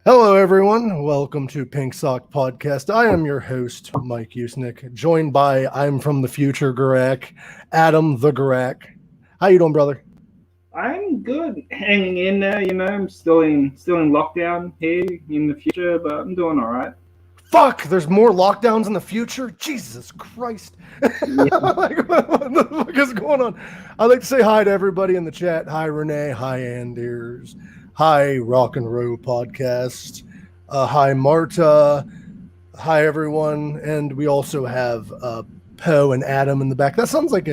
Hello, everyone. Welcome to Pink Sock Podcast. I am your host, Mike Usnick, joined by I'm from the future Garak, Adam the Garak. How you doing, brother? I'm good, hanging in there. I'm still in lockdown here in the future, but I'm doing all right. Fuck, there's more lockdowns in the future? Jesus Christ. Yeah. Like, what the fuck is going on? I'd like to say hi to everybody in the chat. Hi, Renee. Hi, Anders. Hi, Rock and Roll Podcast. Hi, Marta. Hi, everyone. And we also have Poe and Adam in the back. That sounds like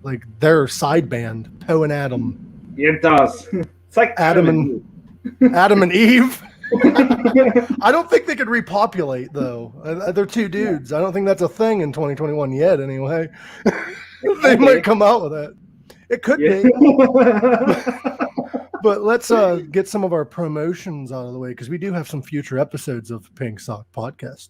like their side band, Poe and Adam. Yeah, it does. It's like Adam and Eve. I don't think they could repopulate, though. They're two dudes. I don't think that's a thing in 2021 yet, anyway. They might come out with that. It could be. But let's get some of our promotions out of the way, because we do have some future episodes of Pink Sock Podcast.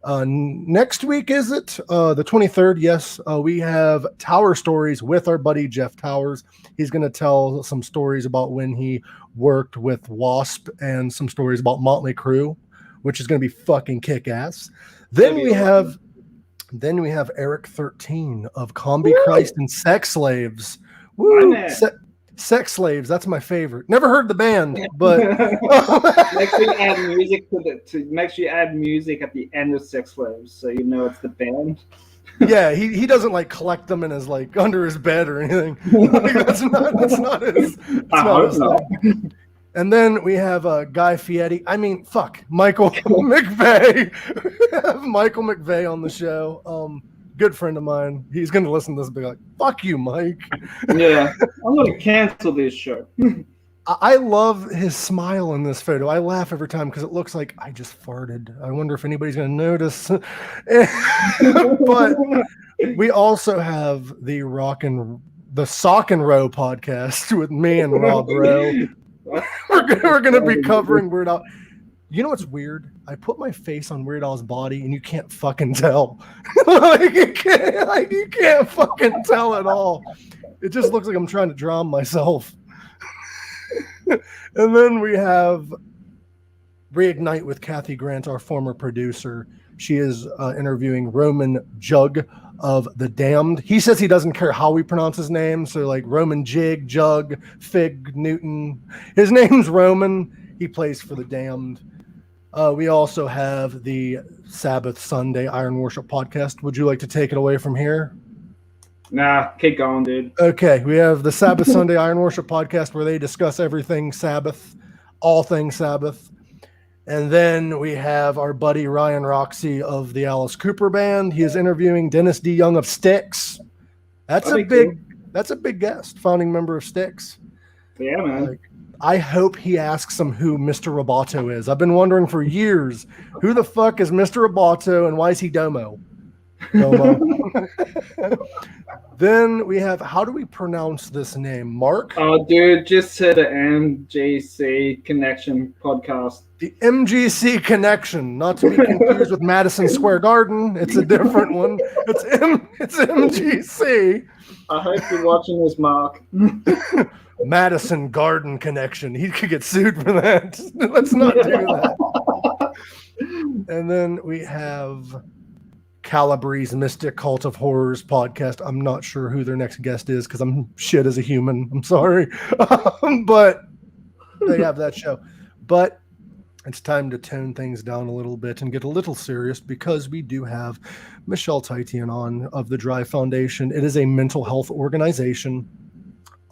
Next week, is it? The 23rd, yes. We have Tower Stories with our buddy Jeff Towers. He's going to tell some stories about when he worked with Wasp and some stories about Motley Crue, which is going to be fucking kick-ass. Then we have Eric 13 of Combi Christ and Sex Slaves. Woo! Sex Slaves, that's my favorite. Never heard the band, but make sure you add music make sure you add music at the end of Sex Slaves, so you know it's the band. Yeah, he doesn't like collect them in his like under his bed or anything. Like, that's not his. And then we have Guy Fieri. Michael McVeigh. Michael McVeigh on the show. Good friend of mine. He's going to listen to this and be like, fuck you, Mike. Yeah, I'm going to cancel this show. I love his smile in this photo. I laugh every time because it looks like I just farted. I wonder if anybody's going to notice. But we also have the Sock and Row podcast with me and Rob Rowe. We're going to be covering Weird Al. You know what's weird? I put my face on Weird Al's body, and you can't fucking tell. you can't fucking tell at all. It just looks like I'm trying to drown myself. And then we have Reignite with Kathy Grant, our former producer. She is interviewing Roman Jug of The Damned. He says he doesn't care how we pronounce his name. So like Roman Jig, Jug, Fig, Newton. His name's Roman. He plays for The Damned. We also have the Sabbath Sunday Iron Worship podcast. Would you like to take it away from here? Nah, keep going, dude. Okay, we have the Sabbath Sunday Iron Worship podcast where they discuss everything Sabbath, all things Sabbath. And then we have our buddy Ryan Roxy of the Alice Cooper Band. He is interviewing Dennis D. Young of Styx. That's a big guest, founding member of Styx. Yeah, man. I hope he asks him who Mr. Roboto is. I've been wondering for years, who the fuck is Mr. Roboto and why is he Domo? Then we have, how do we pronounce this name? Mark? Oh, dude, just say the MGC Connection podcast. The MGC Connection, not to be confused with Madison Square Garden. It's a different one. It's MGC. I hope you're watching this, Mark. Madison Garden Connection. He could get sued for that. Let's not do that. And then we have Calabrese Mystic Cult of Horrors podcast. I'm not sure who their next guest is because I'm shit as a human. I'm sorry. But they have that show. But it's time to tone things down a little bit and get a little serious because we do have Michelle Titian on of the Drive Foundation. It is a mental health organization.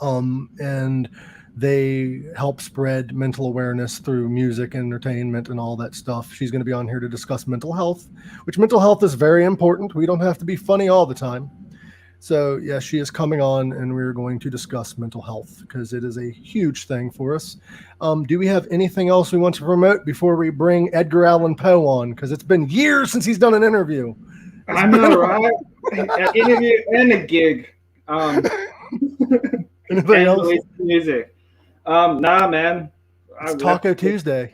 And they help spread mental awareness through music, entertainment, and all that stuff. She's going to be on here to discuss mental health, which mental health is very important. We don't have to be funny all the time. So, yeah, she is coming on, and we're going to discuss mental health because it is a huge thing for us. Do we have anything else we want to promote before we bring Edgar Allan Poe on? Because it's been years since he's done an interview. I know, right? An interview and a gig. Anything else? Music. Nah, man. It's Taco Tuesday.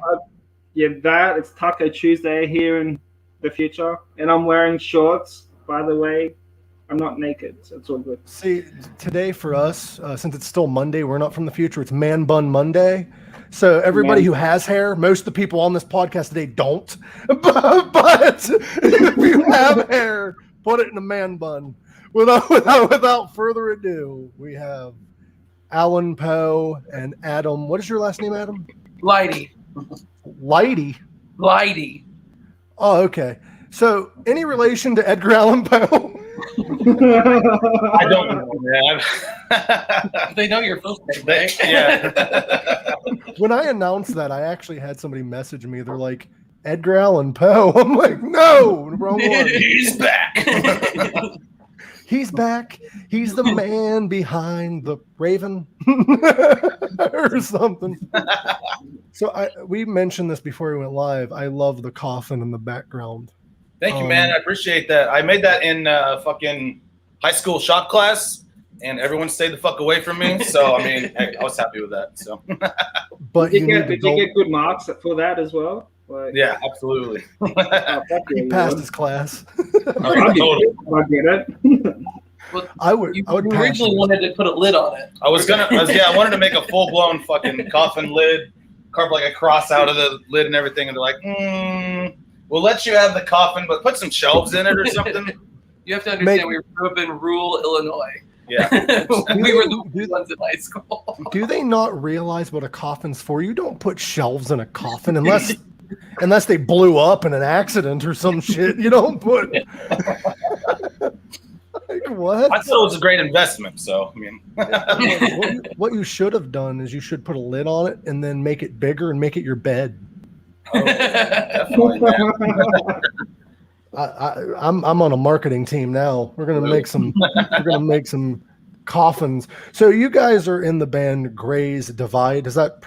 It's Taco Tuesday here in the future. And I'm wearing shorts, by the way. I'm not naked, so it's all good. See, today for us, since it's still Monday, we're not from the future. It's Man Bun Monday. So everybody who has hair, most of the people on this podcast today don't. But if you have hair, put it in a man bun. Without further ado, we have Alan Poe and Adam. What is your last name, Adam? Lighty. Lighty. Oh, okay. So, any relation to Edgar Allan Poe? I don't know, man. They know your first name, right? Yeah. When I announced that, I actually had somebody message me. They're like, Edgar Allan Poe. I'm like, no, wrong one. He's back. He's back. He's the man behind the Raven or something. So we mentioned this before we went live. I love the coffin in the background. Thank you, man. I appreciate that. I made that in fucking high school shop class, and everyone stayed the fuck away from me. So, I mean, I was happy with that. So, but did you get good marks for that as well? Like, yeah, absolutely. He passed his class. I get it. Well, I would originally wanted to put a lid on it. I wanted to make a full blown fucking coffin lid, carve like a cross out of the lid and everything, and they're like, we'll let you have the coffin, but put some shelves in it or something. You have to understand, we grew up in rural Illinois. Yeah. We were the ones in high school. Do they not realize what a coffin's for? You don't put shelves in a coffin unless they blew up in an accident or some shit. You don't put. Like, what? I thought it was a great investment. So, I mean, what you should have done is you should put a lid on it and then make it bigger and make it your bed. Oh, definitely, man. I'm on a marketing team now. We're gonna make some coffins. So you guys are in the band Gray's Divide. Is that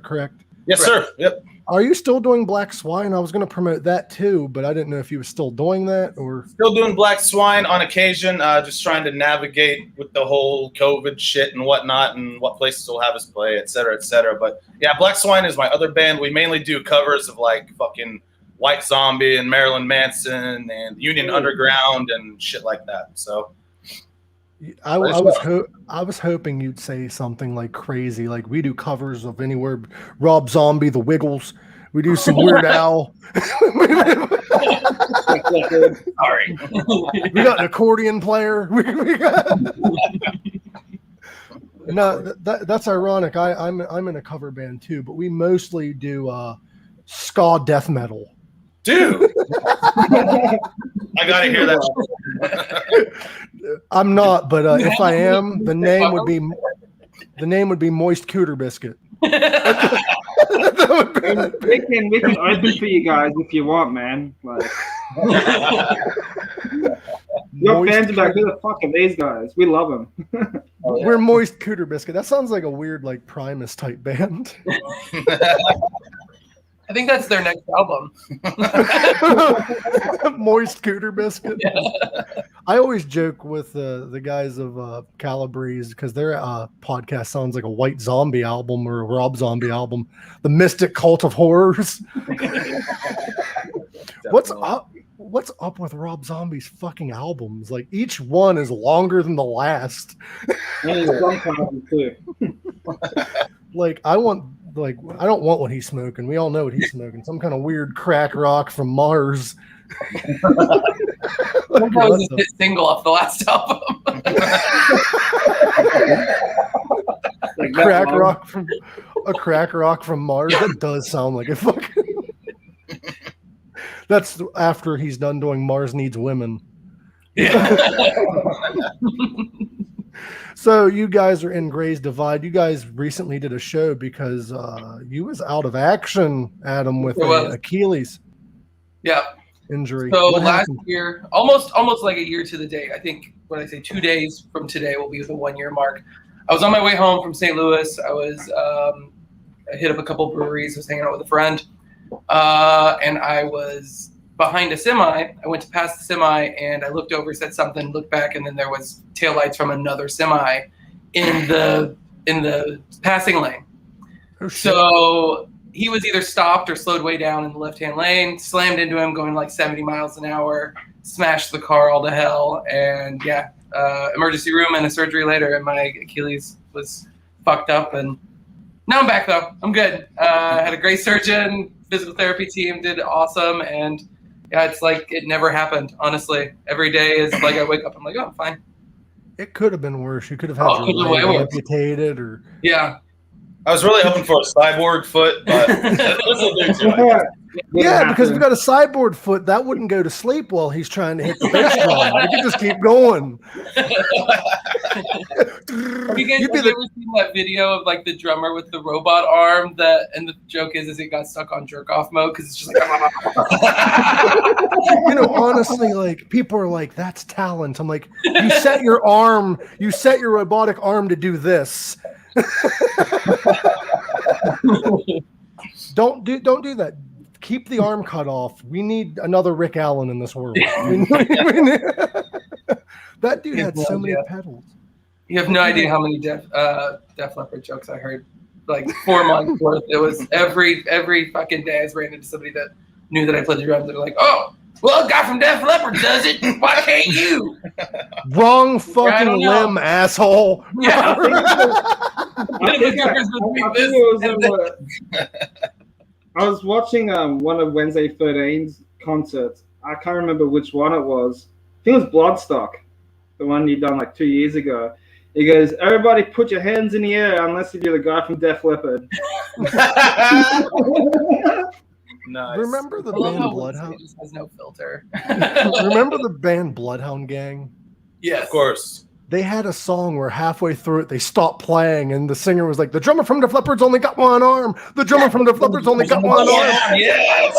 correct? Yes, sir. Yep. Are you still doing BlackSwine? I was going to promote that too, but I didn't know if you were still doing that or still doing BlackSwine on occasion. Just trying to navigate with the whole COVID shit and whatnot, and what places will have us play, et cetera, et cetera. But yeah, BlackSwine is my other band. We mainly do covers of like fucking White Zombie and Marilyn Manson and Union Underground and shit like that. So I was hoping you'd say something like crazy, like we do covers of anywhere. Rob Zombie, The Wiggles. We do some Weird Al. sorry, we got an accordion player. We got... No, that's ironic. I'm in a cover band too, but we mostly do ska death metal. Dude, I gotta hear that. I'm not, but if I am, the name would be Moist Cooter Biscuit. We can open for you guys if you want, man. Like, your fans are like, who the fuck are these guys? We love them. We're Moist Cooter Biscuit. That sounds like a weird, like Primus type band. I think that's their next album. Moist Cooter Biscuit. Yeah. I always joke with the guys of Calabrese because their podcast sounds like a White Zombie album or a Rob Zombie album. The Mystic Cult of Horrors. What's up with Rob Zombie's fucking albums? Like each one is longer than the last. Like I don't want what he's smoking. We all know what he's smoking. Some kind of weird crack rock from Mars. That was a hit single off the last album. Crack rock from Mars. That does sound like a fucking. That's after he's done doing Mars Needs Women. Yeah. So you guys are in Gray's Divide. You guys recently did a show because you was out of action, Adam, with Achilles. Yeah. Injury. So last year, almost like a year to the day. I think when I say 2 days from today will be the 1 year mark. I was on my way home from St. Louis. I hit up a couple breweries. I was hanging out with a friend, and I was behind a semi. I went to pass the semi, and I looked over, said something, looked back, and then there was taillights from another semi in the passing lane. Oh, shit. So he was either stopped or slowed way down in the left-hand lane, slammed into him going like 70 miles an hour, smashed the car all to hell, and emergency room and a surgery later, and my Achilles was fucked up, and No, I'm back though. I'm good. Had a great surgeon, physical therapy team did awesome, and yeah, it's like it never happened. Honestly, every day is like I wake up, I'm like, oh, I'm fine. It could have been worse. You could have had Oh, your way leg worse. amputated, or Yeah. I was really hoping for a cyborg foot, but that's a big too, I guess. yeah, because if you got a cyborg foot, that wouldn't go to sleep while he's trying to hit the bass drum. It could just keep going. Have you guys ever seen that video of like the drummer with the robot arm? And the joke is it got stuck on jerk off mode because it's just like. Honestly, like people are like, "That's talent." I'm like, you set your robotic arm to do this. Don't do that. Keep the arm cut off. We need another Rick Allen in this world. That dude had so many pedals. You have no idea how many Def Leppard jokes I heard. Like 4 months worth. It was every fucking day I ran into somebody that knew that I played the drums. They're like, "Oh, well, a guy from Def Leppard does it. Why can't you?" Wrong fucking limb, asshole. Yeah. I was watching one of Wednesday 13's concerts. I can't remember which one it was. I think it was Bloodstock, the one you done like 2 years ago. He goes, "Everybody put your hands in the air unless you're the guy from Def Leppard." Nice. Remember the band Bloodhound? It just has no filter. Remember the band Bloodhound Gang? Yes. Of course. They had a song where halfway through it they stopped playing, and the singer was like, "The drummer from Def Leppard's only got one arm. The drummer from Def Leppard's only got one arm." Yes.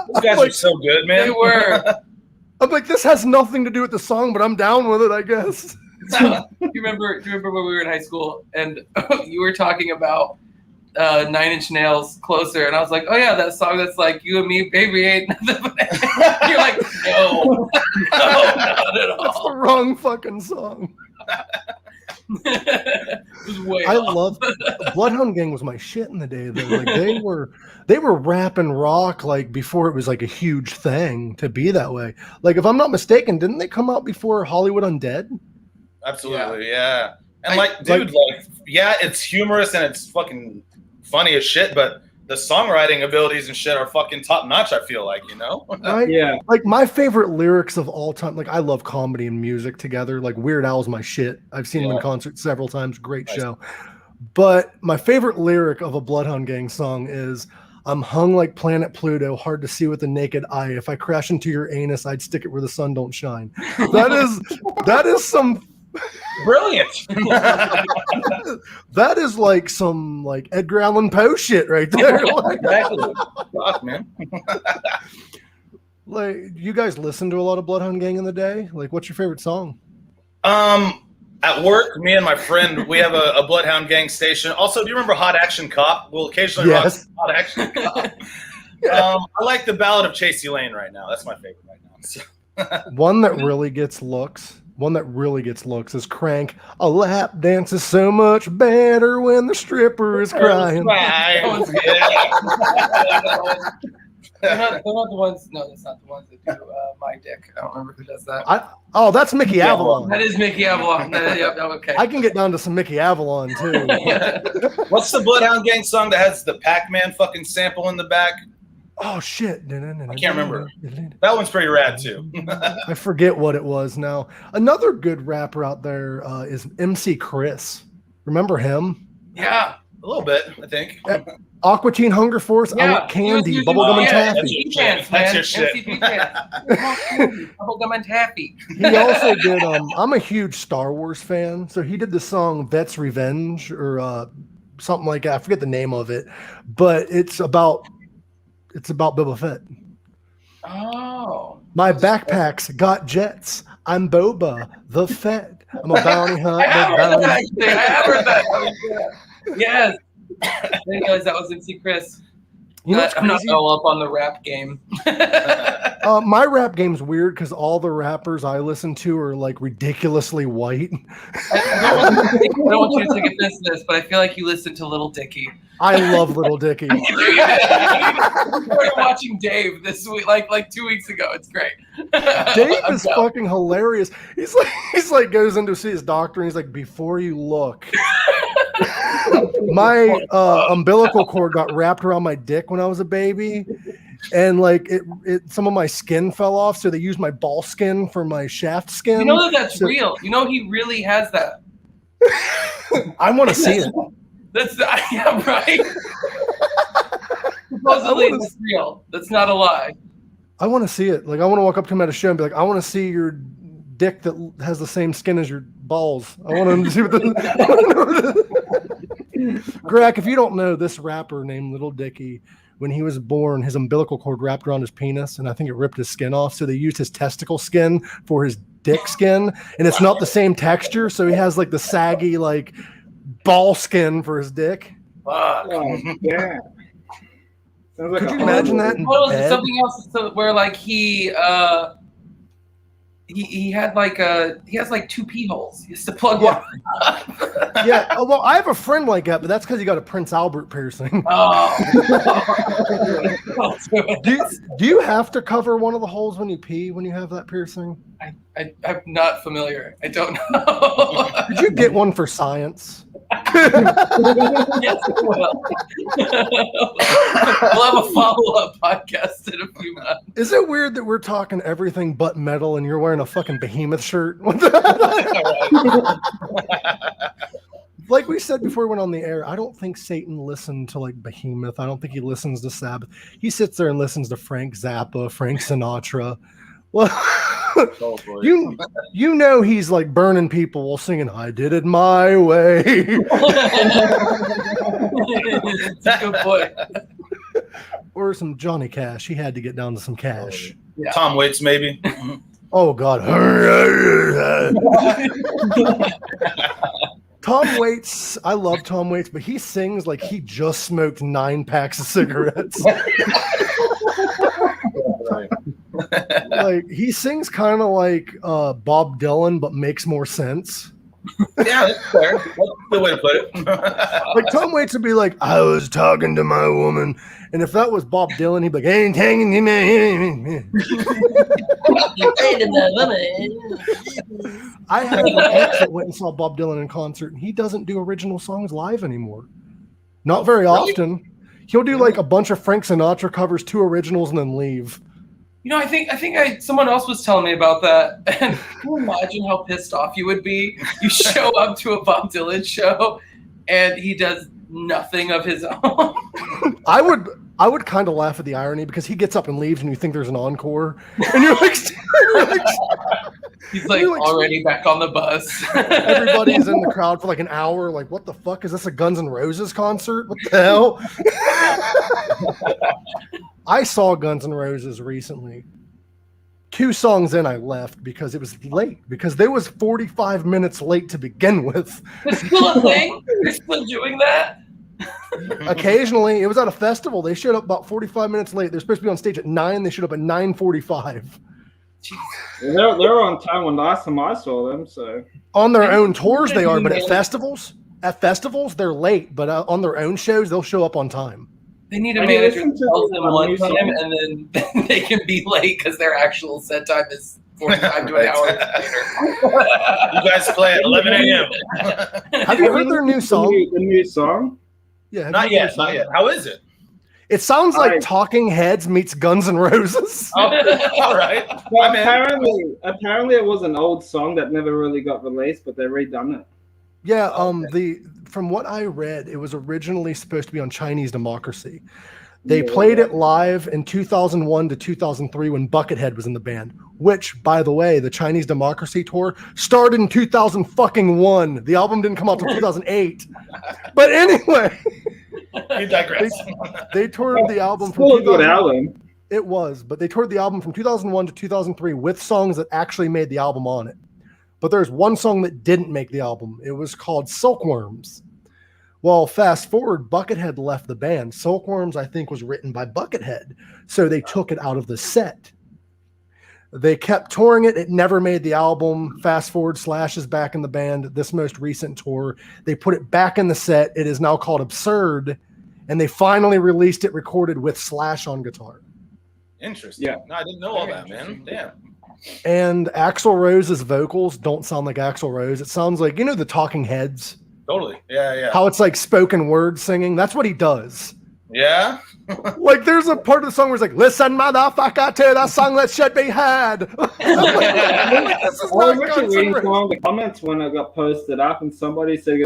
Those guys are so good, man. They were. I'm like, this has nothing to do with the song, but I'm down with it, I guess. Do you remember when we were in high school and you were talking about 9 Inch Nails Closer, and I was like, "Oh yeah, that song that's like you and me, baby, ain't nothing but that." You're like, no, not at That's the all. wrong fucking song. It was way I off. love Bloodhound Gang was my shit in the day though. Like they were rapping rock like before it was like a huge thing to be that way. Like if I'm not mistaken, didn't they come out before Hollywood Undead? Absolutely, yeah. And yeah, it's humorous and it's fucking funny as shit, but the songwriting abilities and shit are fucking top notch, I feel like, Right? Yeah. Like my favorite lyrics of all time, like I love comedy and music together. Like Weird Al's my shit. I've seen him in concert several times. Great show. But my favorite lyric of a Bloodhound Gang song is, "I'm hung like planet Pluto, hard to see with the naked eye. If I crash into your anus, I'd stick it where the sun don't shine." That is some brilliant. that is like some like Edgar Allan Poe shit right there. Exactly. Fuck, man. Like, you guys listen to a lot of Bloodhound Gang in the day? Like, what's your favorite song? At work, me and my friend, we have a Bloodhound Gang station. Also, do you remember Hot Action Cop? We'll occasionally rock Hot Action Cop. I like the Ballad of Chasey Lane right now. That's my favorite right now. So. One that really gets looks is Crank. A lap dance is so much better when the stripper is crying. They're not the ones. No, that's not the ones that do My Dick. I don't remember who does that. That's Mickey Avalon. That is Mickey Avalon. Okay. I can get down to some Mickey Avalon too. What's the Bloodhound Gang song that has the Pac-Man fucking sample in the back? Oh shit! I can't remember. That one's pretty rad too. I forget what it was now. Another good rapper out there is MC Chris. Remember him? Yeah, a little bit, I think. Aqua Teen Hunger Force. I want candy, bubblegum and taffy. That's your shit. Bubblegum and taffy. He also did. I'm a huge Star Wars fan, so he did the song "Vet's Revenge" or something like that. I forget the name of it, but it's about Boba Fett. Oh. My backpack's got jets. I'm Boba the Fett. I'm a bounty hunter. I have heard that. Yes. I didn't realize that was MC Chris. You know what's I'm not crazy? all up on the rap game. My rap game's weird because all the rappers I listen to are like ridiculously white. I don't want you to take offense to this, but I feel like you listen to Little Dicky. I love Little Dicky. I started watching Dave this week, like 2 weeks ago. It's great. Dave is fucking hilarious. He's like goes in to see his doctor and he's like, "Before you look, My umbilical cord got wrapped around my dick when I was a baby, and like some of my skin fell off, so they used my ball skin for my shaft skin. You know that's real. You know he really has that. I want to see it. That's yeah, right. Supposedly it's real. That's not a lie. I want to see it. Like I want to walk up to him at a show and be like, I want to see your dick that has the same skin as your balls. I want him to see what the Greg, if you don't know, this rapper named Little Dicky, when he was born, his umbilical cord wrapped around his penis, and I think it ripped his skin off. So they used his testicle skin for his dick skin, and it's not the same texture. So he has like the saggy, like ball skin for his dick. Fuck. Oh, yeah. Sounds like Could you imagine that in What was it? bed? Something else where like he had like he has like 2 pee holes. He has to plug one. Yeah. Oh, well, I have a friend like that, but that's because he got a Prince Albert piercing. Oh. Do you have to cover one of the holes when you pee when you have that piercing? I'm not familiar. I don't know. Did you get one for science? Yes, we will. We'll have a follow-up podcast in a few months. Is it weird that we're talking everything but metal and you're wearing a fucking Behemoth shirt? Like we said before we went on the air, I don't think Satan listened to like Behemoth. I don't think he listens to Sabbath. He sits there and listens to Frank Zappa, Frank Sinatra. Well, you know he's like burning people while singing "I Did It My Way." That's a good point. Or some Johnny Cash. He had to get down to some cash. Yeah. Tom Waits, maybe. Oh God. Tom Waits, I love Tom Waits, but he sings like he just smoked 9 packs of cigarettes. Like he sings kind of like Bob Dylan, but makes more sense. Yeah, that's fair. That's a good way to put it. Like Tom Waits would be like, "I was talking to my woman," and if that was Bob Dylan, he'd be like, "Ain't hanging to me." I had an ex that went and saw Bob Dylan in concert, and he doesn't do original songs live anymore. Not very often. He'll do like a bunch of Frank Sinatra covers, 2 originals, and then leave. You know, I think someone else was telling me about that. And can you imagine how pissed off you would be? You show up to a Bob Dylan show, and he does nothing of his own. I would kind of laugh at the irony because he gets up and leaves, and you think there's an encore, and you're like he's like already back on the bus. Everybody's in the crowd for like an hour. Like, what the fuck is this? A Guns N' Roses concert? What the hell? I saw Guns N' Roses recently. 2 songs in, I left because it was late. Because they was 45 minutes late to begin with. It's still a thing. They're still doing that. Occasionally, it was at a festival. They showed up about 45 minutes late. They're supposed to be on stage at 9. They showed up at 9:45. They're on time when last time I saw them. So On their own tours, they are, but at festivals, they're late. But on their own shows, they'll show up on time. They need a manager that tells them one time, and then they can be late because their actual set time is 45 to an hour later. You guys play at 11 a.m. Have you heard their new song? The new song? Yeah, Not yet. How is it? It sounds like Talking Heads meets Guns N' Roses. Oh, all right. Well, apparently it was an old song that never really got released, but they redone it. Yeah, from what I read, it was originally supposed to be on Chinese Democracy. They played it live in 2001 to 2003 when Buckethead was in the band, which, by the way, the Chinese Democracy tour started in 2001. The album didn't come out until 2008. But anyway, you digress. They toured the album from Still a good album. It was, but they toured the album from 2001 to 2003 with songs that actually made the album on it. But there's one song that didn't make the album. It was called Silkworms. Well, fast forward, Buckethead left the band. Silkworms, I think, was written by Buckethead. So they took it out of the set. They kept touring it. It never made the album. Fast forward, Slash is back in the band. This most recent tour, they put it back in the set. It is now called Absurd. And they finally released it recorded with Slash on guitar. Interesting. Yeah. No, I didn't know all that, man. Damn. And Axl Rose's vocals don't sound like Axl Rose. It sounds like, you know, the Talking Heads. Totally. Yeah. How it's like spoken word singing. That's what he does. Yeah. Like there's a part of the song where it's like, listen, motherfucker, to the song that should be had. This is I was not actually Guns N' reading Roses. some of the comments when I got posted up, and somebody said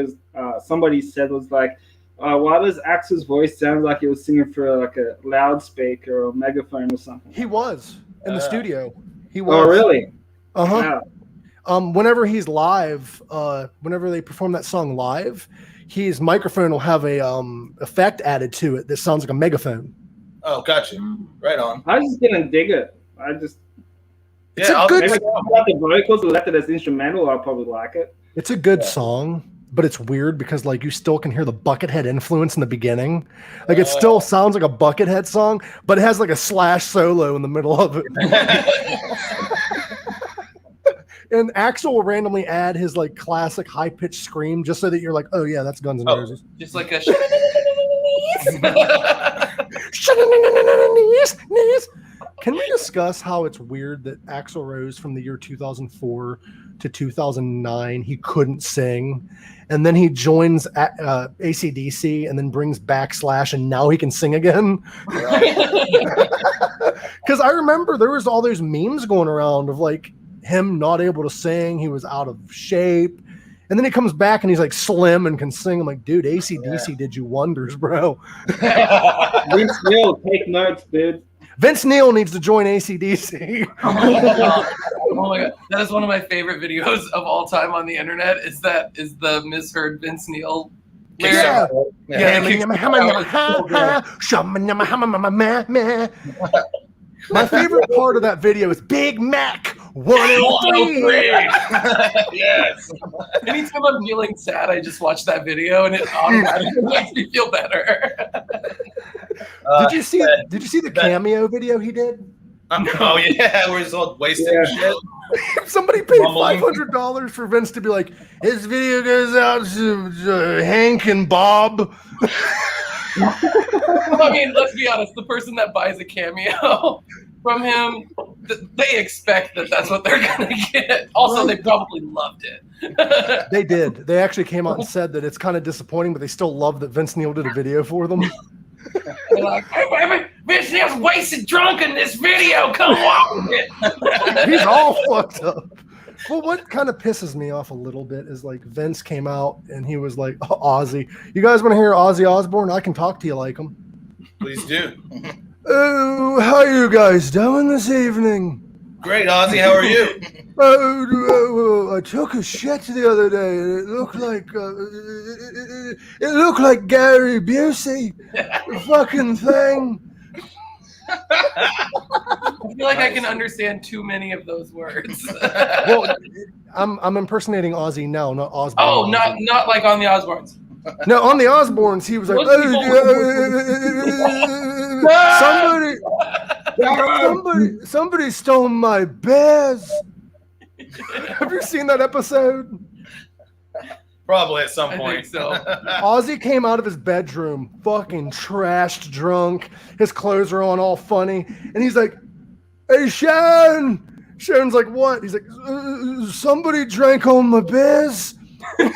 was like, why does Axel's voice sound like he was singing for like a loudspeaker or a megaphone or something? He was in the studio. He was. Oh, really? Uh-huh. Yeah. Whenever he's live, whenever they perform that song live, his microphone will have a effect added to it that sounds like a megaphone. Oh, gotcha. Right on. I just didn't dig it. I just It's a good maybe if I got the vocals left it as instrumental, I'll probably like it. It's a good song, but it's weird because like you still can hear the Buckethead influence in the beginning. Like it still sounds like a Buckethead song, but it has like a Slash solo in the middle of it. And Axl will randomly add his like classic high pitched scream just so that you're like, oh yeah, that's Guns N' Roses. Just like a. Can we discuss how it's weird that Axl Rose from the year 2004 to 2009 he couldn't sing, and then he joins AC/DC and then brings Slash and now he can sing again? Because I remember there was all those memes going around of like him not able to sing, he was out of shape, and then he comes back and he's like slim and can sing. I'm like, dude, AC/DC did you wonders, bro. Vince Neil, take notes, dude. Vince Neil needs to join AC/DC. Oh my god, that is one of my favorite videos of all time on the internet. Is the misheard Vince Neil lyric? My favorite part of that video is Big Mac 103. Yes. Anytime I'm feeling sad, I just watch that video and it automatically makes me feel better. Did you see the cameo video he did? Oh yeah, where he's all wasted shit. Somebody paid $500 for Vince to be like, his video goes out to Hank and Bob. I mean, let's be honest. The person that buys a cameo from him, they expect that that's what they're gonna get. Also, they probably loved it. They did. They actually came out and said that it's kind of disappointing, but they still love that Vince Neil did a video for them. They're like, hey, Vince Neil's wasted drunk in this video. Come on. He's all fucked up. Well, what kind of pisses me off a little bit is like Vince came out and he was like, oh, Ozzy, you guys want to hear Ozzy Osbourne? I can talk to you like him. Please do. Oh, how you guys doing this evening? Great, Ozzy. How are you? I took a shit the other day and it looked like Gary Busey. The fucking thing. I feel like I can understand too many of those words. Well, I'm impersonating Ozzy now, not Osbourne. Oh, not like on the Osbournes. No, on the Osbournes, he was like, somebody stole my bears. Have you seen that episode? Probably at some I point. think so. Ozzy came out of his bedroom, fucking trashed, drunk. His clothes are on all funny. And he's like, hey, Sharon. Sharon's like, what? He's like, somebody drank all my beers. And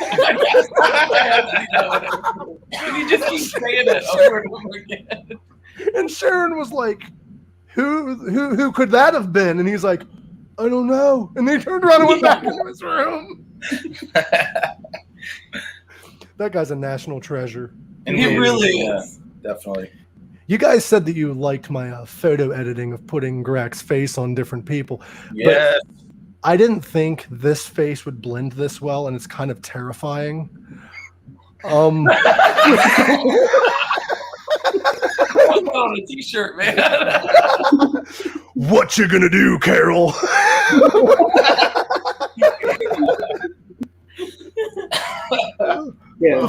he just keeps saying it over and over again. And Sharon was like, who could that have been? And he's like, I don't know. And they turned around and went back into his room. That guy's a national treasure. And he really is. Definitely. You guys said that you liked my photo editing of putting Grak's face on different people. Yeah. I didn't think this face would blend this well, and it's kind of terrifying. On a t-shirt, man. What you gonna do, Carol? Yeah, The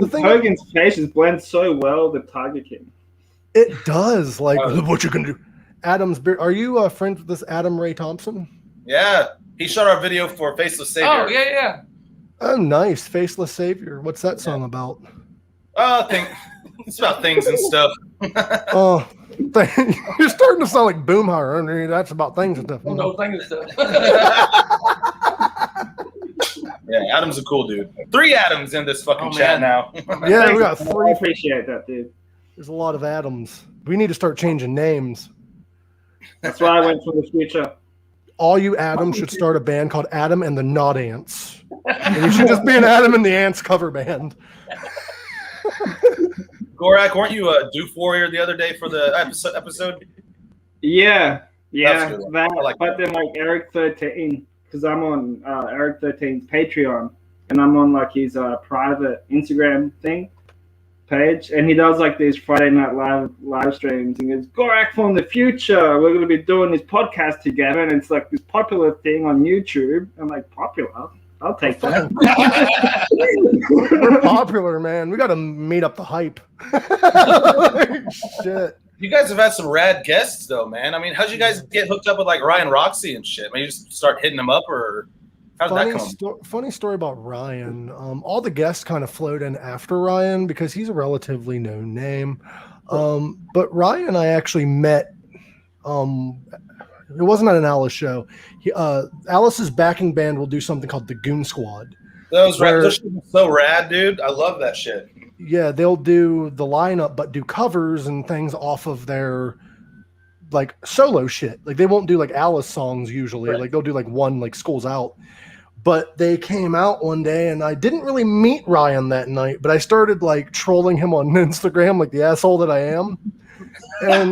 thing Hogan's face just blends so well with Tiger King. It does. Like, what you gonna do? Are you friends with this Adam Ray Thompson? Yeah. He shot our video for Faceless Savior. Oh, yeah. Oh, nice. Faceless Savior. What's that song about? It's about things and stuff. Oh, you're starting to sound like Boomhauer. That's about things and stuff. No, thank you, sir. Yeah, Adam's a cool dude. 3 Adams in this fucking chat now. Yeah, we got I 3. appreciate that, dude. There's a lot of Adams. We need to start changing names. That's why I went for the future. All you Adams should start a band called Adam and the Not Ants. And you should just be an Adam and the Ants cover band. Gorak, weren't you a Doof Warrior the other day for the episode? Yeah. That's good. That, I like but then like Eric 13, because I'm on Eric 13's Patreon, and I'm on like his private Instagram page, and he does like these Friday night live streams, and he goes, Gorak from the future, we're going to be doing this podcast together, and it's like this popular thing on YouTube. I'm like, popular? I'll take that. We're popular, man. We got to meet up the hype. Shit. You guys have had some rad guests, though, man. I mean, how'd you guys get hooked up with like Ryan Roxy and shit? I mean, you just start hitting them up, or how did that come? Funny story about Ryan. All the guests kind of flowed in after Ryan because he's a relatively known name. But Ryan, I actually met. It wasn't at an Alice show. Alice's backing band will do something called the Goon Squad. Those are so rad, dude. I love that shit. Yeah, they'll do the lineup, but do covers and things off of their like solo shit. Like they won't do like Alice songs usually. Right. Like they'll do like one like School's Out. But they came out one day and I didn't really meet Ryan that night, but I started like trolling him on Instagram like the asshole that I am. And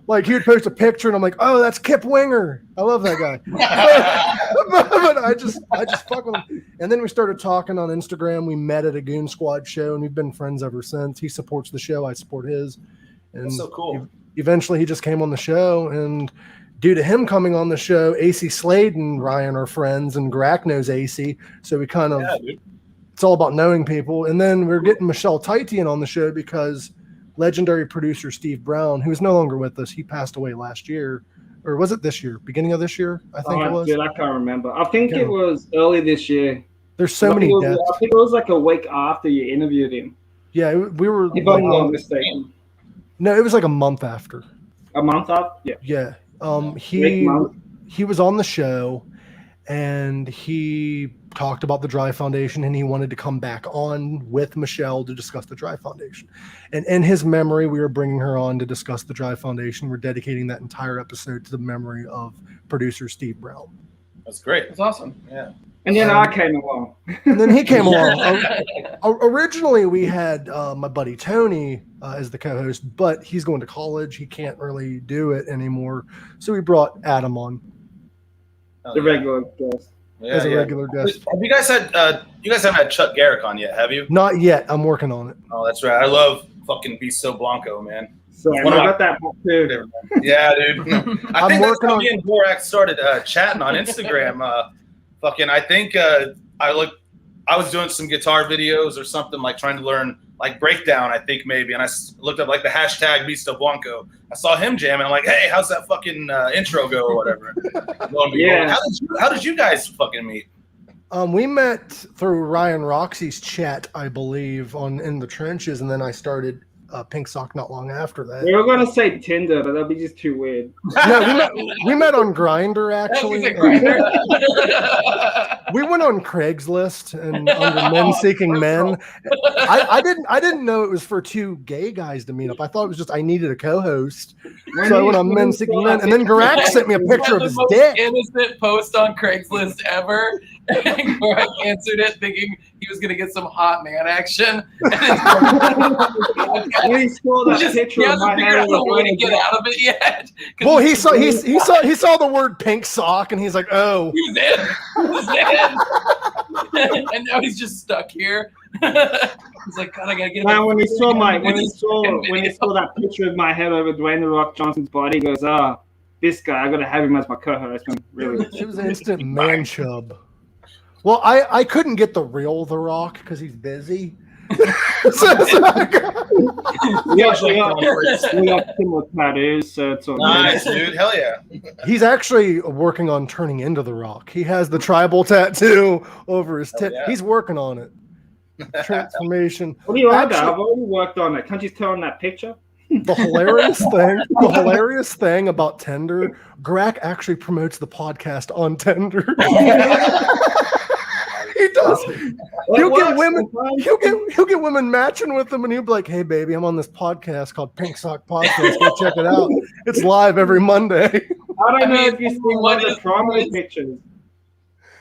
like he would post a picture and I'm like, oh, that's Kip Winger. I love that guy. but I just fuck with him. And then we started talking on Instagram. We met at a Goon Squad show and we've been friends ever since. He supports the show. I support his. And that's so cool. Eventually he just came on the show, and due to him coming on the show, AC Slade and Ryan are friends and Grack knows AC. So we kind of, it's all about knowing people. And then we're getting Michelle Titian on the show because legendary producer Steve Brown, who is no longer with us, he passed away last year, or was it this year? Beginning of this year, I think it was. Dude, I can't remember. I think it was early this year. There's so many deaths. I think it was like a week after you interviewed him. Yeah, we were. If I'm not mistaken. No, it was like a month after. A month after? Yeah. Yeah. He was on the show, and he talked about the Dry Foundation, and he wanted to come back on with Michelle to discuss the Dry Foundation. And in his memory, we were bringing her on to discuss the Dry Foundation. We're dedicating that entire episode to the memory of producer Steve Brown. That's great. That's awesome. Yeah. And then I came along. And then he came along. Originally, we had my buddy Tony as the co-host, but he's going to college. He can't really do it anymore. So we brought Adam on. The regular guest. Yeah, as a regular guest. Have you guys had you guys haven't had Chuck Garrick on yet, have you? Not yet. I'm working on it. Oh, that's right. I love fucking Bisto Blanco, man. So I got that book too. Yeah, dude. I think that's how me and Gorak started chatting on Instagram. I think I was doing some guitar videos or something, like trying to learn like breakdown, I think maybe, and I looked up like the hashtag Bisto Blanco. I saw him jamming. I'm like, hey, how's that fucking intro go or whatever? Yeah. How did you guys fucking meet? We met through Ryan Roxy's chat, I believe, on In the Trenches, and then I started Pink Sock not long after that. We were gonna say Tinder, but that'd be just too weird. No, we met on Grindr actually. We went on Craigslist and under Men Seeking Men. I didn't know it was for two gay guys to meet up. I thought it was just I needed a co-host, so I went on Men Seeking Men. And then Garak sent me a picture of his dick. Innocent post on Craigslist ever. And Garak answered it thinking he was gonna get some hot man action. When he saw that picture, he hasn't figured out a way to get out of it yet. Well, he saw the word pink sock, and he's like, "Oh." He was in. And now he's just stuck here. He's like, God, I gotta get. Man, when he saw that picture of my head over Dwayne the Rock Johnson's body, he goes, this guy, I gotta have him as my co-host. Really, it was an instant man chub. Well, I couldn't get the real The Rock because he's busy. we got similar tattoos, so it's all nice, dude. Hell yeah. He's actually working on turning into The Rock. He has the tribal tattoo over his tip. Yeah. He's working on it. Transformation. What do you like that? I've already worked on it. Can't you tell in that picture? The hilarious thing about Tinder, Garak actually promotes the podcast on Tinder. He does. He'll get women. sometimes. He'll get women matching with him, and he'll be like, "Hey, baby, I'm on this podcast called Pink Sock Podcast. Go check it out. It's live every Monday." I don't know mean, if you see what one of is- the promo pictures.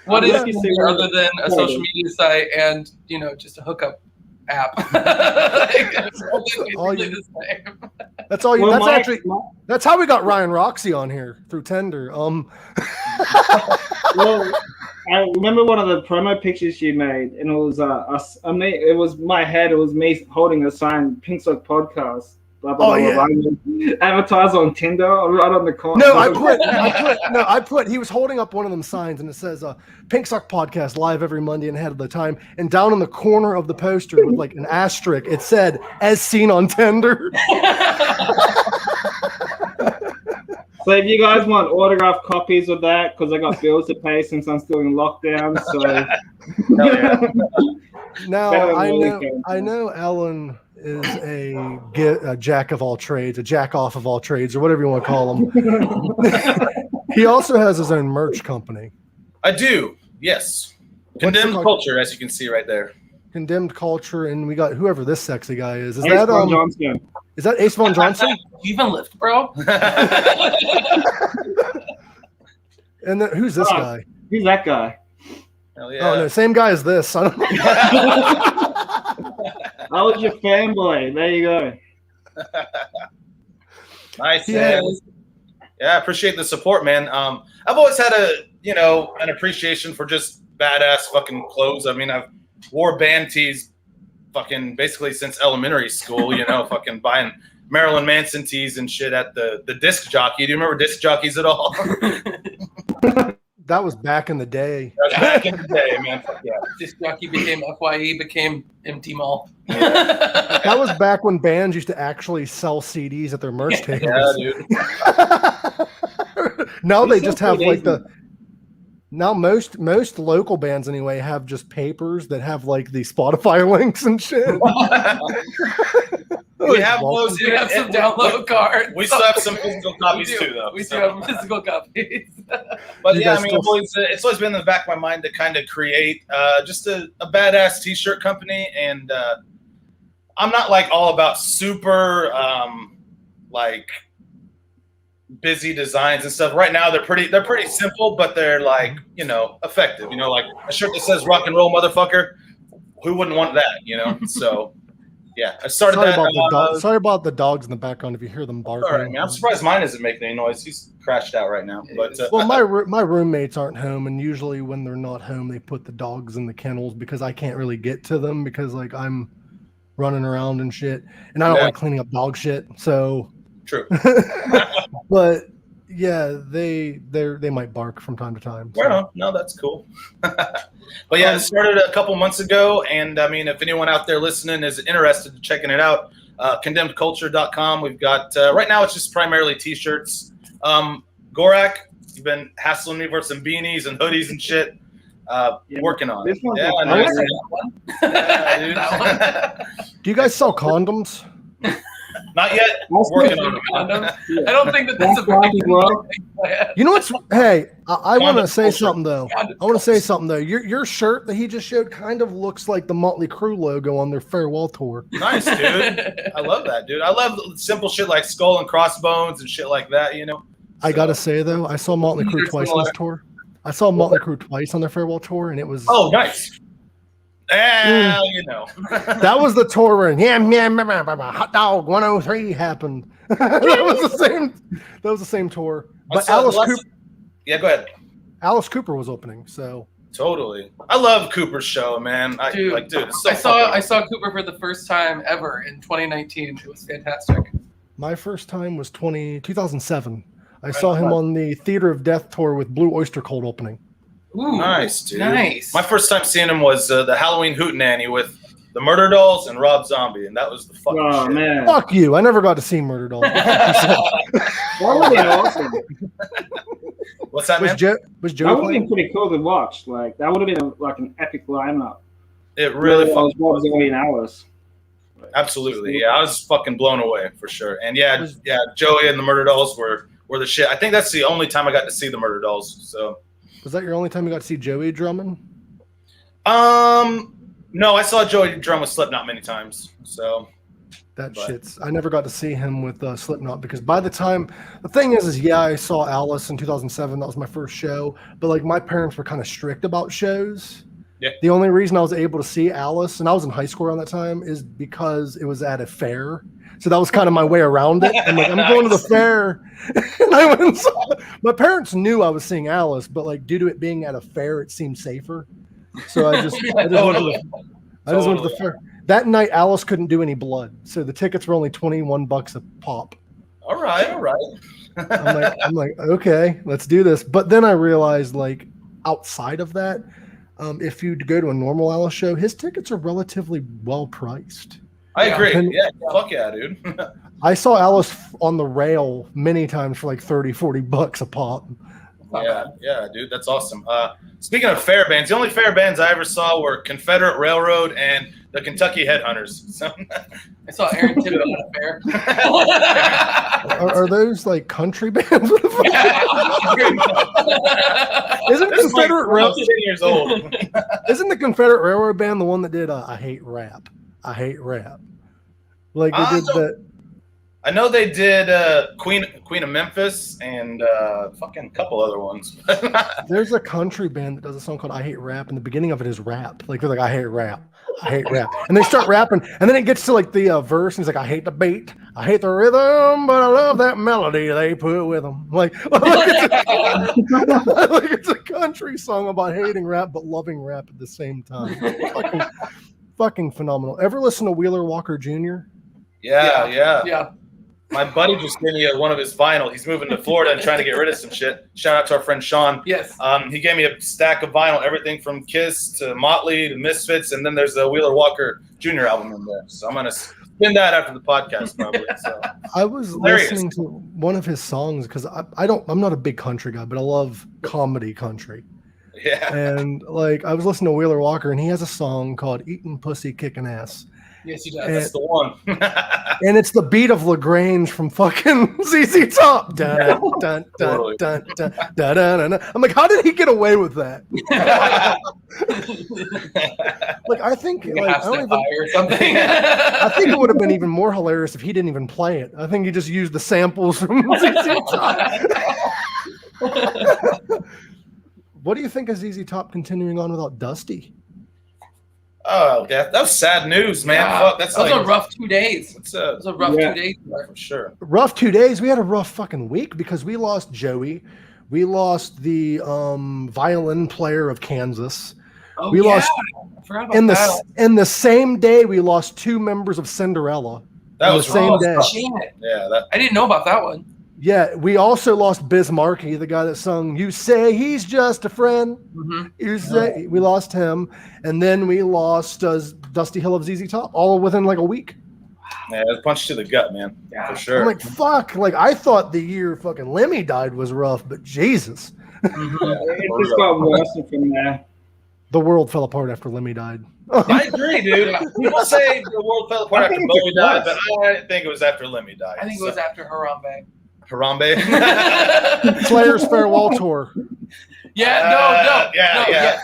What Yeah. is Tinder other than a social media site and just a hookup app? It's all basically you- the same. That's all you. Well, That's my- actually. That's how we got Ryan Roxy on here through Tinder. Well, I remember one of the promo pictures you made, and it was us. I mean, it was my head. It was me holding a sign, Pink Sock Podcast. Blah, blah, Oh, blah, yeah. blah. Advertise on Tinder, right on the corner. No, I put. He was holding up one of them signs, and it says "Pink Sock Podcast live every Monday and ahead of the time." And down in the corner of the poster, with like an asterisk, it said "As seen on Tinder." So if you guys want autographed copies of that, because I got bills to pay since I'm still in lockdown. So Now Better than I the know. weekend. I know Ellen is a jack of all trades, a jack off of all trades, or whatever you want to call him. He also has his own merch company, I do. Yes. What's Condemned it called? culture, as you can see right there. Condemned Culture, and we got whoever this sexy guy is. Is Ace that Von Johnson. Is that Ace Von Johnson? You even lift, bro? And then, who's this Oh. guy? Who's that guy? Hell yeah. Oh no, same guy as this. I don't know. I was your fanboy. There you go. Nice. Yeah. Man. Yeah, I appreciate the support, man. I've always had an appreciation for just badass fucking clothes. I mean, I've wore band tees fucking basically since elementary school, fucking buying Marilyn Manson tees and shit at the disc jockey. Do you remember disc jockeys at all? That was back in the day. Back in the day, man. Fuck yeah. Disc jockey became FYE, became MT Mall. That was back when bands used to actually sell CDs at their merch Yeah, tables. dude. Now they It's just so have like crazy. now most local bands anyway have just papers that have like the Spotify links and shit. We have Welcome. those. We have some download cards. We still have some physical copies We do. too, though. We do so. have physical copies. But You yeah, guys I mean, still- it's always been in the back of my mind to kind of create just a badass T-shirt company, and I'm not like all about super like busy designs and stuff. Right now, they're pretty simple, but they're like effective. Like a shirt that says "Rock and Roll, motherfucker." Who wouldn't want that? So yeah, I started Sorry that. about, sorry about the dogs in the background if you hear them barking. All right, man. I'm surprised mine isn't making any noise. He's crashed out right now. But Well, my roommates aren't home, and usually when they're not home, they put the dogs in the kennels because I can't really get to them because like I'm running around and shit, and I don't Yeah. like cleaning up dog shit. So, true. but yeah, they might bark from time to time. so. Right on. No, that's cool. But yeah, it started a couple months ago, and I mean, if anyone out there listening is interested in checking it out, condemnedculture.com. We've got right now it's just primarily T-shirts. Gorak, you've been hassling me for some beanies and hoodies and shit. Yeah. Working on This it. one's Yeah, like- nice. That Yeah, one. dude. Do you guys sell condoms? Not yet. That's Working good. on it. Condoms. I don't think that's a That's very well. plan. You know what's? Hey, I want to Condom say culture. something though. I want to say something though. Your shirt that he just showed kind of looks like the Motley Crue logo on their farewell tour. Nice, dude. I love that, dude. I love simple shit like skull and crossbones and shit like that, I gotta say though, I saw Motley Crue They're twice on this tour. I saw Motley Crue twice on their farewell tour, and it was Oh, nice. Well, that was the tour where Hot Dog 103 happened. that was the same tour. But Yeah, go ahead. Alice Cooper was opening, so Totally. I love Cooper's show, man. Dude, It's so I saw Cooper for the first time ever in 2019. It was fantastic. my first time was 2007. I saw him on the Theater of Death tour with Blue Oyster Cult opening. Ooh, nice, dude. Nice. My first time seeing him was the Halloween Hootenanny with the Murder Dolls and Rob Zombie, and that was the fucking Oh shit. man, Fuck you! I never got to see Murder Doll. that would have been awesome. What's that, Was man? Joe That would have playing? been pretty cool to watch. Like that would have been like an epic lineup. It really was fucking what was only an hours. absolutely. Yeah, I was fucking blown away for sure. And yeah, Joey and the Murder Dolls were the shit. I think that's the only time I got to see the Murder Dolls. So Was that your only time you got to see Joey drumming? No, I saw Joey drum with Slipknot many times. So Shit's. I never got to see him with Slipknot because by the time the thing is yeah, I saw Alice in 2007. That was my first show, but like my parents were kind of strict about shows. Yeah. The only reason I was able to see Alice, and I was in high school around that time, is because it was at a fair. So that was kind of my way around it. I'm like, I'm going to the fair. And I went and saw it. My parents knew I was seeing Alice, but like due to it being at a fair, it seemed safer. So I just went to the fair. That night, Alice couldn't do any blood. So the tickets were only $21 a pop. All right. I'm like, okay, let's do this. But then I realized, like, outside of that, if you go to a normal Alice show, his tickets are relatively well priced. I agree. Yeah, fuck yeah, dude. I saw Alice on the rail many times for like $30-$40 a pop. Yeah, dude, that's awesome. Speaking of fair bands, the only fair bands I ever saw were Confederate Railroad and the Kentucky Headhunters. So I saw Aaron Tippett at a fair. Are those like country bands? Isn't Confederate Railroad 10 years old? Isn't the Confederate Railroad band the one that did I Hate Rap? I Hate Rap. Like they did that. I know they did Queen of Memphis and fucking couple other ones. There's a country band that does a song called I Hate Rap, and the beginning of it is rap. Like they're like, I hate rap. I hate rap. And they start rapping, and then it gets to like the verse, and he's like, I hate the beat. I hate the rhythm, but I love that melody they put with them. Like it's a country song about hating rap, but loving rap at the same time. Fucking phenomenal. Ever listen to Wheeler Walker Jr.? Yeah. My buddy just gave me one of his vinyl. He's moving to Florida and trying to get rid of some shit. Shout out to our friend Sean. Yes. He gave me a stack of vinyl, everything from Kiss to Motley to Misfits, and then there's a Wheeler Walker Jr. album in there. So I'm gonna spin that after the podcast, probably. So I was listening to one of his songs because I'm not a big country guy, but I love comedy country. Yeah. And like I was listening to Wheeler Walker, and he has a song called "Eating Pussy, Kicking Ass." Yes, he does. That's the one. And it's the beat of LaGrange from fucking ZZ Top. Dun, dun, dun, dun, dun, dun, dun, dun. I'm like, how did he get away with that? Like, I think, like, I don't even, or something. I think it would have been even more hilarious if he didn't even play it. I think he just used the samples from ZZ Top. What do you think of ZZ Top continuing on without Dusty? Oh, that was sad news, man. Yeah, Fuck, that was a rough 2 days. It was a rough 2 days for sure. Rough 2 days. We had a rough fucking week because we lost Joey. We lost the violin player of Kansas. Oh, we lost I forgot about that. In the same day we lost 2 members of Cinderella. That was the same day. Yeah, I didn't know about that one. Yeah, we also lost Biz Markie, the guy that sung "You Say He's Just a Friend." Mm-hmm. You say we lost him, and then we lost Dusty Hill of ZZ Top, all within like a week. Yeah, it was a punch to the gut, man. Yeah, for sure. I'm like, fuck. Like I thought the year fucking Lemmy died was rough, but Jesus, it just got worse from there. The world fell apart after Lemmy died. I agree, dude. People say the world fell apart after Bowie died, but I think it was after Lemmy died. I think it was after Harambe. Harambe. Slayer's farewell tour. Yeah, yeah,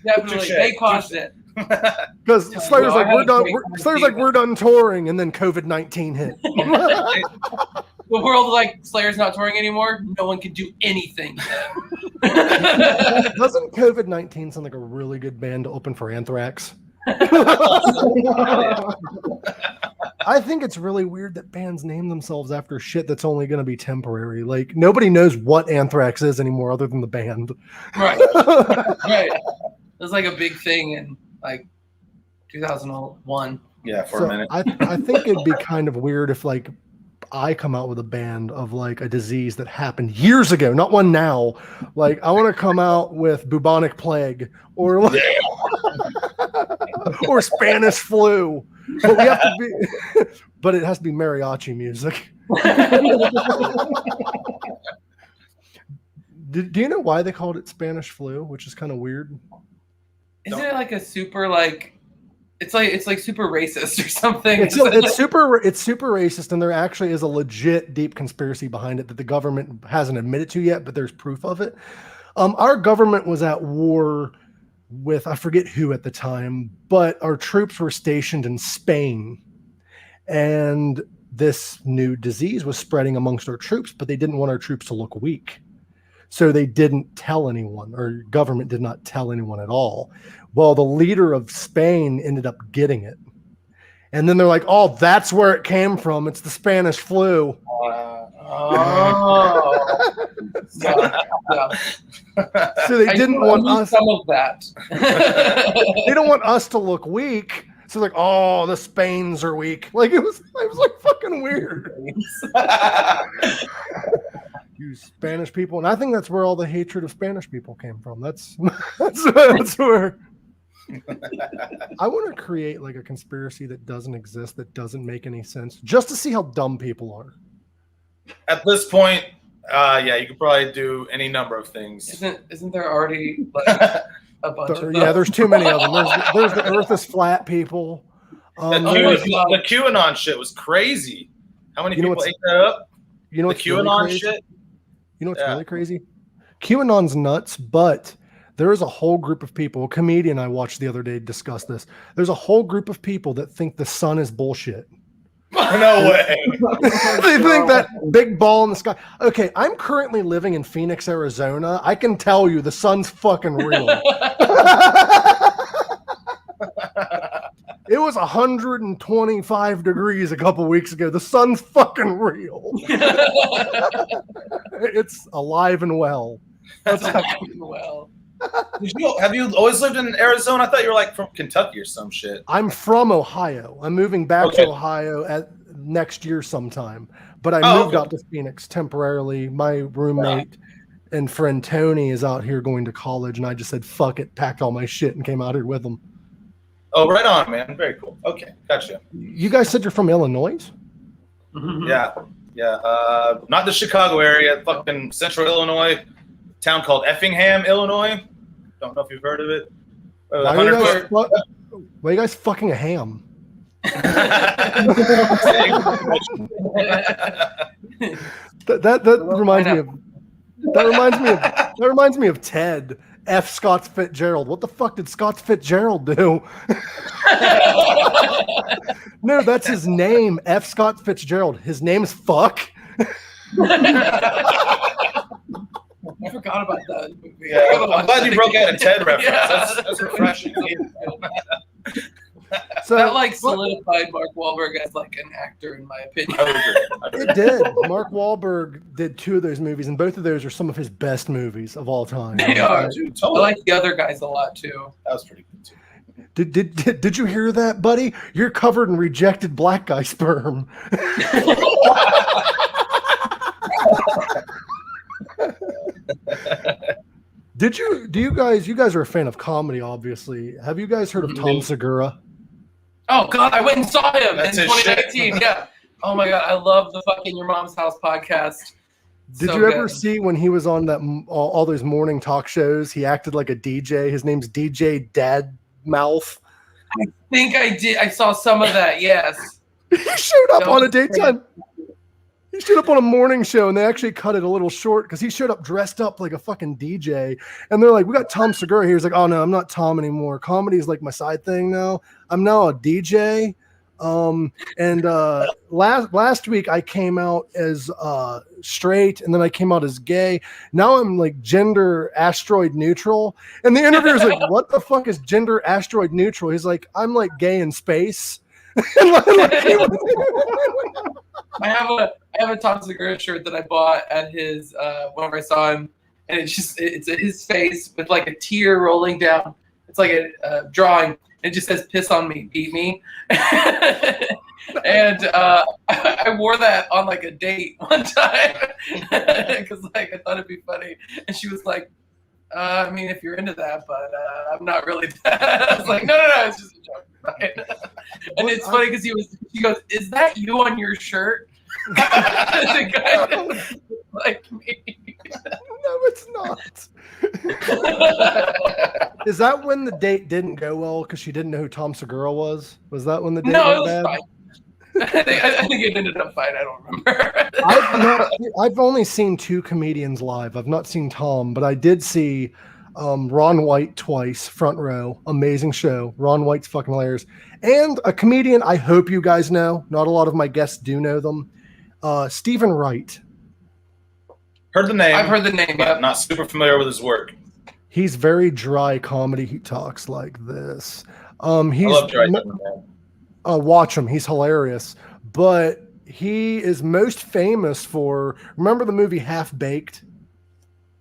definitely. They caused it. Because Slayer's like we're done. Slayer's like we're done touring, and then COVID-19 hit. The world like Slayer's not touring anymore. No one can do anything. Doesn't COVID-19 sound like a really good band to open for Anthrax? I think it's really weird that bands name themselves after shit that's only going to be temporary. Like nobody knows what Anthrax is anymore other than the band. Right. Right. It was like a big thing in like 2001. Yeah, for a minute. I think it'd be kind of weird if like I come out with a band of like a disease that happened years ago, not one now. Like I want to come out with bubonic plague or like, or Spanish flu. But we have to be, but it has to be mariachi music. Do you know why they called it Spanish flu, which is kind of weird? Isn't it like a super like it's like super racist or something? It's super racist, and there actually is a legit deep conspiracy behind it that the government hasn't admitted to yet, but there's proof of it. Our government was at war with, I forget who at the time, but our troops were stationed in Spain. And this new disease was spreading amongst our troops, but they didn't want our troops to look weak. So they didn't tell anyone, or government did not tell anyone at all. Well, the leader of Spain ended up getting it. And then they're like, oh, that's where it came from. It's the Spanish flu. So they didn't want us. Some of that. They don't want us to look weak. So like, oh, the Spains are weak. Like it was like fucking weird. You Spanish people, and I think that's where all the hatred of Spanish people came from. That's where. I want to create like a conspiracy that doesn't exist, that doesn't make any sense, just to see how dumb people are. At this point, yeah, you could probably do any number of things. Isn't there already like a bunch of them? Yeah, there's too many of them. There's the Earth is flat people. The QAnon shit was crazy. How many people ate that up? You know the what's QAnon really shit? You know what's really crazy? QAnon's nuts, but there is a whole group of people, a comedian I watched the other day discuss this. There's a whole group of people that think the sun is bullshit. No way. They think that big ball in the sky. Okay, I'm currently living in Phoenix, Arizona. I can tell you the sun's fucking real. It was 125 degrees a couple weeks ago. The sun's fucking real. It's alive and well. That's alive and well. Have you always lived in Arizona? I thought you were like from Kentucky or some shit. I'm from Ohio. I'm moving back to Ohio next year sometime. But I moved out to Phoenix temporarily. My roommate and friend Tony is out here going to college, and I just said, fuck it, packed all my shit and came out here with him. Oh, right on, man. Very cool. Okay, gotcha. You guys said you're from Illinois? Yeah. Not the Chicago area, fucking central Illinois, town called Effingham, Illinois. Don't know if you've heard of it. Why are you guys fucking a ham? That reminds me of Ted. F. Scott Fitzgerald. What the fuck did Scott Fitzgerald do? No, that's his name. F. Scott Fitzgerald. His name's fuck. I forgot about that. Yeah, I'm glad you broke out a Ted reference. Yeah. That's refreshing. So that like solidified Mark Wahlberg as like an actor, in my opinion. It did. Mark Wahlberg did 2 of those movies, and both of those are some of his best movies of all time. They are. Totally. I like the other guys a lot too. That was pretty good too. Did you hear that, buddy? You're covered in rejected black guy sperm. You guys are a fan of comedy, obviously. Have you guys heard of Tom Segura? Oh God, I went and saw him That's in 2019. Yeah. Oh my God, I love the fucking Your Mom's House podcast. Did you ever see when he was on that all those morning talk shows? He acted like a DJ. His name's DJ Dad Mouth. I think I did. I saw some of that. Yes. He showed up on a daytime. He showed up on a morning show, and they actually cut it a little short because he showed up dressed up like a fuking DJ. And they're like, "We got Tom Segura here." He's like, "Oh no, I'm not Tom anymore. Comedy is like my side thing now. I'm now a DJ." Last week I came out as straight, and then I came out as gay. Now I'm like gender asteroid neutral. And the interviewer's like, "What the fuck is gender asteroid neutral?" He's like, "I'm like gay in space." I have a Tom Segura shirt that I bought at his whenever I saw him, and it's his face with like a tear rolling down. It's like a drawing. It just says "Piss on me, beat me," and I wore that on like a date one time because like I thought it'd be funny, and she was like, "I mean, if you're into that, but I'm not really that." I was like, "No, it's just a joke." Right? And it's funny because she goes, "Is that you on your shirt?" The guy like me. No, it's not. Is that when the date didn't go well because she didn't know who Tom Segura was? Was that when the date went bad? Fine. I think it ended up fine. I don't remember. I've only seen 2 comedians live. I've not seen Tom, but I did see Ron White twice, front row, amazing show. Ron White's fucking hilarious. And a comedian I hope you guys know. Not a lot of my guests do know them. Stephen Wright. Heard the name. I've heard the name, but not super familiar with his work. He's very dry comedy. He talks like this. He's, I love dry comedy. Watch him. He's hilarious. But he is most famous for, remember the movie Half Baked?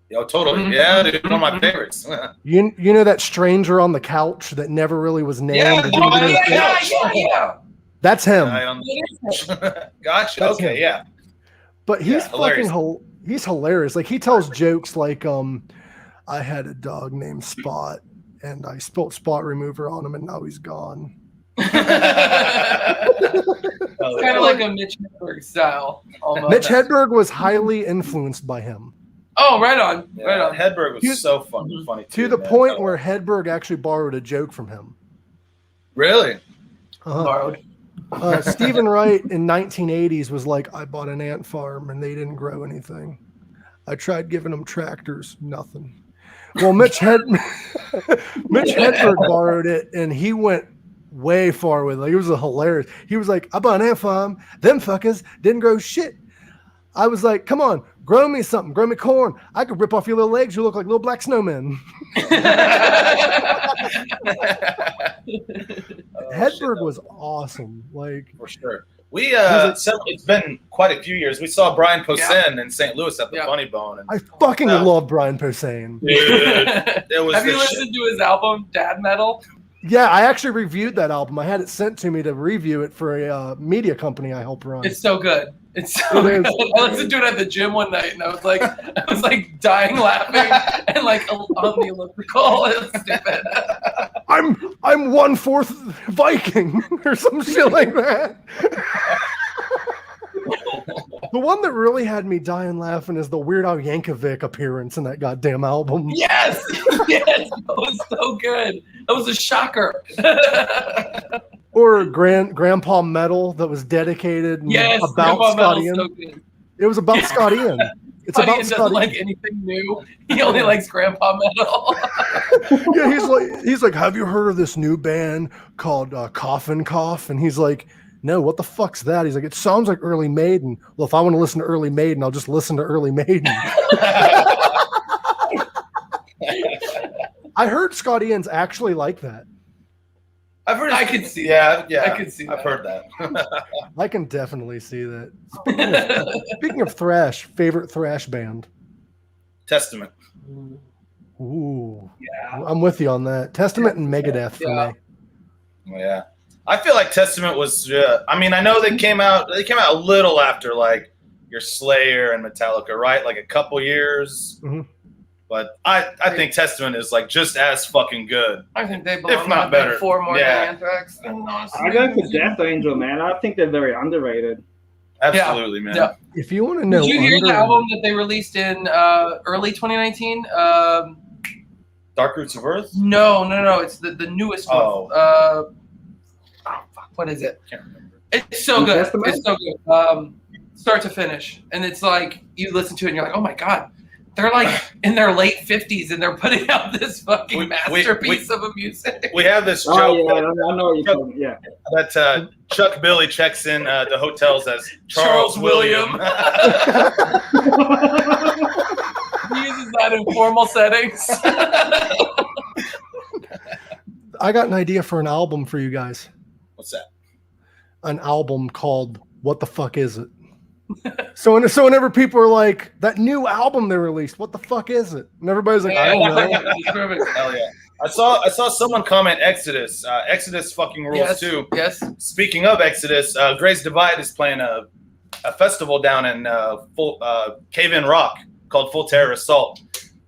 Yo, totally. Yeah, dude, one of my favorites. You know that stranger on the couch that never really was named? Yeah. That's him. Gotcha. That's okay, him. yeah. But he's hilarious. He's hilarious. Like, he tells jokes like, I had a dog named Spot, and I spilt spot remover on him, and now he's gone. It's kind of like a Mitch Hedberg style. Almost. Mitch Hedberg was highly influenced by him. Oh, right on. Yeah, Right on. Hedberg was so funny To too, the man. point where Hedberg actually borrowed a joke from him. Really? Borrowed. Stephen Wright in 1980s was like, I bought an ant farm and they didn't grow anything. I tried giving them tractors, nothing. Well, Mitch Hedberg borrowed it, and he went way far with it. Like, it was hilarious. He was like, I bought an ant farm. Them fuckers didn't grow shit. I was like, come on, grow me something. Grow me corn. I could rip off your little legs. You look like little black snowmen. Hedberg was awesome. Like, for sure. We it's been quite a few years. We saw Brian Posehn in St. Louis at the Funny Bone. And I fucking love Brian Posehn. Dude, it was Have you listened to his album Dad Metal? Yeah, I actually reviewed that album. I had it sent to me to review it for a media company I help run. It's so good. It's so good. I listened to it at the gym one night, and I was like dying laughing and like on the elliptical. It was stupid. I'm 1/4 Viking or some shit like that. The one that really had me dying laughing is the Weird Al Yankovic appearance in that goddamn album. Yes, that was so good. That was a shocker. Or Grandpa Metal that was dedicated about Scott Ian. So it was about Scott Ian. It's Scott about Ian Scott doesn't Ian. like anything new. He only likes Grandpa Metal. Yeah, he's like, have you heard of this new band called Coffin Cough? And he's like, no, what the fuck's that? He's like, it sounds like Early Maiden. Well, if I want to listen to Early Maiden, I'll just listen to Early Maiden. I heard Scott Ian's actually like that. I could see. Yeah. I could see. I've heard that. I can definitely see that. Speaking of thrash, favorite thrash band? Testament. Ooh, Yeah. I'm with you on that. Testament and Megadeth for me. Yeah. I feel like Testament was. I mean, I know they came out. They came out a little after like your Slayer and Metallica, right? Like a couple years. Mm-hmm. But I think Testament is like just as fucking good. I think they belong if not on better. 4 more Yeah. than Anthrax. I go for Death Angel, man. I think they're very underrated. Absolutely, man. Yeah. If you want to know, Did you hear the album that they released in early 2019? Dark Roots of Earth? No. It's the newest one. Fuck, what is it? Can't remember. It's so good. Testament? It's so good. Start to finish. And it's like, you listen to it and you're like, oh my God. They're like in their late 50s and they're putting out this fucking masterpiece of a music. We have this joke. Oh, yeah, I know what you're talking about. Yeah. That Chuck Billy checks in the hotels as Charles William. He uses that in formal settings. I got an idea for an album for you guys. What's that? An album called What the Fuck Is It? So whenever people are like, that new album they released, what the fuck is it? And everybody's like, I don't know. Hell yeah. I saw someone comment Exodus. Exodus fucking rules too. Yes. Speaking of Exodus, Grace Divide is playing a festival down in Cave-In Rock called Full Terror Assault.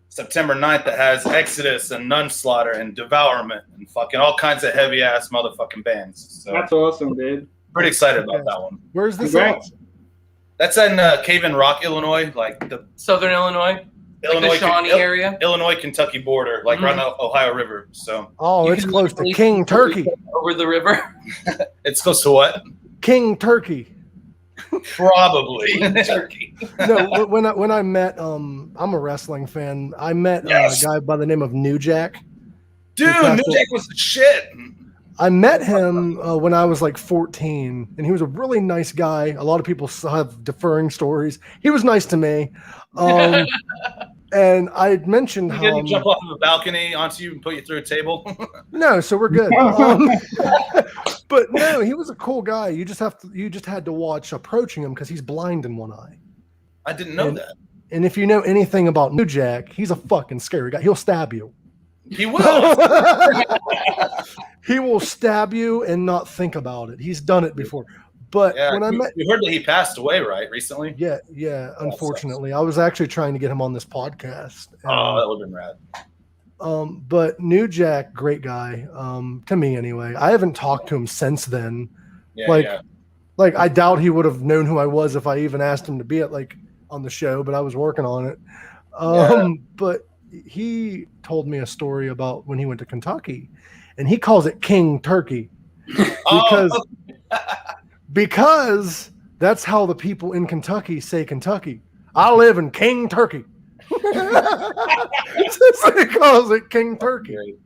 September 9th that has Exodus and Nunslaughter and Devourment and fucking all kinds of heavy ass motherfucking bands. So That's awesome, dude. pretty excited about that one. Where's this? Congrats. That's in Cave-In Rock, Illinois, like the Southern Illinois. Illinois, Like the Shawnee area. Illinois-Kentucky border, like right on the Ohio River. So Oh, You it's can close to literally King Turkey. Over the river. it's close to what? King Turkey. Probably. Turkey. No, when I met, I'm a wrestling fan. I met a guy by the name of New Jack. Dude, New Jack was the shit. I met him when I was like 14, and he was a really nice guy. A lot of people have differing stories. He was nice to me. And I had mentioned how Did he jump off of a balcony onto you and put you through a table? No, so we're good. But no, he was a cool guy. You just had to watch approaching him because he's blind in one eye. I didn't know that. And if you know anything about New Jack, he's a fucking scary guy. He'll stab you. He will. He will stab you and not think about it. He's done it before. But when I met, you heard that he passed away, right? Recently. Yeah. Unfortunately, I was actually trying to get him on this podcast. Oh, that would have been rad. But New Jack, great guy. To me, anyway. I haven't talked to him since then. Like I doubt he would have known who I was if I even asked him to be on the show. But I was working on it. But he told me a story about when he went to Kentucky, and he calls it King Turkey because that's how the people in Kentucky say Kentucky. I live in King Turkey. So he calls it King Turkey.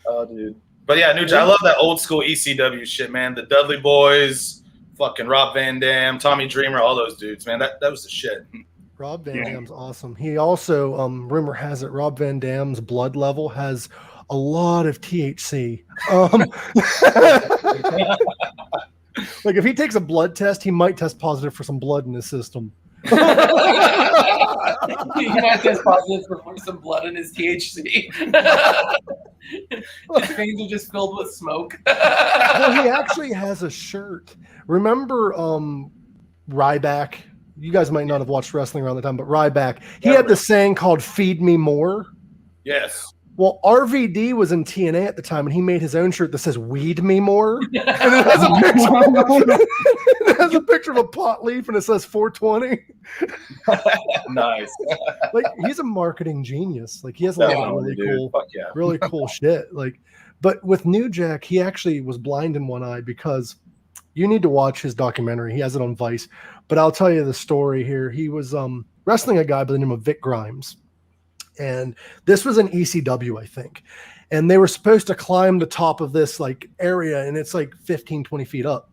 Oh, dude. But yeah, New Jack, I love that old school ECW shit, man. The Dudley Boys, fucking Rob Van Dam, Tommy Dreamer, all those dudes, man. That was the shit. Rob Van Dam's awesome. He also, rumor has it, Rob Van Dam's blood level has a lot of THC. Like if he takes a blood test, he might test positive for some blood in his system. He might test positive for some blood in his THC. His veins are just filled with smoke. Well, he actually has a shirt. Remember Ryback? You guys might not have watched wrestling around the time, but Ryback, he had this saying called "Feed Me More." Yes. Well, RVD was in TNA at the time, and he made his own shirt that says "Weed Me More," and it has a picture of a pot leaf, and it says 420. Nice. Like he's a marketing genius. Like he has a lot of really cool shit. Like, but with New Jack, he actually was blind in one eye because you need to watch his documentary. He has it on Vice. But I'll tell you the story here. He was wrestling a guy by the name of Vic Grimes. And this was an ECW, I think. And they were supposed to climb the top of this area, and it's 15, 20 feet up.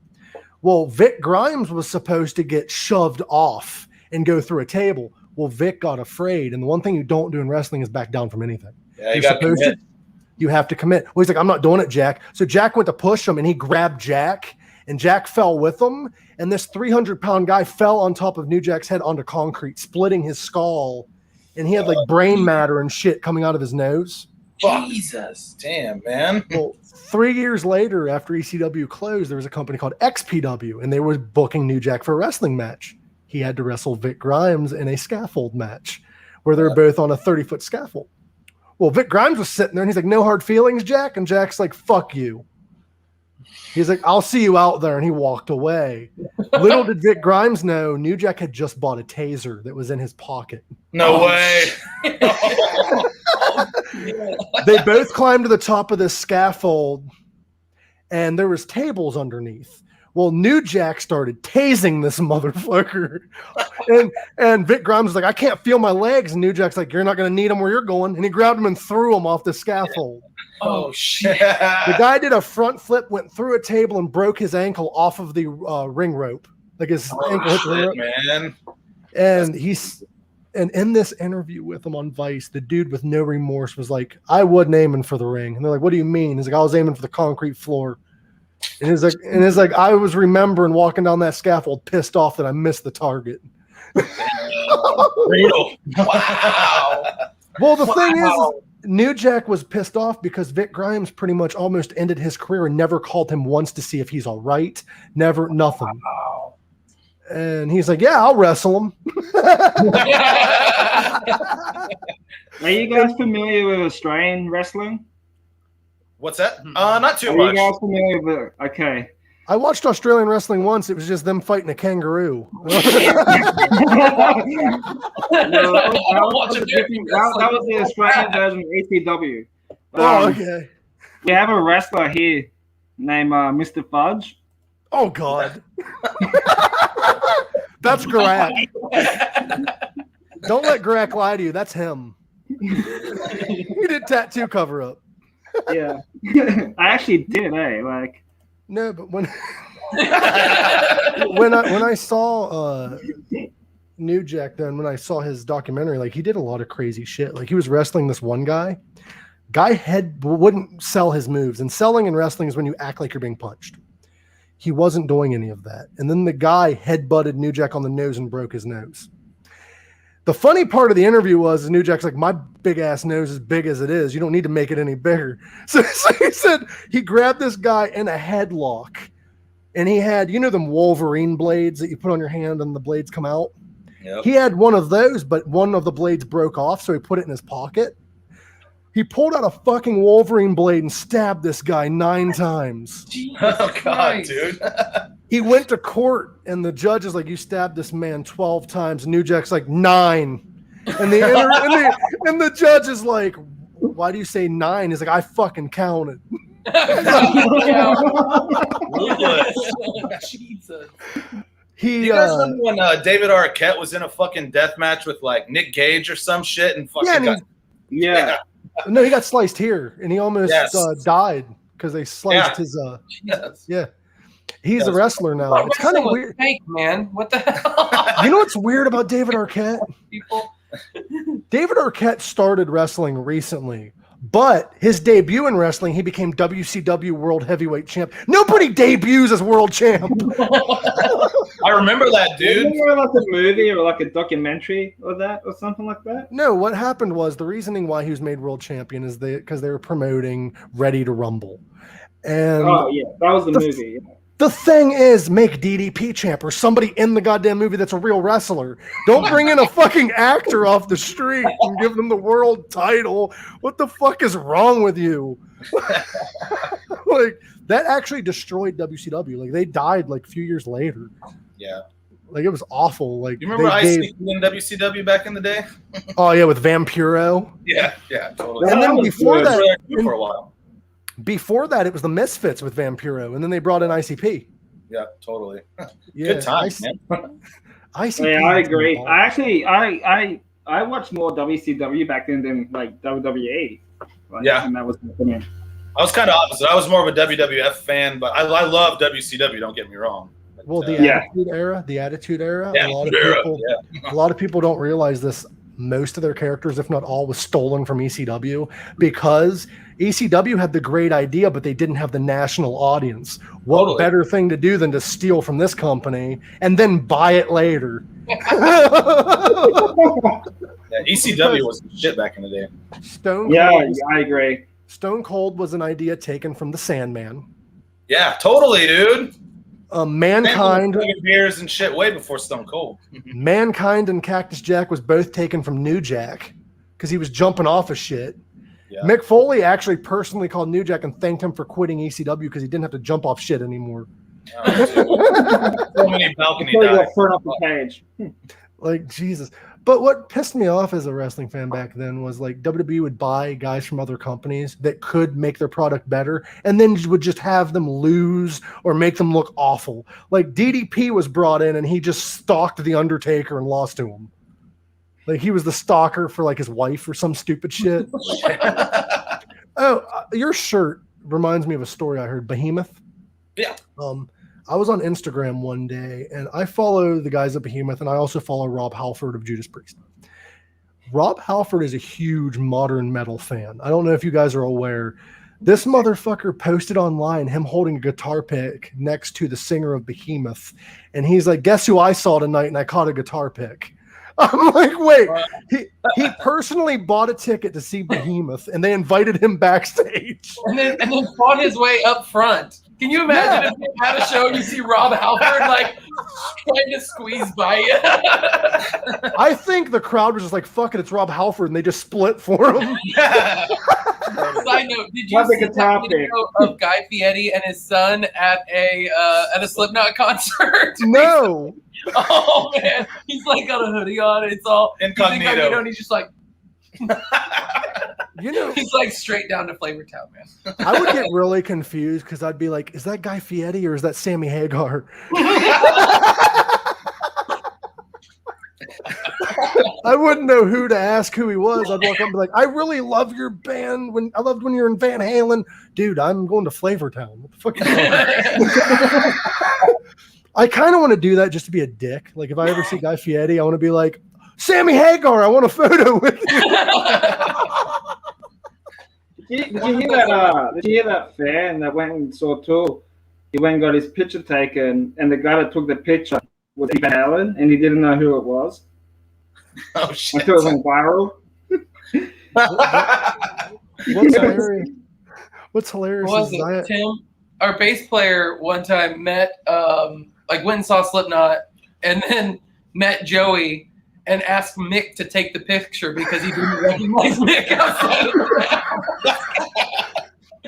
Well, Vic Grimes was supposed to get shoved off and go through a table. Well, Vic got afraid. And the one thing you don't do in wrestling is back down from anything. Yeah, you got to commit. You have to commit. Well, he's like, I'm not doing it, Jack. So Jack went to push him, and he grabbed Jack, and Jack fell with him. And this 300-pound guy fell on top of New Jack's head onto concrete, splitting his skull. And he had brain matter and shit coming out of his nose. Jesus. Damn, man. Well, 3 years later, after ECW closed, there was a company called XPW, and they were booking New Jack for a wrestling match. He had to wrestle Vic Grimes in a scaffold match where they're both on a 30-foot scaffold. Well, Vic Grimes was sitting there, and he's like, "No hard feelings, Jack?" And Jack's like, "Fuck you." He's like, "I'll see you out there," and he walked away. Little did Vic Grimes know, New Jack had just bought a taser that was in his pocket. No way. They both climbed to the top of this scaffold, and there was tables underneath. Well, New Jack started tasing this motherfucker. And Vic Grimes was like, "I can't feel my legs." And New Jack's like, "You're not going to need them where you're going." And he grabbed him and threw him off the scaffold. Oh, shit. The guy did a front flip, went through a table, and broke his ankle off of the ring rope. Like his ankle hit the ring rope. Man. And and in this interview with him on Vice, the dude with no remorse was like, "I wasn't aiming for the ring." And they're like, "What do you mean?" He's like, "I was aiming for the concrete floor." And he's like, "I was remembering walking down that scaffold, pissed off that I missed the target." Brutal. Wow. Well, the thing is, New Jack was pissed off because Vic Grimes pretty much almost ended his career and never called him once to see if he's all right. Never, nothing. Wow. And he's like, "Yeah, I'll wrestle him." Are you guys familiar with Australian wrestling? What's that? Not too Are much. you guys familiar with it? Okay. I watched Australian wrestling once. It was just them fighting a kangaroo. That was the Australian version of ECW. Okay. We have a wrestler here named Mr. Fudge. Oh, God. That's Garak. Don't let Garak lie to you. That's him. He did tattoo cover up. Yeah. I actually did, like. No, but when I saw New Jack, then when I saw his documentary, like he did a lot of crazy shit. Like he was wrestling this one guy. Wouldn't sell his moves, and selling in wrestling is when you act like you're being punched. He wasn't doing any of that. And then the guy headbutted New Jack on the nose and broke his nose. The funny part of the interview was New Jack's like, my big ass nose is big as it is. You don't need to make it any bigger. So he said he grabbed this guy in a headlock, and he had, them Wolverine blades that you put on your hand and the blades come out. Yep. He had one of those, but one of the blades broke off, so he put it in his pocket. He pulled out a fucking Wolverine blade and stabbed this guy 9 times. Oh, God, dude. He went to court, and the judge is like, you stabbed this man 12 times. And New Jack's like, 9. And the judge is like, why do you say 9? He's like, I fucking counted. Jesus. You guys remember when David Arquette was in a fucking death match with like Nick Gage or some shit and fucking No, he got sliced here, and he almost died because they sliced his. Yeah, he's a wrestler now. Well, it's kind of weird, fake, man. What the hell? You know what's weird about David Arquette? David Arquette started wrestling recently, but his debut in wrestling, he became WCW World Heavyweight Champ. Nobody debuts as world champ. I remember that, dude. Wasn't there like a movie or like a documentary of that or something like that? No, what happened was the reasoning why he was made world champion is because they were promoting Ready to Rumble. And that was the movie. Yeah. The thing is, make DDP champ or somebody in the goddamn movie that's a real wrestler. Don't bring in a fucking actor off the street and give them the world title. What the fuck is wrong with you? Like, that actually destroyed WCW. Like, they died like a few years later. Yeah. Like, it was awful. Like, you remember IC in WCW back in the day? Oh, yeah, with Vampiro. Yeah, totally. And then before that, for a while. Before that, it was the Misfits with Vampiro, and then they brought in ICP. Yeah, totally. Yeah, good times, man. ICP. Yeah, I agree. I actually, I watched more WCW back then than like WWE. And that was my opinion. I was kind of opposite. I was more of a WWF fan, but I love WCW. Don't get me wrong. But, well, the Attitude Era. Yeah, a lot of people don't realize this. Most of their characters, if not all, was stolen from ECW because ECW had the great idea, but they didn't have the national audience. What better thing to do than to steal from this company and then buy it later? ECW was shit back in the day. Stone Cold, I agree. Stone Cold was an idea taken from the Sandman. Yeah, totally, dude. Mankind beers and shit way before Stone Cold. Mankind and Cactus Jack was both taken from New Jack because he was jumping off of shit. Yeah. Mick Foley actually personally called New Jack and thanked him for quitting ECW because he didn't have to jump off shit anymore. So many balcony dives. Up the page. Like, Jesus. But what pissed me off as a wrestling fan back then was like WWE would buy guys from other companies that could make their product better and then would just have them lose or make them look awful. Like DDP was brought in and he just stalked The Undertaker and lost to him. Like he was the stalker for like his wife or some stupid shit. Your shirt reminds me of a story I heard. Behemoth. Yeah. I was on Instagram one day, and I follow the guys at Behemoth, and I also follow Rob Halford of Judas Priest. Rob Halford is a huge modern metal fan. I don't know if you guys are aware. This motherfucker posted online him holding a guitar pick next to the singer of Behemoth, and he's like, guess who I saw tonight, and I caught a guitar pick. I'm like, wait, he personally bought a ticket to see Behemoth, and they invited him backstage. And then fought his way up front. Can you imagine if they had a show and you see Rob Halford like trying to squeeze by you? I think the crowd was just like, fuck it, it's Rob Halford, and they just split for him. Side note, did you see that video of Guy Fieri and his son at a Slipknot concert? No. Oh, man. He's like got a hoodie on. It's all incognito. And he's just like... he's like straight down to Flavor Town, man. I would get really confused because I'd be like, is that Guy Fieri or is that Sammy Hagar? I wouldn't know who to ask who he was. I'd walk up and be like, I really love your band. I loved when you were in Van Halen. Dude, I'm going to Flavortown. What the fuck are you doing? I kind of want to do that just to be a dick. Like if I ever see Guy Fieri, I want to be like, Sammy Hagar, I want a photo with you. Did you hear that fan that went and saw Tool? He went and got his picture taken, and the guy that took the picture was Van Halen, and he didn't know who it was. Oh shit! Until it went viral. What's hilarious Was it Tim? Our bass player one time met, went and saw Slipknot, and then met Joey and asked Mick to take the picture because he didn't recognize Mick outside of the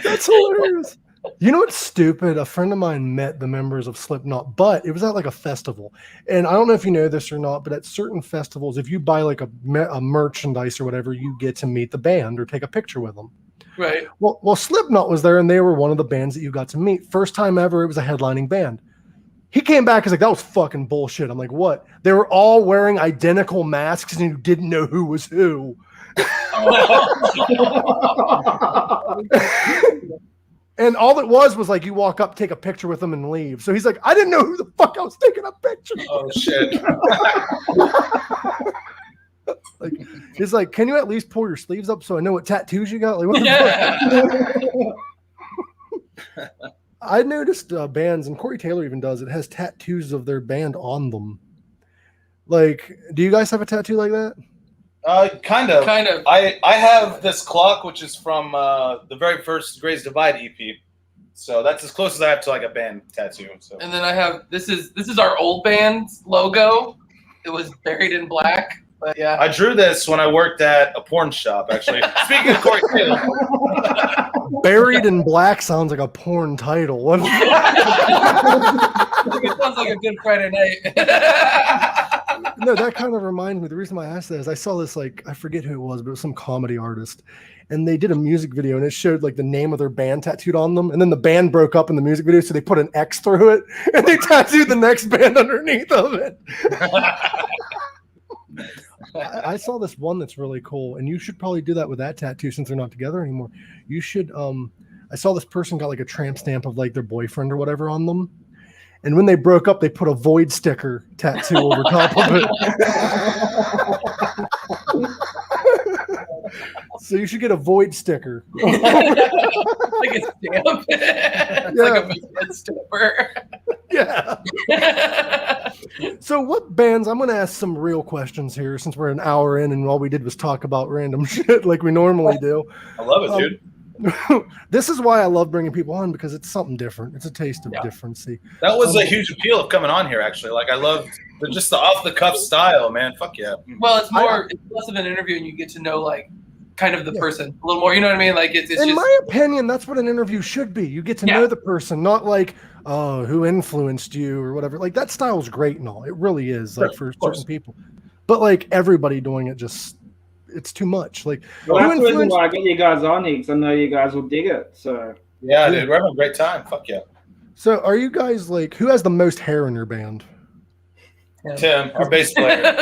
That's hilarious. You know what's stupid? A friend of mine met the members of Slipknot, but it was at like a festival. And I don't know if you know this or not, but at certain festivals, if you buy like a merchandise or whatever, you get to meet the band or take a picture with them. Right. Well, Slipknot was there, and they were one of the bands that you got to meet. First time ever, it was a headlining band. He came back, he's like, that was fucking bullshit. I'm like, what? They were all wearing identical masks, and you didn't know who was who. And all it was like you walk up, take a picture with them, and leave. So he's like, I didn't know who the fuck I was taking a picture with. Oh shit! Like, he's like, can you at least pull your sleeves up so I know what tattoos you got? Like, what the fuck? I noticed bands, and Corey Taylor even does it, has tattoos of their band on them. Like, do you guys have a tattoo like that? Kind of. I have this clock, which is from the very first Gray's Divide EP. So that's as close as I have to like a band tattoo. So. And then I have this is our old band's logo. It was buried in black. But yeah. I drew this when I worked at a porn shop, actually. Speaking of Corey Taylor. Buried in Black sounds like a porn title. What? It sounds like a good Friday night. No, that kind of reminds me. The reason why I asked that is I saw this, like, I forget who it was, but it was some comedy artist. And they did a music video, and it showed like the name of their band tattooed on them. And then the band broke up in the music video, so they put an X through it, and they tattooed the next band underneath of it. I saw this one that's really cool, and you should probably do that with that tattoo since they're not together anymore. You should. I saw this person got like a tramp stamp of like their boyfriend or whatever on them, and when they broke up, they put a void sticker tattoo over top of it. So you should get a void sticker. Like a stamp. It's like a movement stamper. Yeah. So what bands, I'm going to ask some real questions here since we're an hour in and all we did was talk about random shit like we normally do. I love it, dude. This is why I love bringing people on, because it's something different. It's a taste of differency. That was a huge appeal of coming on here, actually. Like, I loved just the off-the-cuff style, man. Fuck yeah. Well, it's less of an interview, and you get to know, like, kind of the person a little more. You know what I mean? Like, it's in my opinion, that's what an interview should be. You get to know the person, not like, oh, who influenced you or whatever. Like, that style is great and all. It really is, like, for certain people. But, like, everybody doing it just... it's too much. Like, well, that's the reason why I get you guys on here, because I know you guys will dig it. So yeah, dude, we're having a great time. Fuck yeah. So are you guys like, who has the most hair in your band? Tim, our bass player.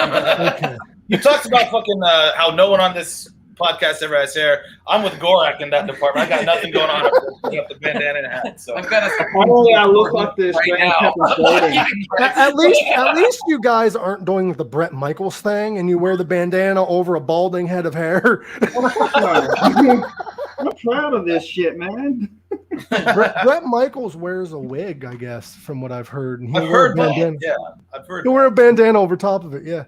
Okay. You talked about fucking how no one on this podcast ever has hair. I'm with Gorak in that department. I got nothing going on. I got the bandana and a hat. So I've got finally I look like this right now. At least you guys aren't doing the Bret Michaels thing and you wear the bandana over a balding head of hair. I'm proud of this shit, man. Bret Michaels wears a wig, I guess, from what I've heard. And I've heard that. Yeah, I've heard. He'll wear a bandana over top of it. Yeah.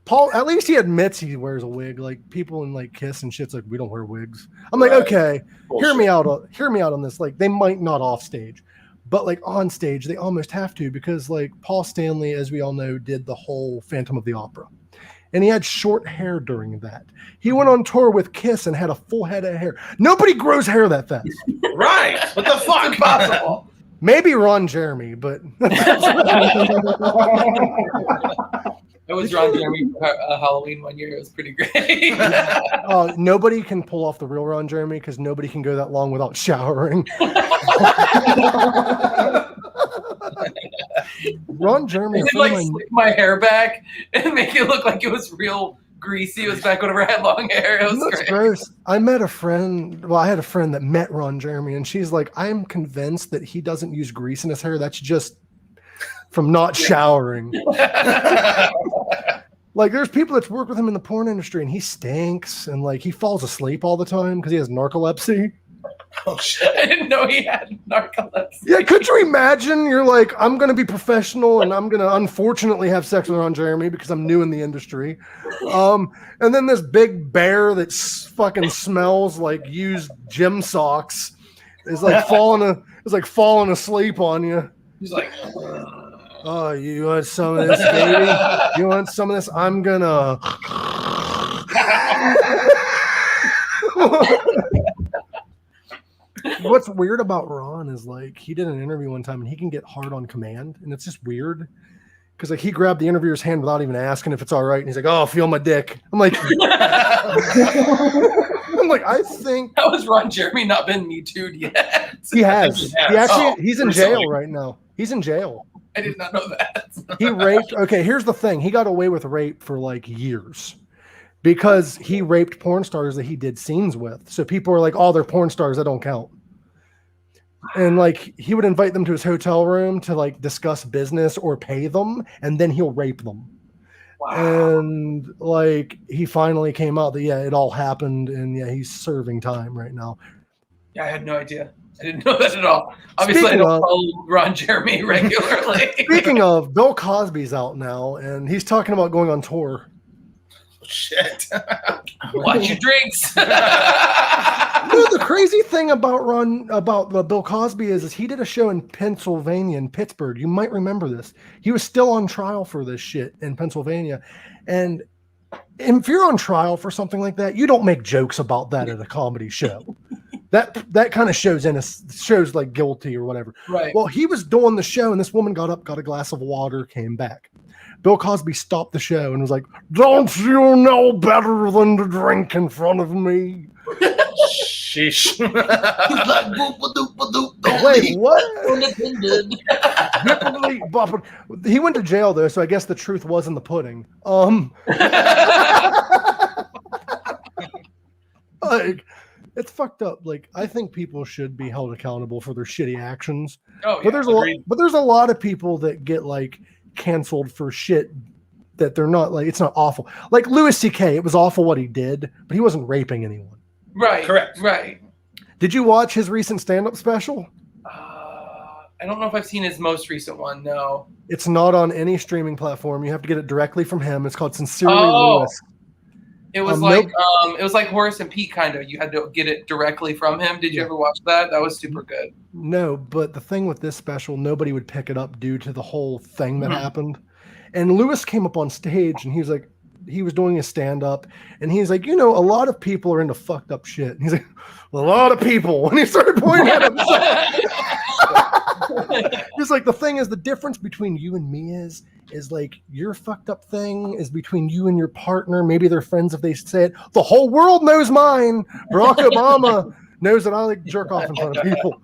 Paul, at least he admits he wears a wig. Like people in like Kiss and shit's like, we don't wear wigs. I'm like, okay, hear me out on this. Like they might not off stage, but like on stage, they almost have to, because like Paul Stanley, as we all know, did the whole Phantom of the Opera. And he had short hair during that. He went on tour with Kiss and had a full head of hair. Nobody grows hair that fast. Right. What the fuck? It's impossible. Maybe Ron Jeremy, but I was Ron Jeremy for Halloween one year. It was pretty great. Nobody can pull off the real Ron Jeremy because nobody can go that long without showering. Ron Jeremy. I did like slick my hair back and make it look like it was real greasy. It was back whenever I had long hair. It was That's great. gross. I met a friend. Well, I had a friend that met Ron Jeremy, and she's like, "I'm convinced that he doesn't use grease in his hair. That's just from not showering." Like, there's people that's worked with him in the porn industry, and he stinks, and like he falls asleep all the time because he has narcolepsy. Oh shit! I didn't know he had narcolepsy. Yeah, could you imagine? You're like, I'm going to be professional, and I'm going to unfortunately have sex with Ron Jeremy because I'm new in the industry. And then this big bear that fucking smells like used gym socks is like falling asleep on you. He's like, Oh, you want some of this, baby? You want some of this? I'm gonna. What's weird about Ron is like he did an interview one time and he can get hard on command, and it's just weird because like he grabbed the interviewer's hand without even asking if it's all right, and he's like, "Oh, feel my dick." I'm like, I think how has Ron Jeremy not been Me Too'd yet? he has. He's in jail recently. right now. He's in jail. I did not know that. He raped. Okay, here's the thing. He got away with rape for like years because he raped porn stars that he did scenes with. So people are like, "Oh, they're porn stars. That don't count." And like he would invite them to his hotel room to like discuss business or pay them, and then he'll rape them. Wow. And like he finally came out that it all happened, and he's serving time right now. Yeah, I had no idea. I didn't know that at all. Obviously, I don't follow Ron Jeremy regularly. Speaking of, Bill Cosby's out now, and he's talking about going on tour. Shit. Watch your drinks. The crazy thing about Bill Cosby is he did a show in Pennsylvania, in Pittsburgh. You might remember this. He was still on trial for this shit in Pennsylvania. And if you're on trial for something like that, you don't make jokes about that at a comedy show. That kind of shows like guilty or whatever. Right. Well, he was doing the show, and this woman got up, got a glass of water, came back. Bill Cosby stopped the show and was like, "Don't you know better than to drink in front of me?" Sheesh. Wait, what? He went to jail though, so I guess the truth was in the pudding. Like, it's fucked up. Like, I think people should be held accountable for their shitty actions. Oh, But there's a lot of people that get like canceled for shit that they're not like. It's not awful. Like Louis C.K. It was awful what he did, but he wasn't raping anyone. Right. Correct. Right. Did you watch his recent stand-up special? I don't know if I've seen his most recent one. No. It's not on any streaming platform. You have to get it directly from him. It's called Sincerely Oh. Louis. It was it was like Horace and Pete kind of. You had to get it directly from him. Did you ever watch that? That was super good. No, but the thing with this special, nobody would pick it up due to the whole thing that happened. And Louis came up on stage and he was like, he was doing a stand-up and he's like, a lot of people are into fucked up shit. And he's like, a lot of people. And he started pointing at himself. He's like, the thing is, the difference between you and me is like your fucked up thing is between you and your partner. Maybe they're friends if they say it. The whole world knows mine. Barack Obama knows that I like jerk off in front of people.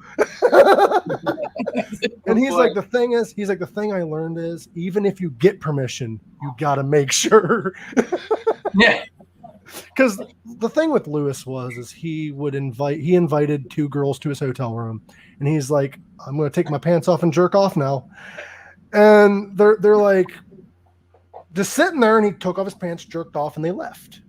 And he's like, the thing I learned is even if you get permission, you got to make sure. Yeah. Because the thing with Louis is he invited two girls to his hotel room and he's like, I'm going to take my pants off and jerk off now. And they're like just sitting there, and he took off his pants, jerked off, and they left.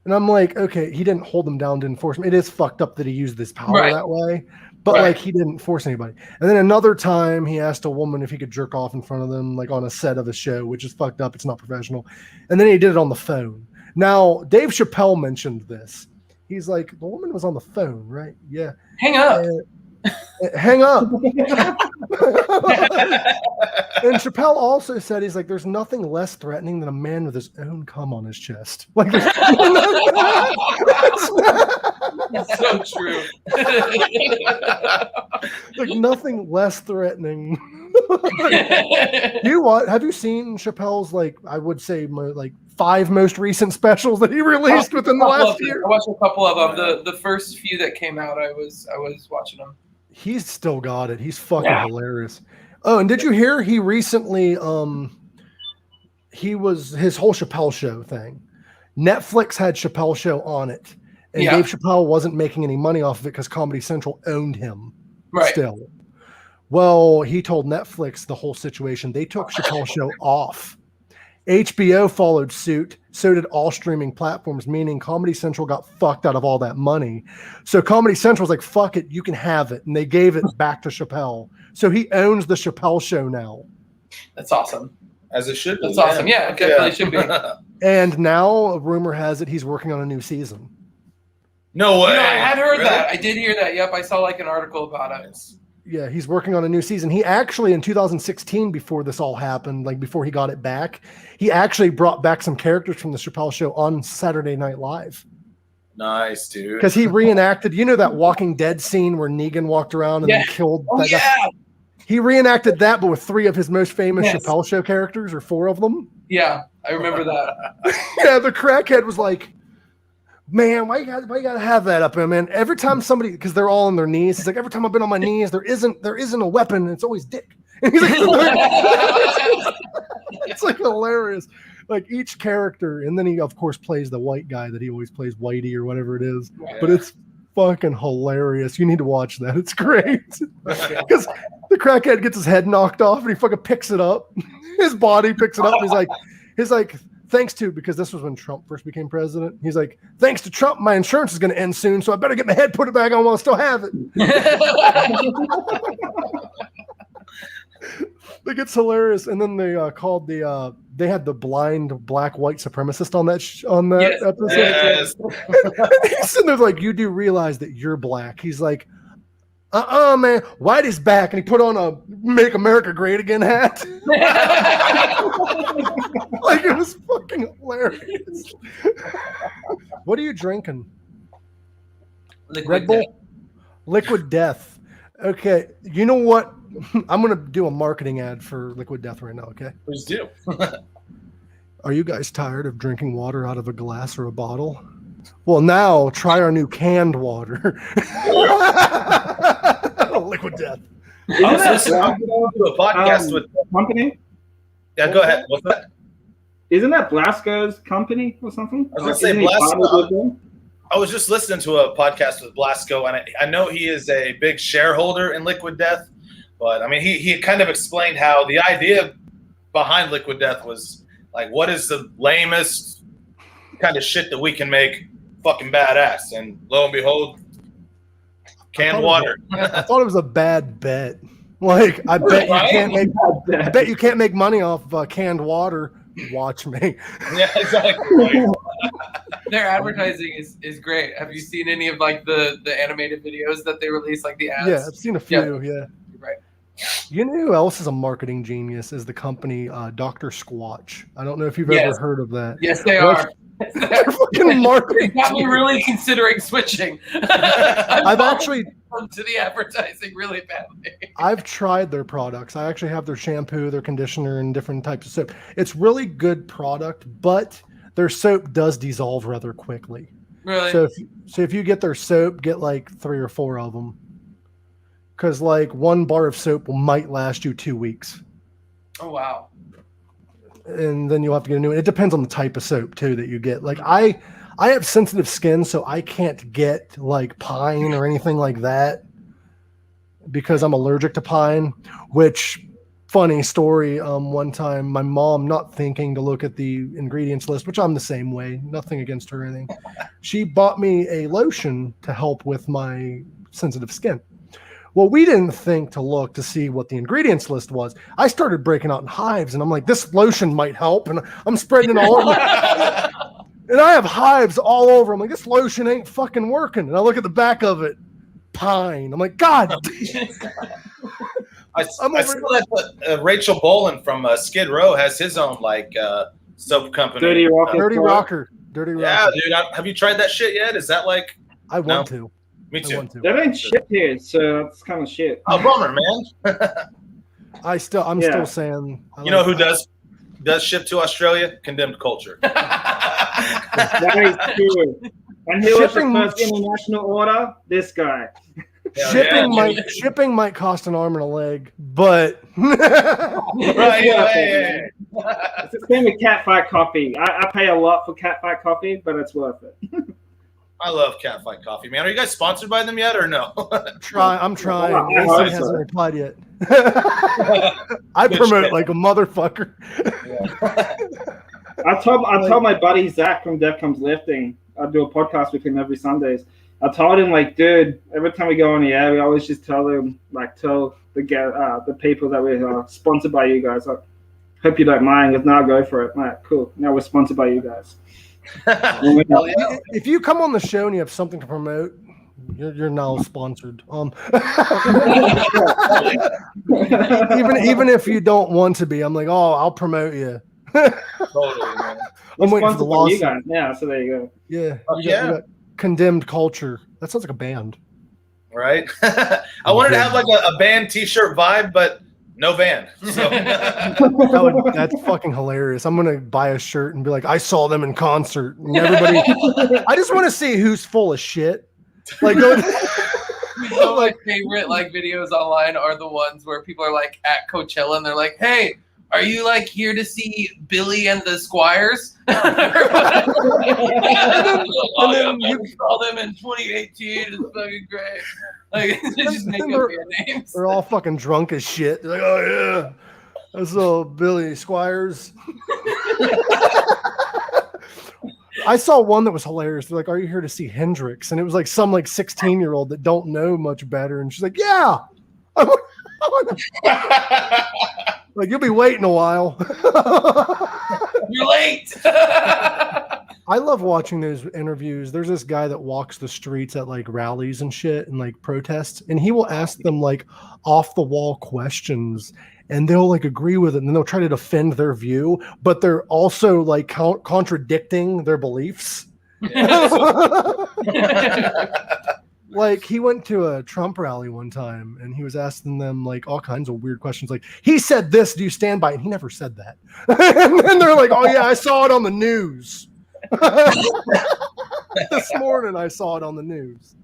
And I'm like, okay, he didn't hold them down, didn't force them. It is fucked up that he used this power that way, but like he didn't force anybody. And then another time he asked a woman if he could jerk off in front of them, like on a set of a show, which is fucked up. It's not professional. And then he did it on the phone. Now, Dave Chappelle mentioned this. He's like, the woman was on the phone, right? Yeah. Hang up. Hang up. And Chappelle also said, he's like, there's nothing less threatening than a man with his own cum on his chest. Like, That's so true. like nothing less threatening. Have you seen Chappelle's, like, I would say, like 5 most recent specials that he released within the last year? I watched a couple of them. The first few that came out, I was watching them. He's still got it. He's fucking hilarious. Oh, and did you hear he recently his whole Chappelle Show thing. Netflix had Chappelle Show on it, and Dave Chappelle wasn't making any money off of it because Comedy Central owned him still. Well, he told Netflix the whole situation. They took Chappelle Show off. HBO followed suit. So did all streaming platforms, meaning Comedy Central got fucked out of all that money. So Comedy Central's like, fuck it, you can have it. And they gave it back to Chappelle. So he owns the Chappelle Show now. That's awesome. As it should be. That's awesome. Yeah, it definitely should be. And now a rumor has it he's working on a new season. No way. I had heard that. I did hear that. Yep, I saw like an article about it. Yeah, he's working on a new season. He actually, in 2016, before this all happened, like before he got it back, he actually brought back some characters from the Chappelle Show on Saturday Night Live. Nice, dude. Because he reenacted, that Walking Dead scene where Negan walked around and then killed that guy? He reenacted that, but with 3 of his most famous Chappelle Show characters, or 4 of them. Yeah, I remember that. Yeah, the crackhead was like, man, why you gotta have that up there, man? Every time somebody, because they're all on their knees, he's like, every time I've been on my knees, there isn't a weapon, and it's always dick. And he's like, it's like hilarious. Like each character, and then he of course plays the white guy that he always plays, Whitey or whatever it is. Yeah. But it's fucking hilarious. You need to watch that. It's great. Because the crackhead gets his head knocked off and he fucking picks it up. His body picks it up. And he's like, thanks to, because this was when Trump first became president. He's like, thanks to Trump, my insurance is going to end soon, so I better get my head, put it back on while I still have it. Like, it's hilarious. And then they called they had the blind black white supremacist on that episode. Yes. And he's sitting there like, you do realize that you're black. He's like, man, Whitey's back. And he put on a Make America Great Again hat. Like, it was fucking hilarious. What are you drinking? Red Bull? Liquid Death. Okay, you know what? I'm going to do a marketing ad for Liquid Death right now, okay? Please do. Are you guys tired of drinking water out of a glass or a bottle? Well, now try our new canned water. Liquid Death. I was listening to a podcast with company. Yeah, go ahead. What's that? Isn't that Blasco's company or something? I was going to say Blasco. I was just listening to a podcast with Blasco, and I know he is a big shareholder in Liquid Death. But, I mean, he kind of explained how the idea behind Liquid Death was, like, what is the lamest kind of shit that we can make fucking badass? And lo and behold, canned water. I thought it was a bad bet. Like, I bet you can't make money off canned water. Watch me. Yeah, exactly. Their advertising is great. Have you seen any of, like, the animated videos that they release, like the ads? Yeah, I've seen a few, yeah. Right. You know who else is a marketing genius is the company Dr. Squatch. I don't know if you've ever heard of that. Yes, they are. They're fucking marketing. Got me really considering switching. I've actually to the advertising really badly. I've tried their products. I actually have their shampoo, their conditioner, and different types of soap. It's really good product, but their soap does dissolve rather quickly. Really? So if you get their soap, get like 3 or 4 of them. Because like 1 bar of soap might last you 2 weeks. Oh, wow. And then you'll have to get a new one. It depends on the type of soap too that you get. Like I have sensitive skin, so I can't get like pine or anything like that because I'm allergic to pine. Which, funny story, one time my mom, not thinking to look at the ingredients list, which I'm the same way, nothing against her or anything, she bought me a lotion to help with my sensitive skin. Well, we didn't think to look to see what the ingredients list was. I started breaking out in hives, and I'm like, this lotion might help, and I'm spreading it all over. And I have hives all over. I'm like, this lotion ain't fucking working. And I look at the back of it, pine. I'm like, God. I saw that Rachel Bolan from Skid Row has his own like soap company. Dirty Rocker. Yeah, dude. Have you tried that shit yet? Is that like? I want to. Me too. That ain't shit here, so that's kind of shit. Oh, bummer, man. I'm still saying. You know who does ship to Australia? Condemned Culture. That is true. And he was the first international order. This guy. Shipping might cost an arm and a leg, but right, yeah. It's the same with Catfight Coffee. I pay a lot for Catfight Coffee, but it's worth it. I love Catfight Coffee, man. Are you guys sponsored by them yet or no? I'm trying. Oh, AC hasn't replied yet. I promote like a motherfucker. I told my buddy Zach from Dev Comes Lifting. I do a podcast with him every Sundays. I told him, like, dude, every time we go on the air, we always just tell them, like, tell the people that we're sponsored by you guys. Like, hope you don't mind. If not, go for it. All right, cool. Now we're sponsored by you guys. If you come on the show and you have something to promote, you're now sponsored. Even if you don't want to be, I'm like, oh, I'll promote you. Totally, man. I'm waiting for the lawsuit. You guys now, so there you go. Yeah, we got Condemned Culture. That sounds like a band, right? I wanted to have like a band T-shirt vibe, but no band. So. That's fucking hilarious. I'm gonna buy a shirt and be like, I saw them in concert. And everybody, I just want to see who's full of shit. Like, my favorite like videos online are the ones where people are like at Coachella and they're like, "Hey, are you like here to see Billy and the Squires?" and then you saw them in 2018. It's fucking great. Like, they just make up band names. They're all fucking drunk as shit. They're like, "Oh yeah, I saw Billy Squires." I saw one that was hilarious. They're like, "Are you here to see Hendrix?" And it was like some like 16-year-old that don't know much better, and she's like, "Yeah." Like, you'll be waiting a while. You're late. I love watching those interviews. There's this guy that walks the streets at like rallies and shit and like protests, and he will ask them like off the wall questions, and they'll like agree with it, and then they'll try to defend their view, but they're also like contradicting their beliefs. Like, he went to a Trump rally one time and he was asking them like all kinds of weird questions. Like, he said this, do you stand by it? And he never said that. And then they're like, "Oh yeah, I saw it on the news." This morning I saw it on the news.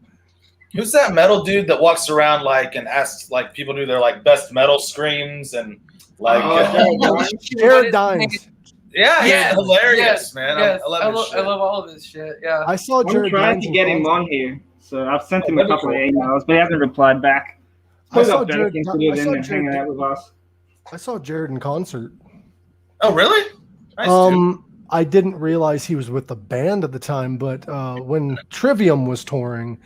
Who's that metal dude that walks around like and asks like people do their like best metal screams and like Jared Dines. Yeah, yes, he's hilarious, yes, man. Yes. I love his shit. I love all of his shit. Yeah. I saw I'm Jared trying Dines to get him on here, so I've sent him a couple of emails, but he hasn't replied back. I saw Better Jared- things to do I than saw hanging Jared- out with us. I saw Jared in concert. Oh, really? Nice, dude. I didn't realize he was with the band at the time, but when Trivium was touring,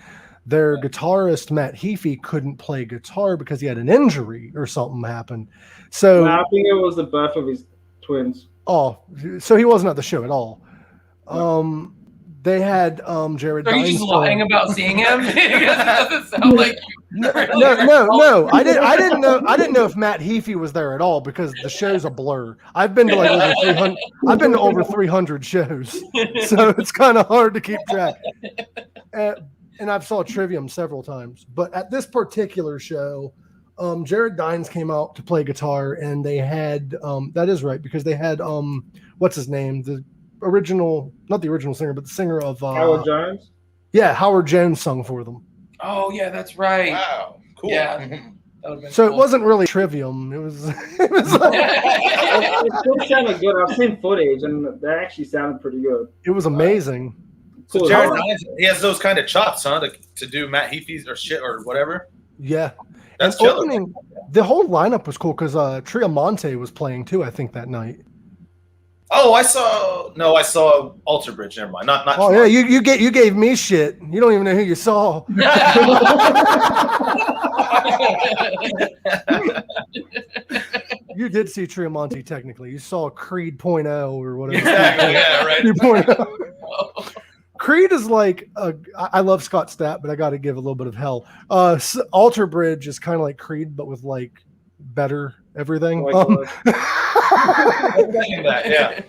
their guitarist Matt Heafy couldn't play guitar because he had an injury or something happened. So No, I think it was the birth of his twins. so he wasn't at the show at all. They had Jared. Are you just lying about seeing him? Because it doesn't sound like No. I didn't know if Matt Heafy was there at all because the show's a blur. I've been to like over 300. I've been to over 300 shows, so it's kind of hard to keep track. And I've saw Trivium several times, but at this particular show, Jared Dines came out to play guitar, and they had that is right because they had what's his name, the original, not the original singer, but the singer of Howard Jones. Yeah, Howard Jones sung for them. Oh yeah, that's right. Wow, cool. Yeah. So It wasn't really Trivium. It was. Like, It still sounded good. I've seen footage, and that actually sounded pretty good. it was amazing. So Cool. Jared Dines, he has those kind of chops, huh? To do Matt Heafy's or shit or whatever. Yeah. That's And killer. opening, the whole lineup was cool because Triamonte was playing too, I think, that night. Oh, I saw Alter Bridge. Never mind. Not. Oh yeah, you gave me shit. You don't even know who you saw. You did see Triamonte technically. You saw Creed .0 or whatever. Yeah, right. 2.0. Creed is like I love Scott Stapp, but I got to give a little bit of hell. Alter Bridge is kind of like Creed, but with like better everything. Yeah.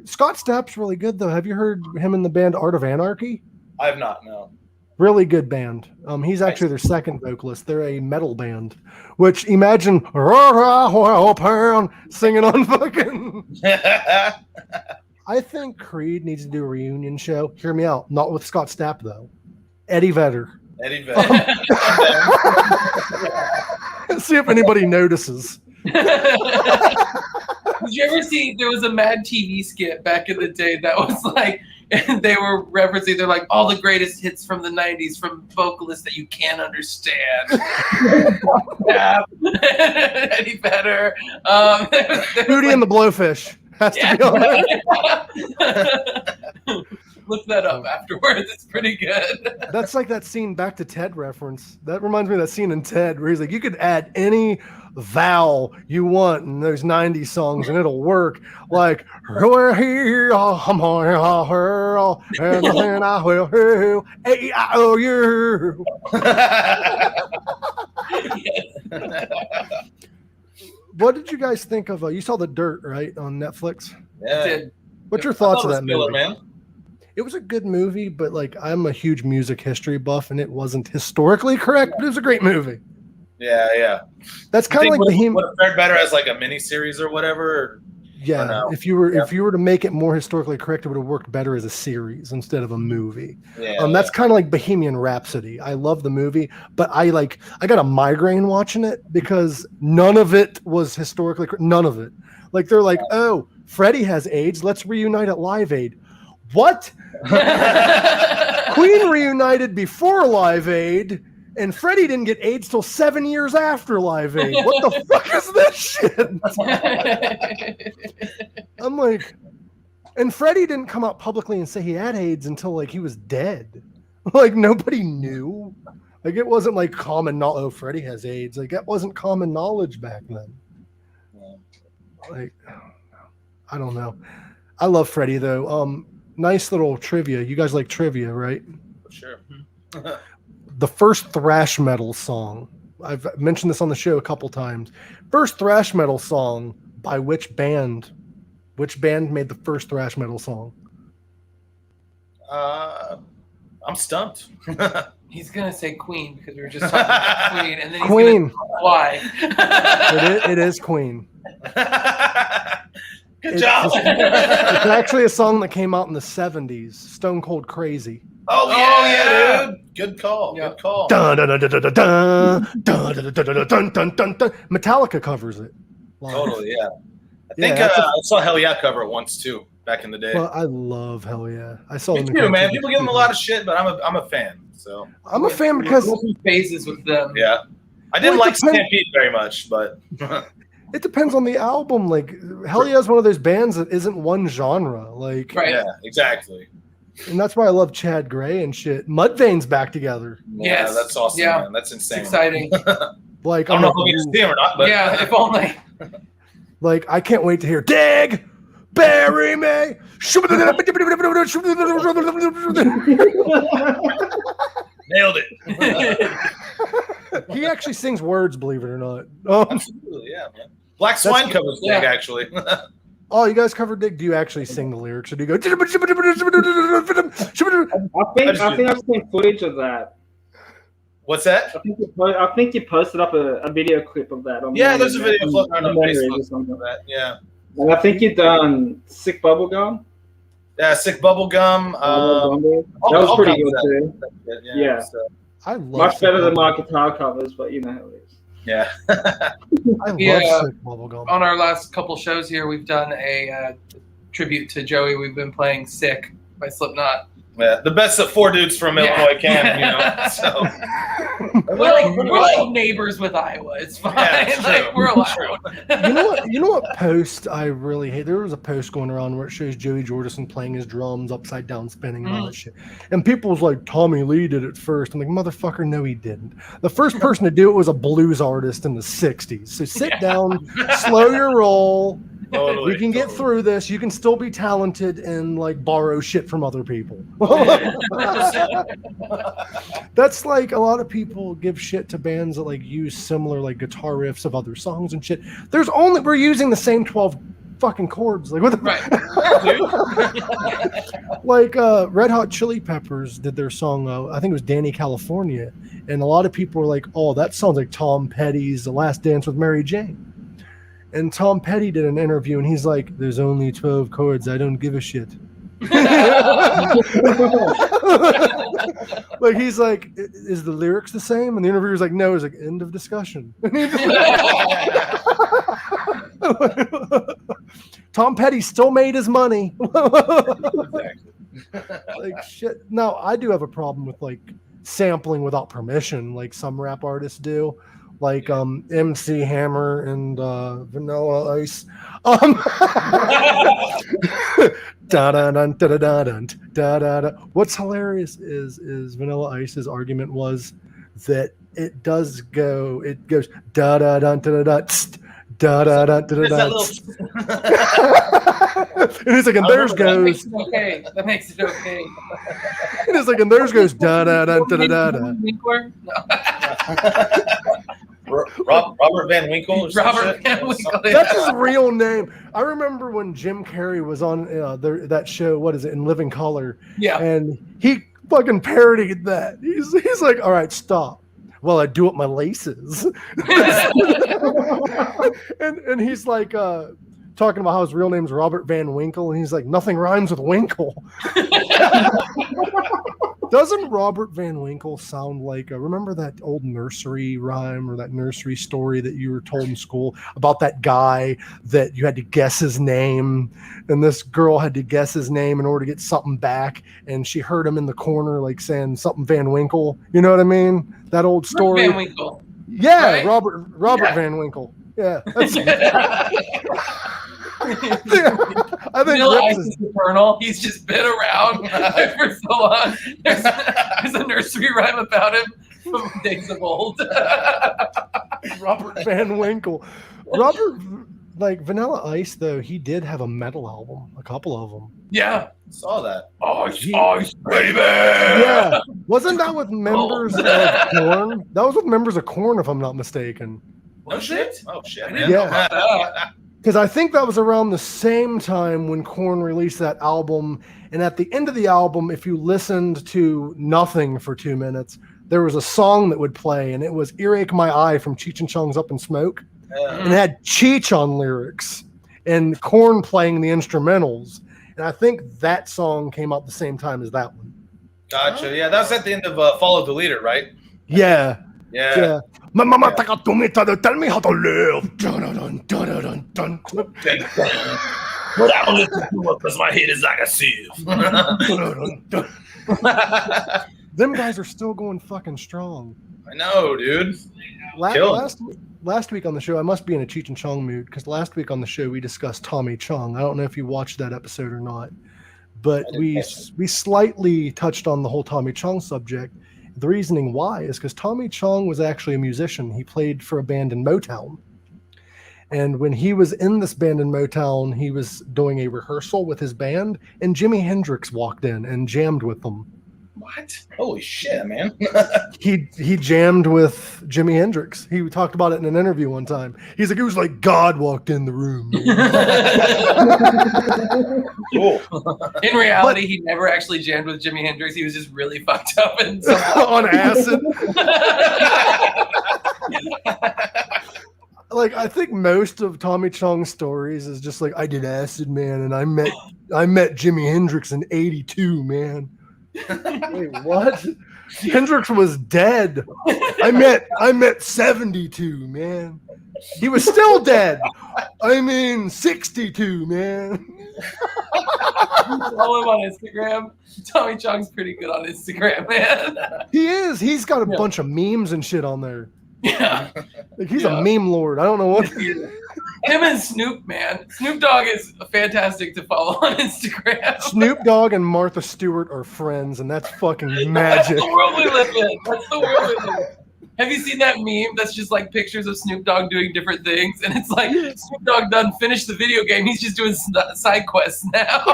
Scott Stapp's really good though. Have you heard him in the band Art of Anarchy? I have not. No. Really good band. He's actually their second vocalist. They're a metal band, which imagine singing on fucking. I think Creed needs to do a reunion show. Hear me out. Not with Scott Stapp though. Eddie Vedder. Eddie Vedder. See if anybody notices. Did you ever see, there was a Mad TV skit back in the day that was like, and they were referencing, they're like, all the greatest hits from the 90s from vocalists that you can't understand. Any better? Hootie and the Blowfish has to be on there. Look that up afterwards. It's pretty good. That's like that scene, back to Ted reference. That reminds me of that scene in Ted where he's like, you could add any vowel you want in those 90s songs and it'll work. Like, we're here, I'm on and then I will, A-I-O-U. What did you guys think of, you saw The Dirt, right, on Netflix? Yeah. What's your thoughts of that movie? Man. It was a good movie, but like I'm a huge music history buff, and it wasn't historically correct, but it was a great movie. Yeah. That's kind of like would have fared better as like a mini series or whatever. Yeah, no? if you were to make it more historically correct, it would have worked better as a series instead of a movie. That's kind of like Bohemian Rhapsody. I love the movie, but I got a migraine watching it because none of it was historically correct. None of it. Like they're like, oh, Freddie has AIDS. Let's reunite at Live Aid. What? Queen reunited before Live Aid, and Freddie didn't get AIDS till 7 years after Live Aid. What the fuck is this shit? I'm like, and Freddie didn't come out publicly and say he had AIDS until like he was dead. Like nobody knew. Like it wasn't like common knowledge. Oh, Freddie has AIDS. Like that wasn't common knowledge back then. Like, I don't know. I love Freddie though. Nice little trivia. You guys like trivia, right? Sure. The first thrash metal song. I've mentioned this on the show a couple times. First thrash metal song by which band? Which band made the first thrash metal song? I'm stumped. He's gonna say Queen because we were just talking about Queen, and then he's Queen. Gonna why? It is Queen. Good job. It's actually a song that came out in the 70s. Stone Cold Crazy. Oh yeah, dude. Good call. Yeah. Good call. Dun, dun, dun, dun, dun, dun, dun, dun, dun, dun, dun, dun, dun. Metallica covers it. Live. Totally, yeah. I think I saw Hell Yeah cover it once too, back in the day. Well, I love Hell Yeah. I saw Me them. too, man. People give them a lot of shit, but I'm a fan. So I'm a fan because phases with them. yeah, I didn't like Stampede very much, but it depends on the album. Like Hell Yeah is one of those bands that isn't one genre. Like yeah, exactly. And that's why I love Chad Gray and shit. Mudvayne's back together. Yeah, Yes. that's awesome, Yeah. man. That's insane. It's exciting. Like I don't know if we'll get to see him or not, but Yeah, if only. Like I can't wait to hear Dig, Bury Me. nailed it. He actually sings words, believe it or not. Oh, Absolutely, yeah, man. BlackSwine covers Dig, actually. oh, you guys covered Dig? Do you actually sing the lyrics, or do you go? I think I've seen footage of that. What's that? I think you posted up a video clip of that. On There's a video floating around on Facebook Facebook. of that. Yeah. And I think you've done Sick Bubblegum. Yeah, Sick Bubblegum. That was pretty good too. Yeah. So, I love Much better than my guitar covers, but you know how it is. yeah. I love Sick Bubblegum. On our last couple shows here, we've done a tribute to Joey. We've been playing "Sick" by Slipknot. Yeah, the best that four dudes from Illinois can, you know. So We're like neighbors with Iowa. It's fine. Yeah, like, we're allowed. You know what post I really hate? There was a post going around where it shows Joey Jordison playing his drums upside down, spinning and all that shit. And people was like, Tommy Lee did it first. I'm like, motherfucker, no, he didn't. The first person to do it was a blues artist in the 60s. So sit down, slow your roll. Totally, We can get through this. You can still be talented and like borrow shit from other people. That's like a lot of people give shit to bands that like use similar like guitar riffs of other songs and shit. We're using the same 12 fucking chords. Like what the like Red Hot Chili Peppers did their song, I think it was Danny California, and a lot of people were like, oh, that sounds like Tom Petty's The Last Dance with Mary Jane. And Tom Petty did an interview, and he's like, there's only 12 chords. I don't give a shit. Like he's like, is the lyrics the same? And the interviewer's like, no. He's like, end of discussion. Tom Petty still made his money. Like shit. Now I do have a problem with like sampling without permission, like some rap artists do, like MC Hammer and Vanilla Ice. What's hilarious is Vanilla Ice's argument was that it goes da da da da da da da da da da. And he's like, and theirs goes. That makes it okay. And it's like, and theirs goes da da da da da da. Robert Van Winkle. Or Robert Van Winkle. That's his real name. I remember when Jim Carrey was on that show. What is it? In Living Color. Yeah. And he fucking parodied that. He's like, all right, stop. Well, I do it my laces. and he's like talking about how his real name's Robert Van Winkle, and he's like, nothing rhymes with Winkle. Doesn't Robert Van Winkle sound like remember that old nursery rhyme or that nursery story that you were told in school about that guy that you had to guess his name, and this girl had to guess his name in order to get something back, and she heard him in the corner like saying something Van Winkle, you know what I mean? That old story. Van Winkle. Yeah, right? Robert Van Winkle. Yeah. That's, I think Ice is eternal. He's just been around for so long. There's a nursery rhyme about him from days of old. Robert Van Winkle. Like Vanilla Ice, though, he did have a metal album, a couple of them. Yeah, saw that. Ice, baby. Yeah, wasn't that with members of Korn? That was with members of Korn, if I'm not mistaken. Was it? Oh shit! Yeah. Because I think that was around the same time when Korn released that album. And at the end of the album, if you listened to nothing for 2 minutes, there was a song that would play, and it was Earache My Eye from Cheech and Chong's Up in Smoke. And it had Cheech on lyrics and Korn playing the instrumentals. And I think that song came out the same time as that one. Gotcha. Yeah, that was at the end of Follow the Leader, right? Yeah. Yeah. My mama taught me to tell me how to live. Dun, dun, dun, dun, dun, dun. But I don't listen to it because my head is like a sieve. Them guys are still going fucking strong. I know, dude. Last week on the show, I must be in a Cheech and Chong mood because last week on the show we discussed Tommy Chong. I don't know if you watched that episode or not, but we slightly touched on the whole Tommy Chong subject. The reasoning why is because Tommy Chong was actually a musician. He played for a band in Motown. And when he was in this band in Motown, he was doing a rehearsal with his band, and Jimi Hendrix walked in and jammed with them. What? Holy shit, man. He jammed with Jimi Hendrix. He talked about it in an interview one time. He's like, it was like God walked in the room. Cool. In reality, he never actually jammed with Jimi Hendrix. He was just really fucked up and on acid. Like, I think most of Tommy Chong's stories is just like, I did acid, man, and I met Jimi Hendrix in '82, man. Wait, what? Hendrix was dead. I met 72, man. He was still dead. I mean, 62, man. Follow him on Instagram. Tommy Chong's pretty good on Instagram, man. He is. He's got a bunch of memes and shit on there. Yeah. Like, he's a meme lord. I don't know what. Him and Snoop, man. Snoop Dogg is fantastic to follow on Instagram. Snoop Dogg and Martha Stewart are friends, and that's fucking magic. That's the world we live in. That's the world we live in. Have you seen that meme that's just like pictures of Snoop Dogg doing different things? And it's like Snoop Dogg done finished the video game. He's just doing side quests now.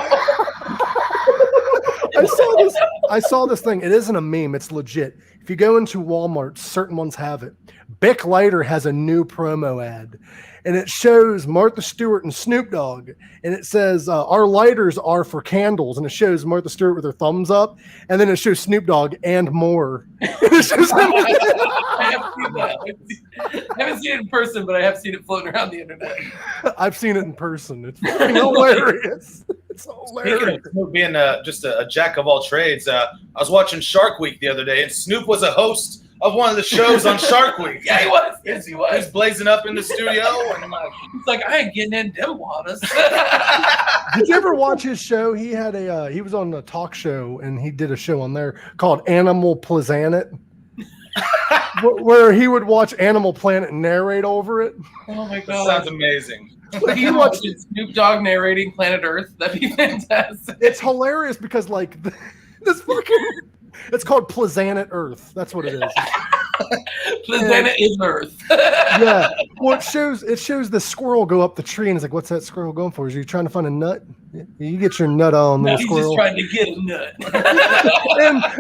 I saw this thing. It isn't a meme. It's legit. If you go into Walmart, certain ones have it. Bic Lighter has a new promo ad, and it shows Martha Stewart and Snoop Dogg, and it says, our lighters are for candles, and it shows Martha Stewart with her thumbs up, and then it shows Snoop Dogg and more. It shows him. I have seen that. I haven't seen it in person, but I have seen it floating around the internet. I've seen it in person. It's fucking hilarious. It's Speaking hilarious. of Snoop being just a jack of all trades, I was watching Shark Week the other day, and Snoop was a host of one of the shows on Shark Week. Yeah, he was. Yes, he He was. was blazing up in the studio, and I'm like, He's like, I ain't getting in them waters. Did you ever watch his show? He had he was on a talk show, and he did a show on there called Animal Planet, where he would watch Animal Planet and narrate over it. Oh my that god. sounds amazing. If you watched Snoop Dogg narrating Planet Earth, that'd be fantastic. It's hilarious because like this fucking it's called Planet Earth. That's what it is. Planet is Earth. Yeah. Well, it shows the squirrel go up the tree, and it's like, what's that squirrel going for? Is you trying to find a nut? You get your nut on, No, little he's squirrel. just trying to get a nut.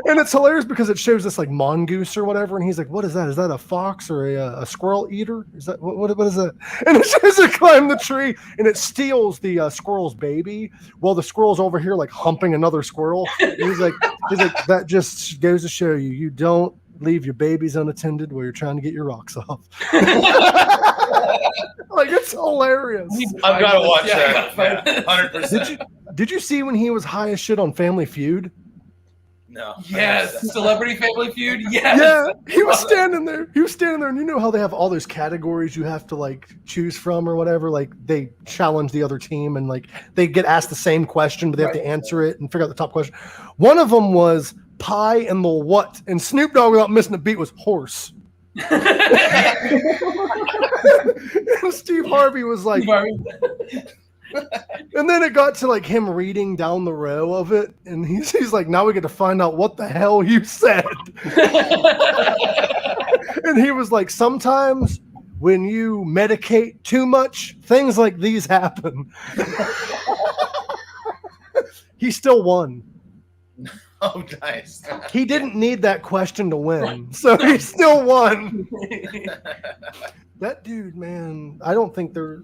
and it's hilarious because it shows this like mongoose or whatever, and he's like, "What is that? Is that a fox or a squirrel eater? Is that what is that?" And it shows it climb the tree, and it steals the squirrel's baby, while the squirrel's over here like humping another squirrel. And he's like, that just goes to show you don't leave your babies unattended while you're trying to get your rocks off. Like, it's hilarious. I've got to watch Yeah, that. 100%. Did you see when he was high as shit on Family Feud? No. Yes, Celebrity Family Feud. Yes. Yeah, he was standing there. And you know how they have all those categories you have to like choose from or whatever. Like they challenge the other team, and like they get asked the same question, but they have to answer it and figure out the top question. One of them was pie and the what, and Snoop Dogg, without missing a beat, was horse. And Steve Harvey was like, and then it got to like him reading down the row of it, and he's like, now we get to find out what the hell you said. And he was like, sometimes when you medicate too much, things like these happen. He still won. Oh, nice. He didn't need that question to win, so he still won. That dude, man, I think there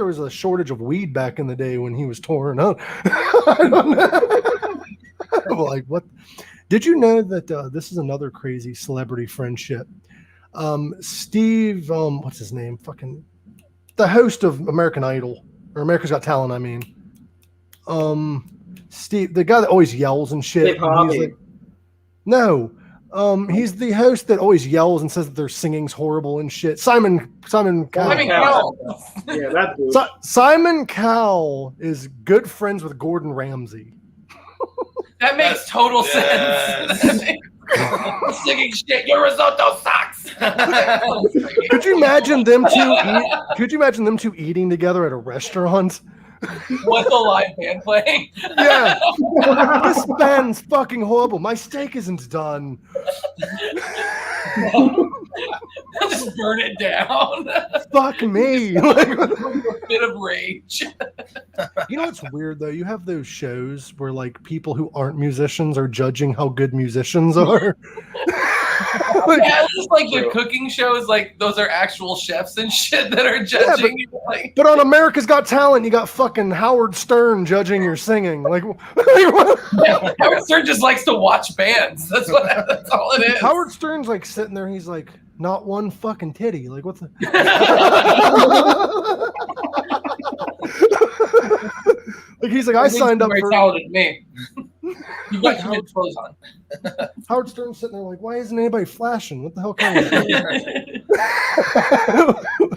was a shortage of weed back in the day when he was touring up. I don't know. Like, what? Did you know that this is another crazy celebrity friendship? Steve, what's his name? Fucking the host of American Idol or America's Got Talent. I mean, Steve, the guy that always yells and shit. Steve Harvey. Like, no. He's the host that always yells and says that their singing's horrible and shit. Simon Cowell. Yeah, that dude. Simon Cowell is good friends with Gordon Ramsay. That makes total sense. Singing shit, your risotto sucks. Could you imagine them two? Could you imagine them two eating together at a restaurant? With a live band playing. Yeah, this band's fucking horrible. My steak isn't done. Just burn it down. Fuck me. A bit of rage. You know what's weird though? You have those shows where like people who aren't musicians are judging how good musicians are. Yeah, it's just like the cooking shows, like those are actual chefs and shit that are judging. But on America's Got Talent, you got fucking Howard Stern judging your singing. Like Yeah, Howard Stern just likes to watch bands. That's all it is. Howard Stern's like sitting there, he's like, not one fucking titty. Like, what's the like? He's like, I signed up very for. talented than me. You've got too many clothes on. Howard Stern's sitting there like, why isn't anybody flashing? What the hell kind of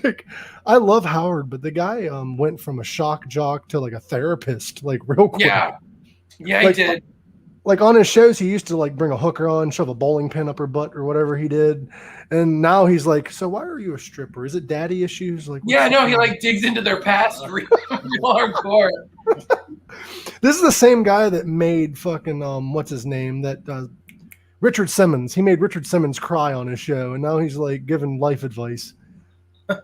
like? I love Howard, but the guy went from a shock jock to like a therapist, like real quick. Yeah, Like, he did. Like on his shows, he used to like bring a hooker on, shove a bowling pin up her butt or whatever he did. And now he's like, so why are you a stripper? Is it daddy issues? Like, Yeah, no, he like digs into their past real hardcore. This is the same guy that made fucking what's his name? That Richard Simmons. He made Richard Simmons cry on his show, and now he's like giving life advice. I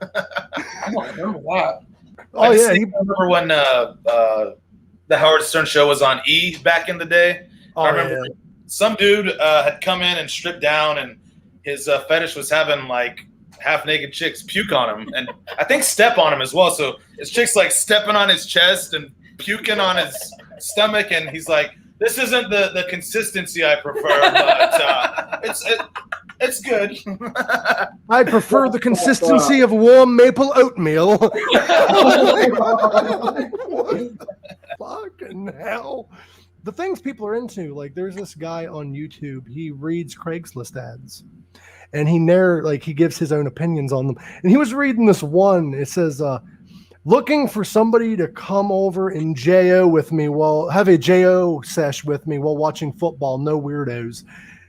don't remember that. Oh yeah, I remember when the Howard Stern show was on E back in the day. I remember some dude had come in and stripped down, and his fetish was having like half-naked chicks puke on him, and I think step on him as well. So his chick's like stepping on his chest and puking on his stomach, and he's like, "This isn't the consistency I prefer, but it's good." I prefer the consistency of warm maple oatmeal. What the fuck? fucking hell. The things people are into, like there's this guy on YouTube, he reads Craigslist ads and he gives his own opinions on them. And he was reading this one, it says, looking for somebody to come over and JO with me have a JO sesh with me while watching football, no weirdos.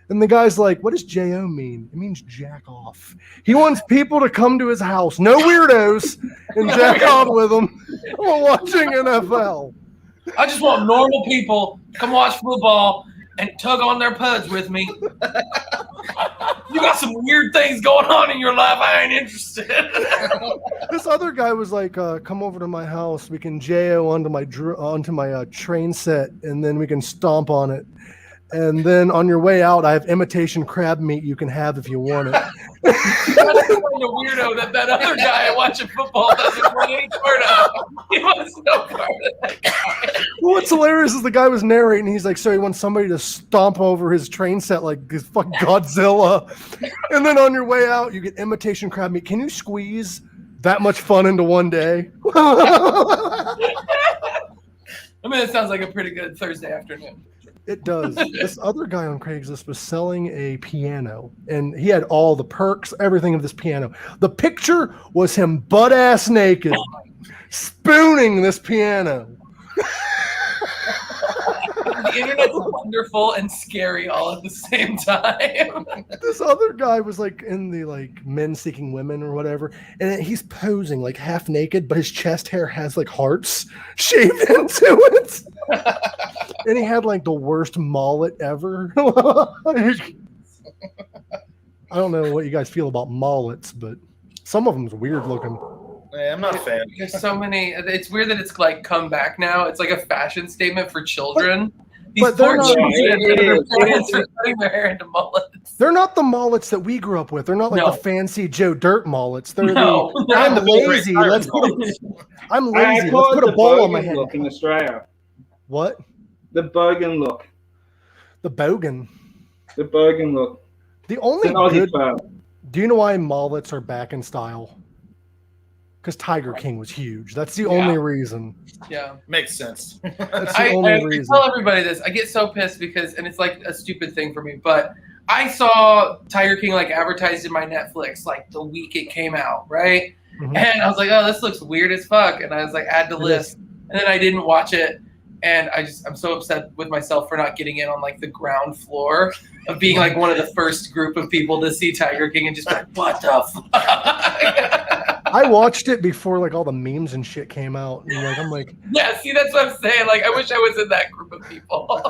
And the guy's like, what does JO mean? It means jack off. He wants people to come to his house, no weirdos, and jack off with them while watching NFL. I just want normal people to come watch football and tug on their puds with me. You got some weird things going on in your life. I ain't interested. This other guy was like, come over to my house. We can JO onto my train set, and then we can stomp on it. And then on your way out, I have imitation crab meat you can have if you want it. That's the kind of weirdo that other guy watching football doesn't want any part of. He wants no part of that guy. What's hilarious is the guy was narrating. He's like, so he wants somebody to stomp over his train set like this fucking Godzilla. And then on your way out, you get imitation crab meat. Can you squeeze that much fun into one day? I mean, it sounds like a pretty good Thursday afternoon. It does. This other guy on Craigslist was selling a piano, and he had all the perks, everything of this piano. The picture was him butt-ass naked, spooning this piano. The internet's wonderful and scary all at the same time. This other guy was like in the like Men Seeking Women or whatever, and he's posing like half naked, but his chest hair has like hearts shaved into it. And he had like the worst mullet ever. I don't know what you guys feel about mullets, but some of them's weird looking. Yeah, I'm not a fan. There's so many. It's weird that it's like come back now. It's like a fashion statement for children. These poor children, their parents are cutting their hair into mullets. They're not the mullets that we grew up with. They're not like the fancy Joe Dirt mullets. They're I'm lazy. Let's put a bowl on my head. Look in Australia. What? The bogan look. The bogan. The bogan look. The only good. Do you know why mullets are back in style? Because Tiger King was huge. That's the only reason. Yeah, makes sense. That's the only reason. I tell everybody this. I get so pissed because, and it's like a stupid thing for me, but I saw Tiger King like advertised in my Netflix like the week it came out, right? Mm-hmm. And I was like, oh, this looks weird as fuck. And I was like, add to list. And then I didn't watch it. And I'm so upset with myself for not getting in on like the ground floor of being like one of the first group of people to see Tiger King and just be like, what the fuck? I watched it before like all the memes and shit came out. And like, I'm like, yeah, see, that's what I'm saying. Like, I wish I was in that group of people.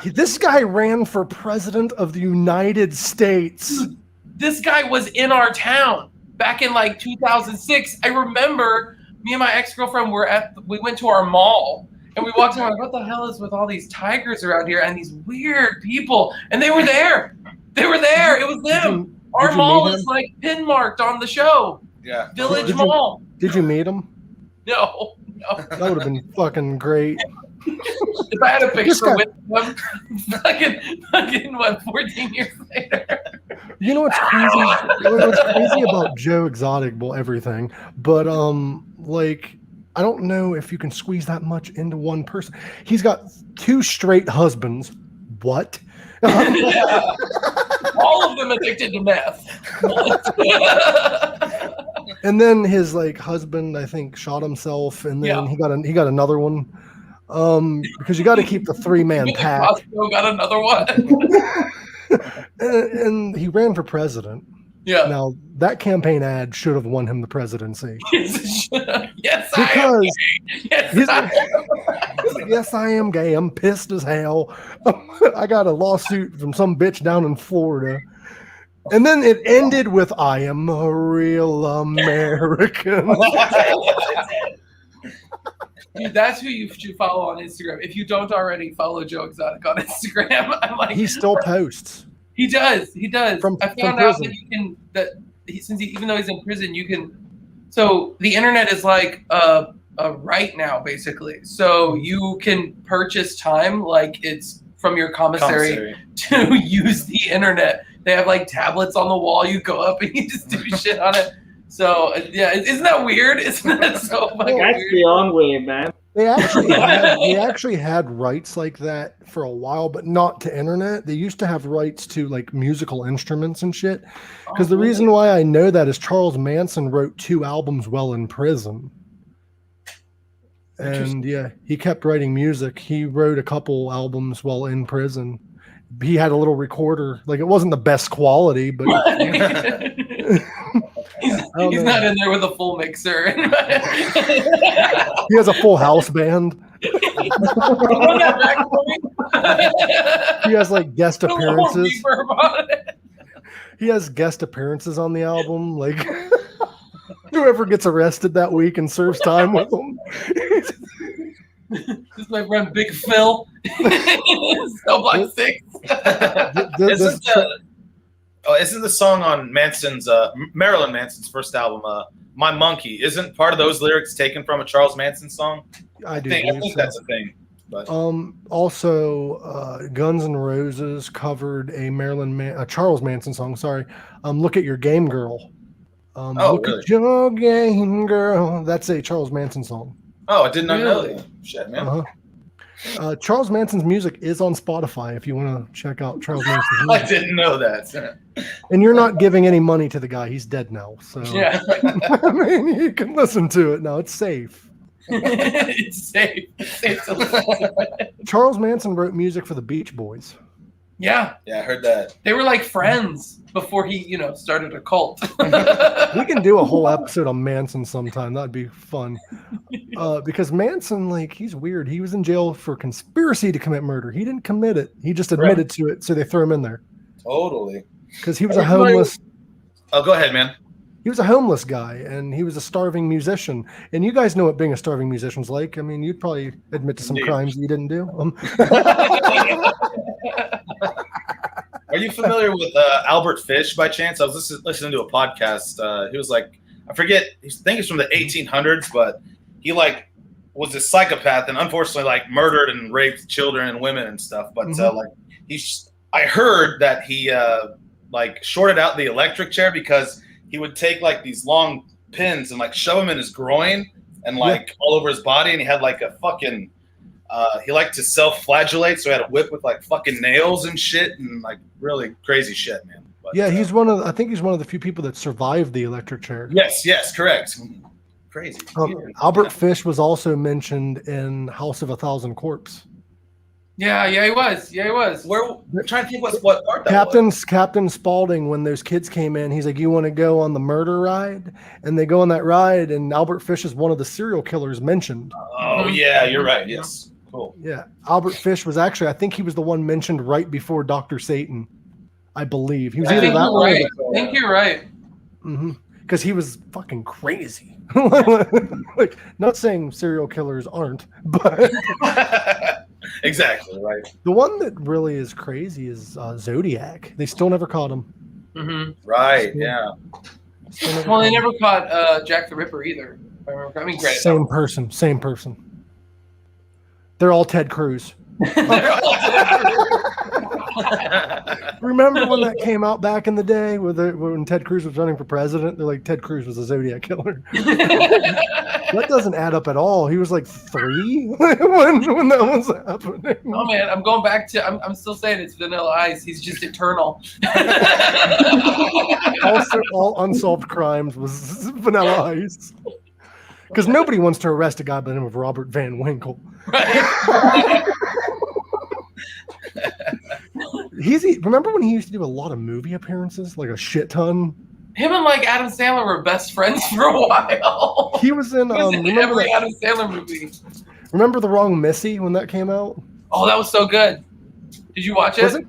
This guy ran for president of the United States. This guy was in our town back in like 2006. I remember me and my ex-girlfriend we went to our mall. And we walked around, like, what the hell is with all these tigers around here and these weird people? And they were there. They were there. It was them. Our mall is like pin marked on the show. Yeah. Village Mall. Did you meet him? No. That would have been fucking great. If I had a picture with them, fucking what, 14 years later. You know what's crazy? What's crazy about Joe Exotic? Well, everything. But like, I don't know if you can squeeze that much into one person. He's got 2 straight husbands. What? All of them addicted to meth. And then his like husband, I think, shot himself, and then he got another one. Because you got to keep the 3-man pack. Costco got another one. and he ran for president. Yeah. Now that campaign ad should have won him the presidency. Yes, because I am gay. Yes, I am gay. I'm pissed as hell. I got a lawsuit from some bitch down in Florida. And then it ended with, I am a real American. Dude, that's who you should follow on Instagram. If you don't already follow Joe Exotic on Instagram, I'm like, he still posts. He does. I found out that you can, even though he's in prison, you can. So the internet is like a right now, basically. So you can purchase time, like it's from your commissary to use the internet. They have like tablets on the wall. You go up and you just do shit on it. So yeah, isn't that weird? Isn't that so fucking weird? That's beyond weird, man. They actually had rights like that for a while, but not to internet. They used to have rights to like musical instruments and shit. Because the reason why I know that is Charles Manson wrote 2 albums while in prison. And yeah, he kept writing music. He wrote a couple albums while in prison. He had a little recorder. Like, it wasn't the best quality, but he's not in there with a full mixer. He has a full house band. He has like guest appearances. He has guest appearances on the album. Like, whoever gets arrested that week and serves time with them. This is my friend Big Phil. Cell Block 6. Isn't the song on Manson's Marilyn Manson's first album, "My Monkey"? Isn't part of those lyrics taken from a Charles Manson song? I think so. That's a thing. But. Also, Guns N' Roses covered a Charles Manson song. Sorry, "Look at Your Game Girl." Look really? at your game girl. That's a Charles Manson song. Oh, I did not know that. Shit, man. Charles Manson's music is on Spotify if you want to check out Charles Manson's music. I didn't know that. And you're not giving any money to the guy. He's dead now. So yeah. I mean, you can listen to it now. It's safe. It's safe. It's safe to listen to it. Charles Manson wrote music for the Beach Boys. Yeah. Yeah, I heard that. They were like friends before he, started a cult. We can do a whole episode on Manson sometime. That'd be fun. Because Manson, like, he's weird. He was in jail for conspiracy to commit murder. He didn't commit it. He just admitted to it, so they threw him in there. Totally. Because he was a homeless. Oh, go ahead, man. He was a homeless guy, and he was a starving musician. And you guys know what being a starving musician's like. I mean, you'd probably admit to some crimes you didn't do. Are you familiar with Albert Fish by chance? I was listening to a podcast. He was like, I forget, I think he's from the 1800s, but he like was a psychopath and unfortunately like murdered and raped children and women and stuff. But I heard that he like shorted out the electric chair because he would take like these long pins and like shove them in his groin and like all over his body, and he had like a fucking he liked to self-flagellate, so he had a whip with like fucking nails and shit and like really crazy shit, man. But, yeah, I think he's one of the few people that survived the electric chair. Yes, correct. Crazy. Albert Fish was also mentioned in House of a Thousand Corpse. Yeah, he was. I'm trying to think what part that was. Captain Spaulding, when those kids came in, he's like, "You want to go on the murder ride?" And they go on that ride, and Albert Fish is one of the serial killers mentioned. Oh, yeah, you're right. Yes. Cool. Yeah. Albert Fish was actually, I think he was the one mentioned right before Dr. Satan, I believe. He was either that one. Right. I think you're right. Mm-hmm. Because he was fucking crazy. Like, not saying serial killers aren't, but... Exactly, right. The one that really is crazy is Zodiac. They still never caught him. Mm-hmm. Right, yeah. Well, they never caught Jack the Ripper either. If I remember. I mean, great. Same person. They're all Ted Cruz. Remember when that came out back in the day when Ted Cruz was running for president? They're like, Ted Cruz was a Zodiac killer. That doesn't add up at all. He was like 3 when that was happening. Oh man, I'm going back to. I'm still saying it's Vanilla Ice. He's just eternal. Also, all unsolved crimes was Vanilla Ice. Because nobody wants to arrest a guy by the name of Robert Van Winkle. Right. Remember when he used to do a lot of movie appearances, like a shit ton? Him and like Adam Sandler were best friends for a while. He was in every Adam Sandler movie. Remember The Wrong Missy when that came out? Oh, that was so good. Did you watch it?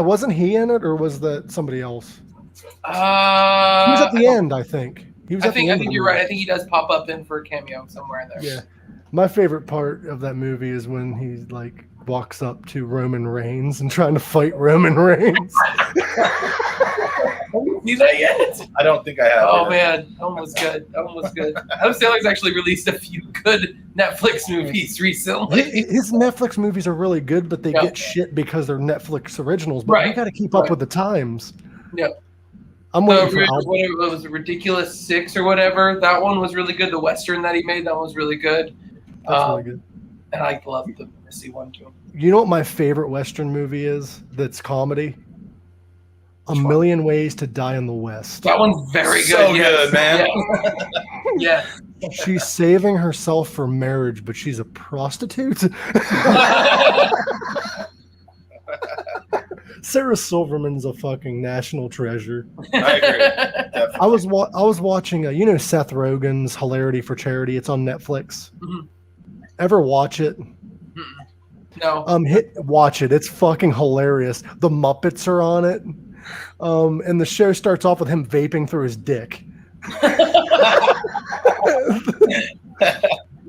Wasn't he in it, or was that somebody else? He was at the end, I think. I think you're right. I think he does pop up in for a cameo somewhere in there. Yeah. My favorite part of that movie is when he like walks up to Roman Reigns and trying to fight Roman Reigns. See that yet? I don't think I have. Oh man, that one was good. Adam Sandler's actually released a few good Netflix movies recently. His Netflix movies are really good, but they get shit because they're Netflix originals. But you got to keep up with the times. Yep. I'm waiting for it was Ridiculous 6 or whatever. That one was really good. The Western that he made, that one was really good. That's really good. And I love the Missy one too. You know what my favorite Western movie is that's comedy? A Which one? Million Ways to Die in the West. That one's very good. So yes. good, man. Yeah. She's saving herself for marriage, but she's a prostitute. Sarah Silverman's a fucking national treasure. I agree. Definitely. I was watching, you know, Seth Rogen's Hilarity for Charity. It's on Netflix. Mhm. Ever watch it? No. Watch it. It's fucking hilarious. The Muppets are on it. And the show starts off with him vaping through his dick.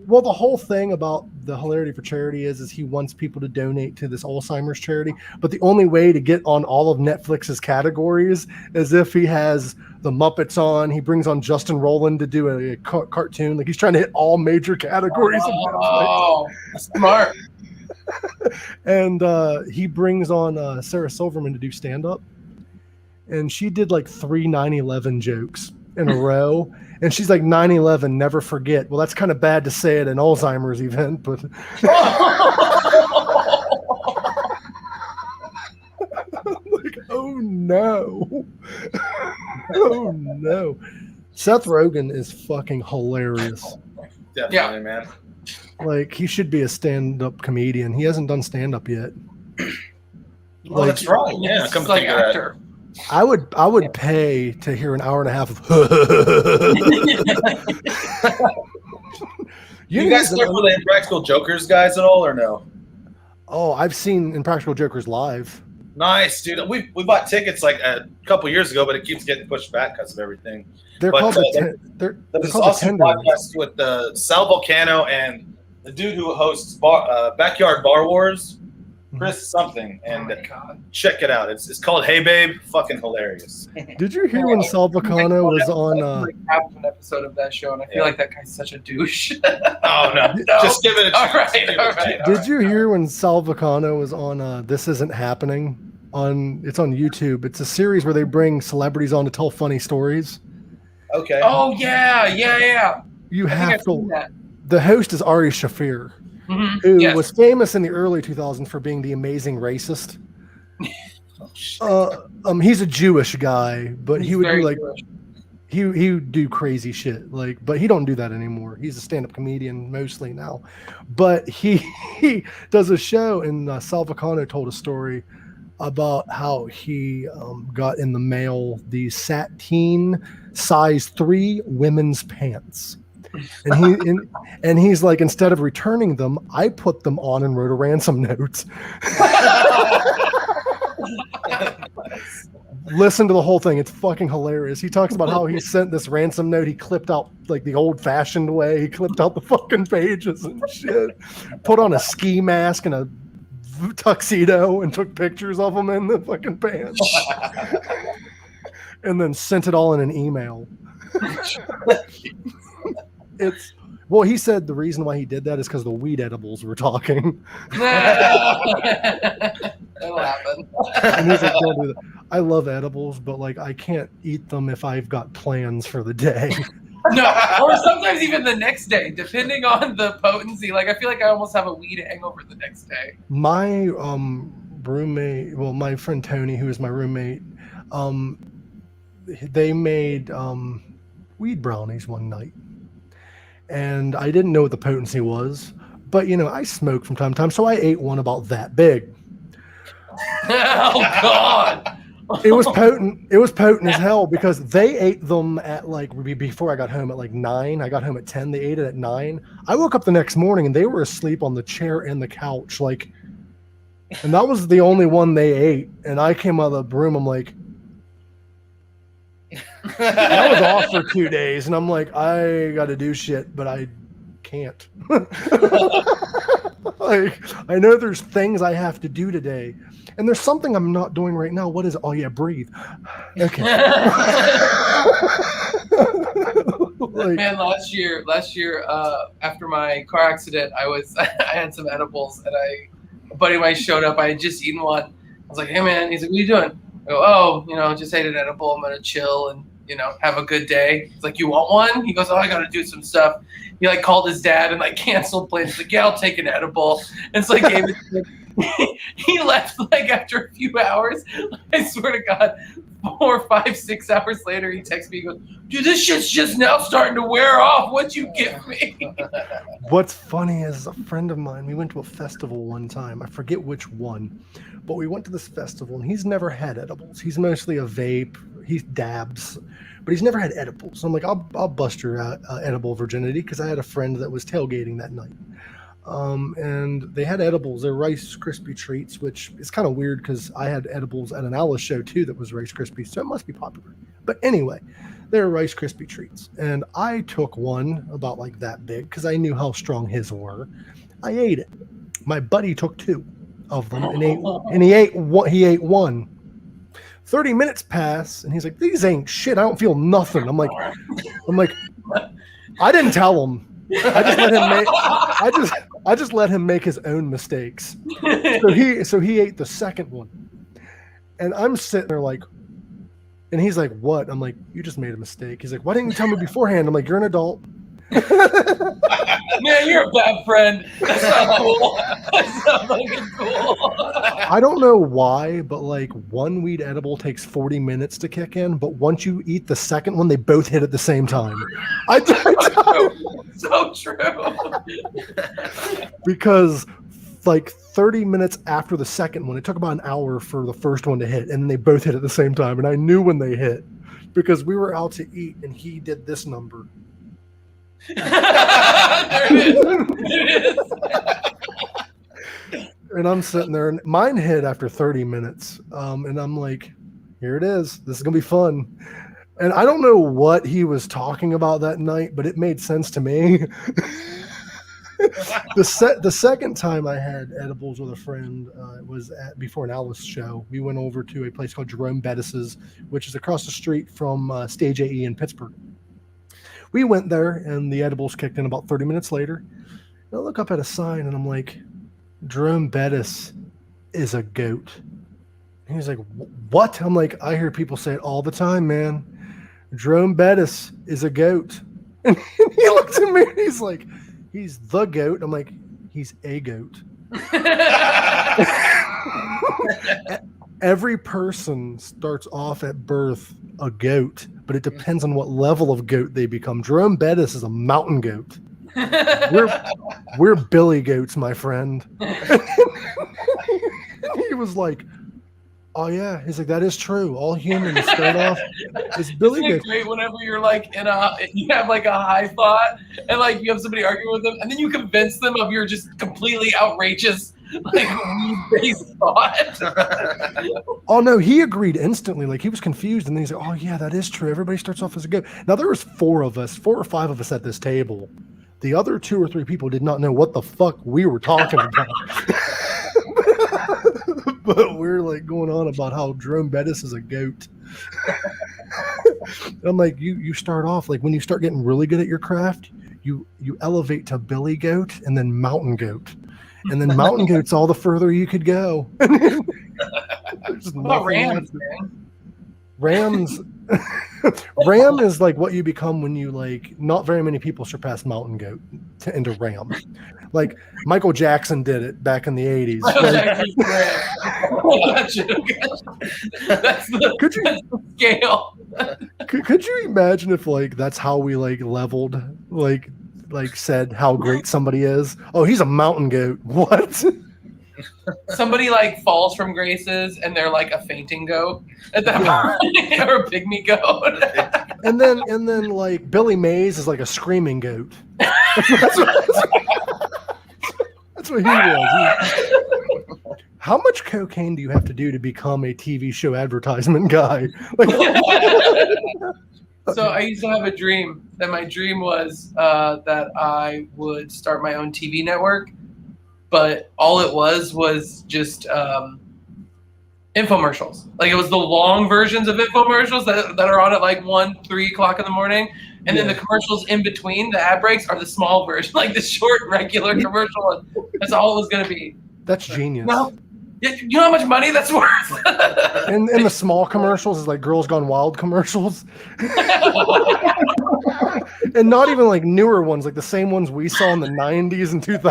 Well, the whole thing about the Hilarity for Charity is he wants people to donate to this Alzheimer's charity, but the only way to get on all of Netflix's categories is if he has the Muppets on. He brings on Justin Roiland to do a cartoon. Like, he's trying to hit all major categories of Netflix. Oh, smart. And he brings on Sarah Silverman to do stand-up, and she did like 3 9/11 jokes in a row. And she's like, 9/11, never forget. Well, that's kind of bad to say at an Alzheimer's event, but like, oh no. Oh no. Seth Rogen is fucking hilarious. Definitely, man. Like, he should be a stand-up comedian. He hasn't done stand-up yet. Well, that's right. Yeah, He's come like think of that. actor. I would pay to hear an hour and a half of You guys start with the Impractical Jokers guys at all, or no? Oh, I've seen Impractical Jokers live. Nice, dude. We bought tickets like a couple years ago, but it keeps getting pushed back because of everything. They're But, called they're There's this called the awesome Tenders. podcast with Sal Volcano and the dude who hosts Backyard Bar Wars, Chris something, Oh and my God. check it out. It's called Hey Babe. Fucking hilarious. Did you hear when Sal Volcano was on? Like half of an episode of that show, and I feel like that guy's such a douche. Oh no, No. just give it a All chance. right, Give it a all right. chance. Did you hear when Sal Volcano was on? This Isn't Happening. It's on YouTube. It's a series where they bring celebrities on to tell funny stories. Okay. Oh yeah. You I think have I've seen to. that. The host is Ari Shafir, Mhm. who Yes. was famous in the early 2000s for being the amazing racist. Oh, shit. He's a Jewish guy, but he He's would do very like Jewish. he would do crazy shit, like, but he don't do that anymore. He's a stand-up comedian mostly now, but he does a show, and Sal Volcano told a story about how he got in the mail these sateen size 3 women's pants, and he's like, instead of returning them, I put them on and wrote a ransom note. Listen to the whole thing. It's fucking hilarious. He talks about how he sent this ransom note. He clipped out like the old fashioned way. He clipped out the fucking pages and shit. Put on a ski mask and a tuxedo and took pictures of him in the fucking pants. And then sent it all in an email. Well, he said the reason why he did that is because the weed edibles were talking. That'll happen. And he's like, don't do that. I love edibles, but like, I can't eat them if I've got plans for the day. No, or sometimes even the next day, depending on the potency. Like, I feel like I almost have a weed hangover the next day. My roommate, well, my friend Tony, who is my roommate, they made weed brownies one night. And I didn't know what the potency was, but you know, I smoke from time to time, so I ate one about that big. Oh God! It was potent. It was potent as hell because they ate them at like before I got home at like 9. I got home at 10. They ate it at 9. I woke up the next morning and they were asleep on the chair and the couch, like, and that was the only one they ate. And I came out of the room. I'm like, I was off for 2 days, and I'm like, I got to do shit, but I can't. Like, I know there's things I have to do today, and there's something I'm not doing right now. What is it? Oh yeah, breathe. Okay. Like, Man, last year, after my car accident, I had some edibles, and a buddy of mine showed up. I had just eaten one. I was like, "Hey man," he's like, "What are you doing?" I go, "Oh, just ate an edible. I'm gonna chill and have a good day. It's like, you want one? He goes, oh, I got to do some stuff. He like called his dad and like canceled plans. He's like, yeah, I'll take an edible. And so I gave it to him. He left like after a few hours. I swear to God, 4, 5, 6 hours later, he texts me. He goes, dude, this shit's just now starting to wear off. What'd you give me? What's funny is a friend of mine, we went to a festival one time. I forget which one, but we went to this festival and he's never had edibles. He's mostly a vape. He dabs, but he's never had edibles. So I'm like, I'll bust your edible virginity, because I had a friend that was tailgating that night. And they had edibles. They're Rice Krispie treats, which is kind of weird because I had edibles at an Alice show too that was Rice Krispies, so it must be popular. But anyway, they're Rice Krispie treats, and I took one about like that big because I knew how strong his were. I ate it. My buddy took 2 of them and he ate one. 30 minutes pass and he's like, these ain't shit. I don't feel nothing. I'm like, I didn't tell him. I just let him make his own mistakes. So he ate the second one. And I'm sitting there like, and he's like, what? I'm like, you just made a mistake. He's like, why didn't you tell me beforehand? I'm like, you're an adult. Man, you're a bad friend. That's not cool. That's not fucking cool. I don't know why, but like one weed edible takes 40 minutes to kick in, but once you eat the second one, they both hit at the same time. So true. Because like 30 minutes after the second one, it took about an hour for the first one to hit, and then they both hit at the same time. And I knew when they hit because we were out to eat and he did this number. There it is. And I'm sitting there, and mine hit after 30 minutes. And I'm like, here it is. This is going to be fun. And I don't know what he was talking about that night, but it made sense to me. The second time I had edibles with a friend was before an Alice show. We went over to a place called Jerome Bettis's, which is across the street from Stage AE in Pittsburgh. We went there, and the edibles kicked in about 30 minutes later. And I look up at a sign, and I'm like, Jerome Bettis is a goat. And he's like, what? I'm like, I hear people say it all the time, man. Jerome Bettis is a goat. And he looks at me, and he's like, he's the goat. I'm like, he's a goat. Every person starts off at birth a goat, but it depends on what level of goat they become. Jerome Bettis is a mountain goat. We're billy goats, my friend. He was like, oh yeah. He's like, that is true. All humans start off as billy goats. Great whenever you're like you have like a high thought and like you have somebody arguing with them and then you convince them of your just completely outrageous like weed-based thought. Oh no, he agreed instantly. Like he was confused, and then he's like, "Oh yeah, that is true. Everybody starts off as a goat." Now there was 4 or 5 of us at this table. The other 2 or 3 people did not know what the fuck we were talking about. But we're like going on about how Jerome Bettis is a goat. I'm like, you start off like when you start getting really good at your craft, you elevate to billy goat and then mountain goat. And then mountain goat's all the further you could go. What about Rams, man? Ram is like what you become when you like, not very many people surpass mountain goat into Ram. Like Michael Jackson did it back in the 80s. That's the scale. Could you imagine if like that's how we like leveled, like said how great somebody is? Oh, he's a mountain goat. What? Somebody like falls from graces and they're like a fainting goat at that point, or a pygmy goat. and then like Billy Mays is like a screaming goat. That's what he was. How much cocaine do you have to do to become a TV show advertisement guy? Like, so I used to have a dream. That my dream was that I would start my own TV network, but all it was just infomercials. Like it was the long versions of infomercials that are on at like 1-3 o'clock in the morning, and then the commercials in between the ad breaks are the small version, like the short regular commercial. That's all it was going to be. That's genius. No, You know how much money that's worth? And the small commercials is like Girls Gone Wild commercials. And not even like newer ones, like the same ones we saw in the 90s and 2000s.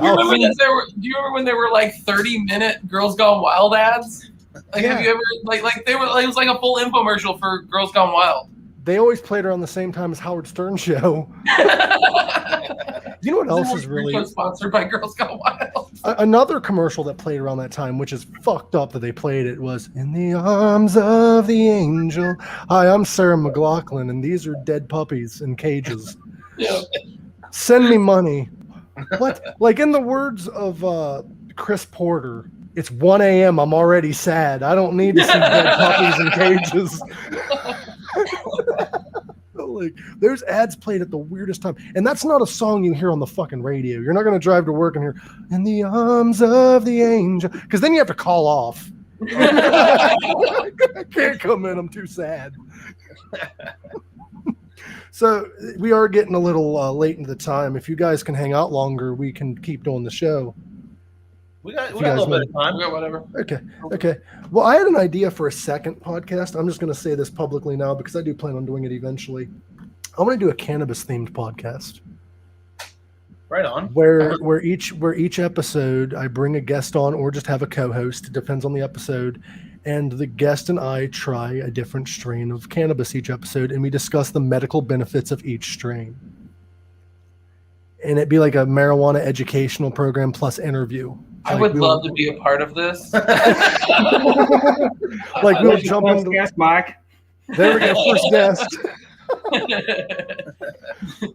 Do you remember when there were like 30-minute Girls Gone Wild ads? Like, have you ever like they were? Like, it was like a full infomercial for Girls Gone Wild. They always played around the same time as Howard Stern show. You know what else is really sponsored by Girls Gone Wild? Another commercial that played around that time, which is fucked up that they played it, was "In the Arms of the Angel." Hi, I'm Sarah McLachlan, and these are dead puppies in cages. Yeah. Send me money. What? Like in the words of Chris Porter, it's 1 a.m. I'm already sad. I don't need to see dead puppies in cages. Like, there's ads played at the weirdest time, and that's not a song you hear on the fucking radio. You're not going to drive to work and hear "In the Arms of the Angel," because then you have to call off. I can't come in. I'm too sad. So we are getting a little late into the time. If you guys can hang out longer, we can keep doing the show. We got a little bit of time. We got whatever. Okay. Well, I had an idea for a second podcast. I'm just going to say this publicly now because I do plan on doing it eventually. I want to do a cannabis-themed podcast. Right on. Where each episode I bring a guest on or just have a co-host. It depends on the episode. And the guest and I try a different strain of cannabis each episode, and we discuss the medical benefits of each strain. And it'd be like a marijuana educational program plus interview. I would love to be a part of this. Like we'll jump into guest, Mike. There we go, first guest.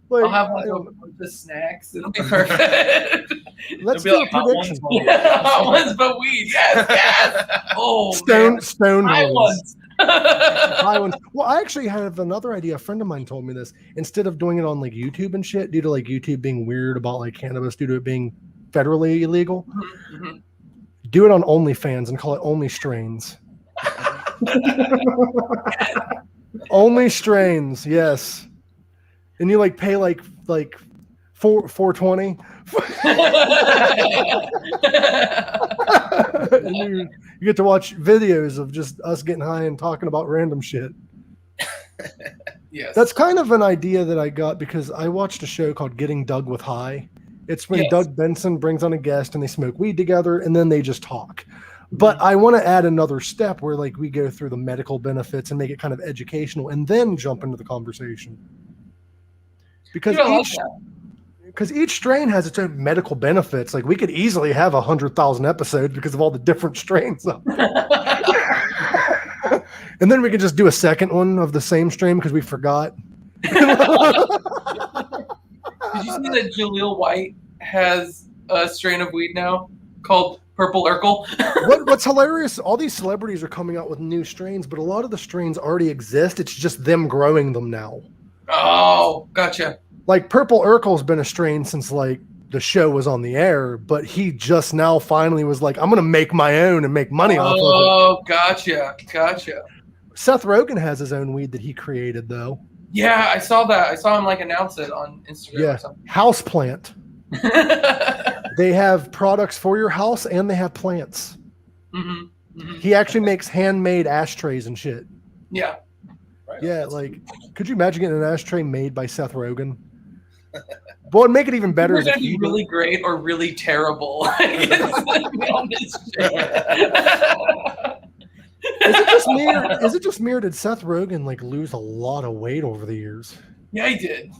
Like, I'll have like a bunch of snacks. It'll be perfect. Let's be do like a prediction. Hot ones, but weed. Yes. Oh, stone high ones. ones. High ones. Well, I actually have another idea. A friend of mine told me this. Instead of doing it on like YouTube and shit, due to like YouTube being weird about like cannabis, due to it being federally illegal, do it on OnlyFans and call it Only Strains. Only Strains, yes. And you like pay like $4.20. And you get to watch videos of just us getting high and talking about random shit. Yes. That's kind of an idea that I got because I watched a show called Getting Doug with High. It's when Doug Benson brings on a guest and they smoke weed together and then they just talk. But I want to add another step where like we go through the medical benefits and make it kind of educational and then jump into the conversation. Because each strain has its own medical benefits. Like we could easily have 100,000 episodes because of all the different strains. And then we could just do a second one of the same strain because we forgot. Did you see that Jaleel White has a strain of weed now called Purple Urkel? What's hilarious, all these celebrities are coming out with new strains, but a lot of the strains already exist. It's just them growing them now. Oh, gotcha. Like Purple Urkel's been a strain since like the show was on the air, but he just now finally was like, I'm going to make my own and make money off of it. Oh, gotcha. Seth Rogen has his own weed that he created though. Yeah, I saw that. I saw him like announce it on Instagram or something. Houseplant. They have products for your house and they have plants. He actually makes handmade ashtrays and shit. Yeah. Yeah, like, could you imagine getting an ashtray made by Seth Rogen? But it'd make it even better. It's going to be really great or really terrible. Is it just me or did Seth Rogen like lose a lot of weight over the years? Yeah, he did.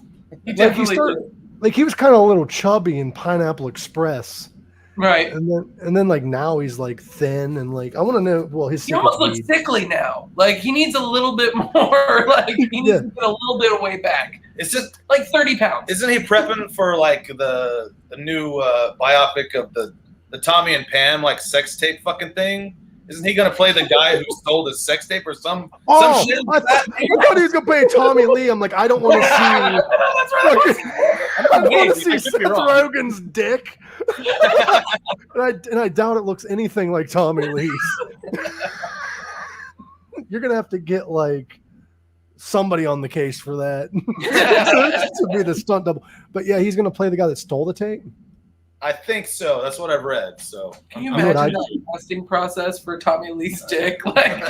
He definitely did. Like he was kind of a little chubby in Pineapple Express. Right. And then like now he's like thin and like I want to know he almost looks sickly now. Like he needs a little bit more, like he needs to get a little bit of weight back. It's just like 30 pounds. Isn't he prepping for like the new biopic of the Tommy and Pam like sex tape fucking thing? Isn't he gonna play the guy who stole his sex tape or some shit? I thought he was gonna play Tommy Lee. I'm like, I don't want to see. That's right. I don't want to see Seth Rogen's dick. and I doubt it looks anything like Tommy Lee's. You're gonna have to get like somebody on the case for that to be the stunt double. But yeah, he's gonna play the guy that stole the tape. I think so. That's what I've read. So Can you You know what imagine the casting process for Tommy Lee's dick? Like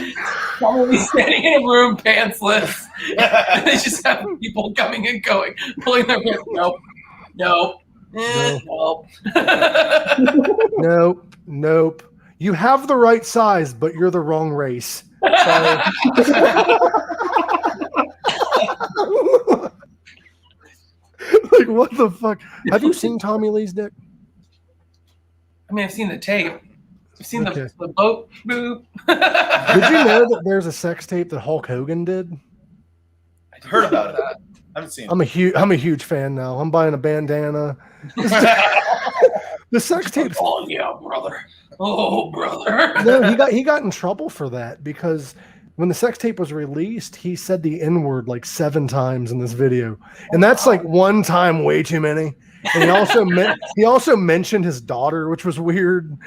Tommy Lee standing in a room pantsless, and they just have people coming and going, pulling their hair. Nope. Nope. You have the right size, but you're the wrong race. Sorry. Like, what the fuck? Have you seen Tommy Lee's dick? I mean, I've seen the tape. I've seen Okay. the boat move. Did you know that there's a sex tape that Hulk Hogan did? I heard about it. I haven't seen it. I'm a huge fan now. I'm buying a bandana. The sex tape. Oh yeah, brother. Oh brother. No, he got in trouble for that because when the sex tape was released, he said the N-word like 7 times in this video, and that's like one time way too many. And he also mentioned his daughter, which was weird.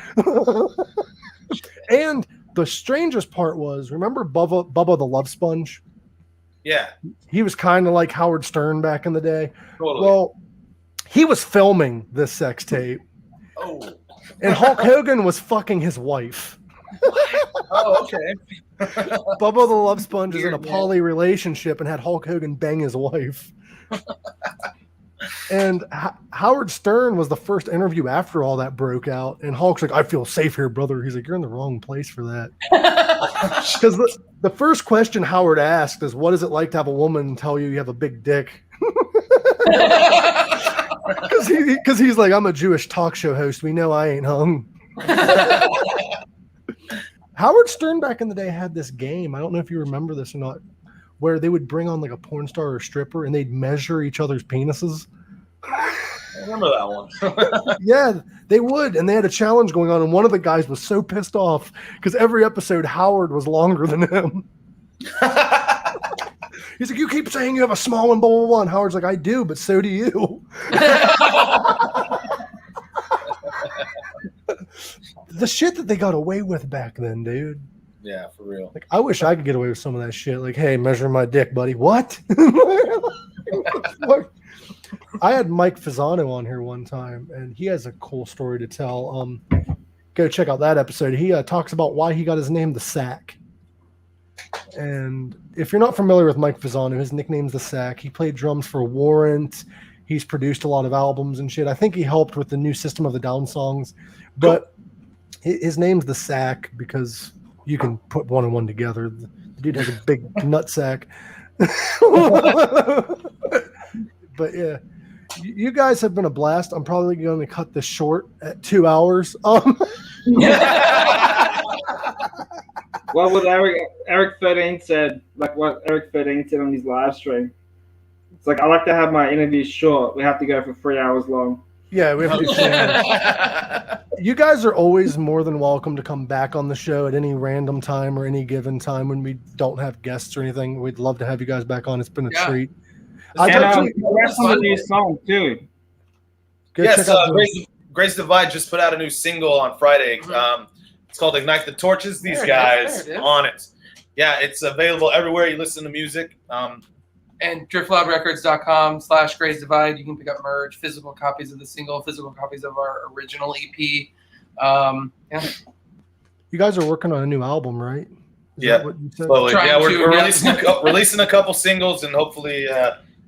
And the strangest part was, remember Bubba the Love Sponge? Yeah, He was kind of like Howard Stern back in the day. totally. Well, he was filming this sex tape, Oh, and Hulk Hogan was fucking his wife. okay. Bubba the Love Sponge is in a Weird, man. poly relationship and had Hulk Hogan bang his wife. And Howard Stern was the first interview after all that broke out. And Hulk's like, I feel safe here, brother. He's like, you're in the wrong place for that. Because the first question Howard asked is, what is it like to have a woman tell you you have a big dick? Because he's like, I'm a Jewish talk show host. We know I ain't hung. Howard Stern back in the day had this game. I don't know if you remember this or not, where they would bring on like a porn star or a stripper and they'd measure each other's penises. I remember that one. Yeah, they would. And they had a challenge going on. And one of the guys was so pissed off because every episode Howard was longer than him. He's like, you keep saying you have a small one, blah, blah, blah. And Howard's like, I do, but so do you. The shit that they got away with back then, dude. Yeah, for real. Like, I wish I could get away with some of that shit. Like, hey, measure my dick, buddy. What? I had Mike Fasano on here one time, and he has a cool story to tell. Go check out that episode. He talks about why he got his name, The Sack. And if you're not familiar with Mike Fasano, his nickname's The Sack. He played drums for Warrant. He's produced a lot of albums and shit. I think he helped with the new System of the Down songs. But his name's The Sack because you can put one and one together. The dude has a big nut sack. But yeah, you guys have been a blast. I'm probably going to cut this short at 2 hours. Well, what Eric 13 said, like what Eric 13 said on his live stream. It's like, I like to have my interviews short. We have to go for 3 hours long. Yeah, we have to do 3 hours. You guys are always more than welcome to come back on the show at any random time or any given time when we don't have guests or anything. We'd love to have you guys back on. It's been a treat. And congrats on the new song, too. Yes, Grace Divide just put out a new single on Friday. It's called Ignite the Torches. These guys on it. Yeah, it's available everywhere you listen to music. And driftlabrecords.com/Grace Divide. You can pick up merch, physical copies of the single, physical copies of our original EP. Yeah. You guys are working on a new album, right? Is Yeah. that what you said? Slowly. Yeah, we're releasing a couple singles and hopefully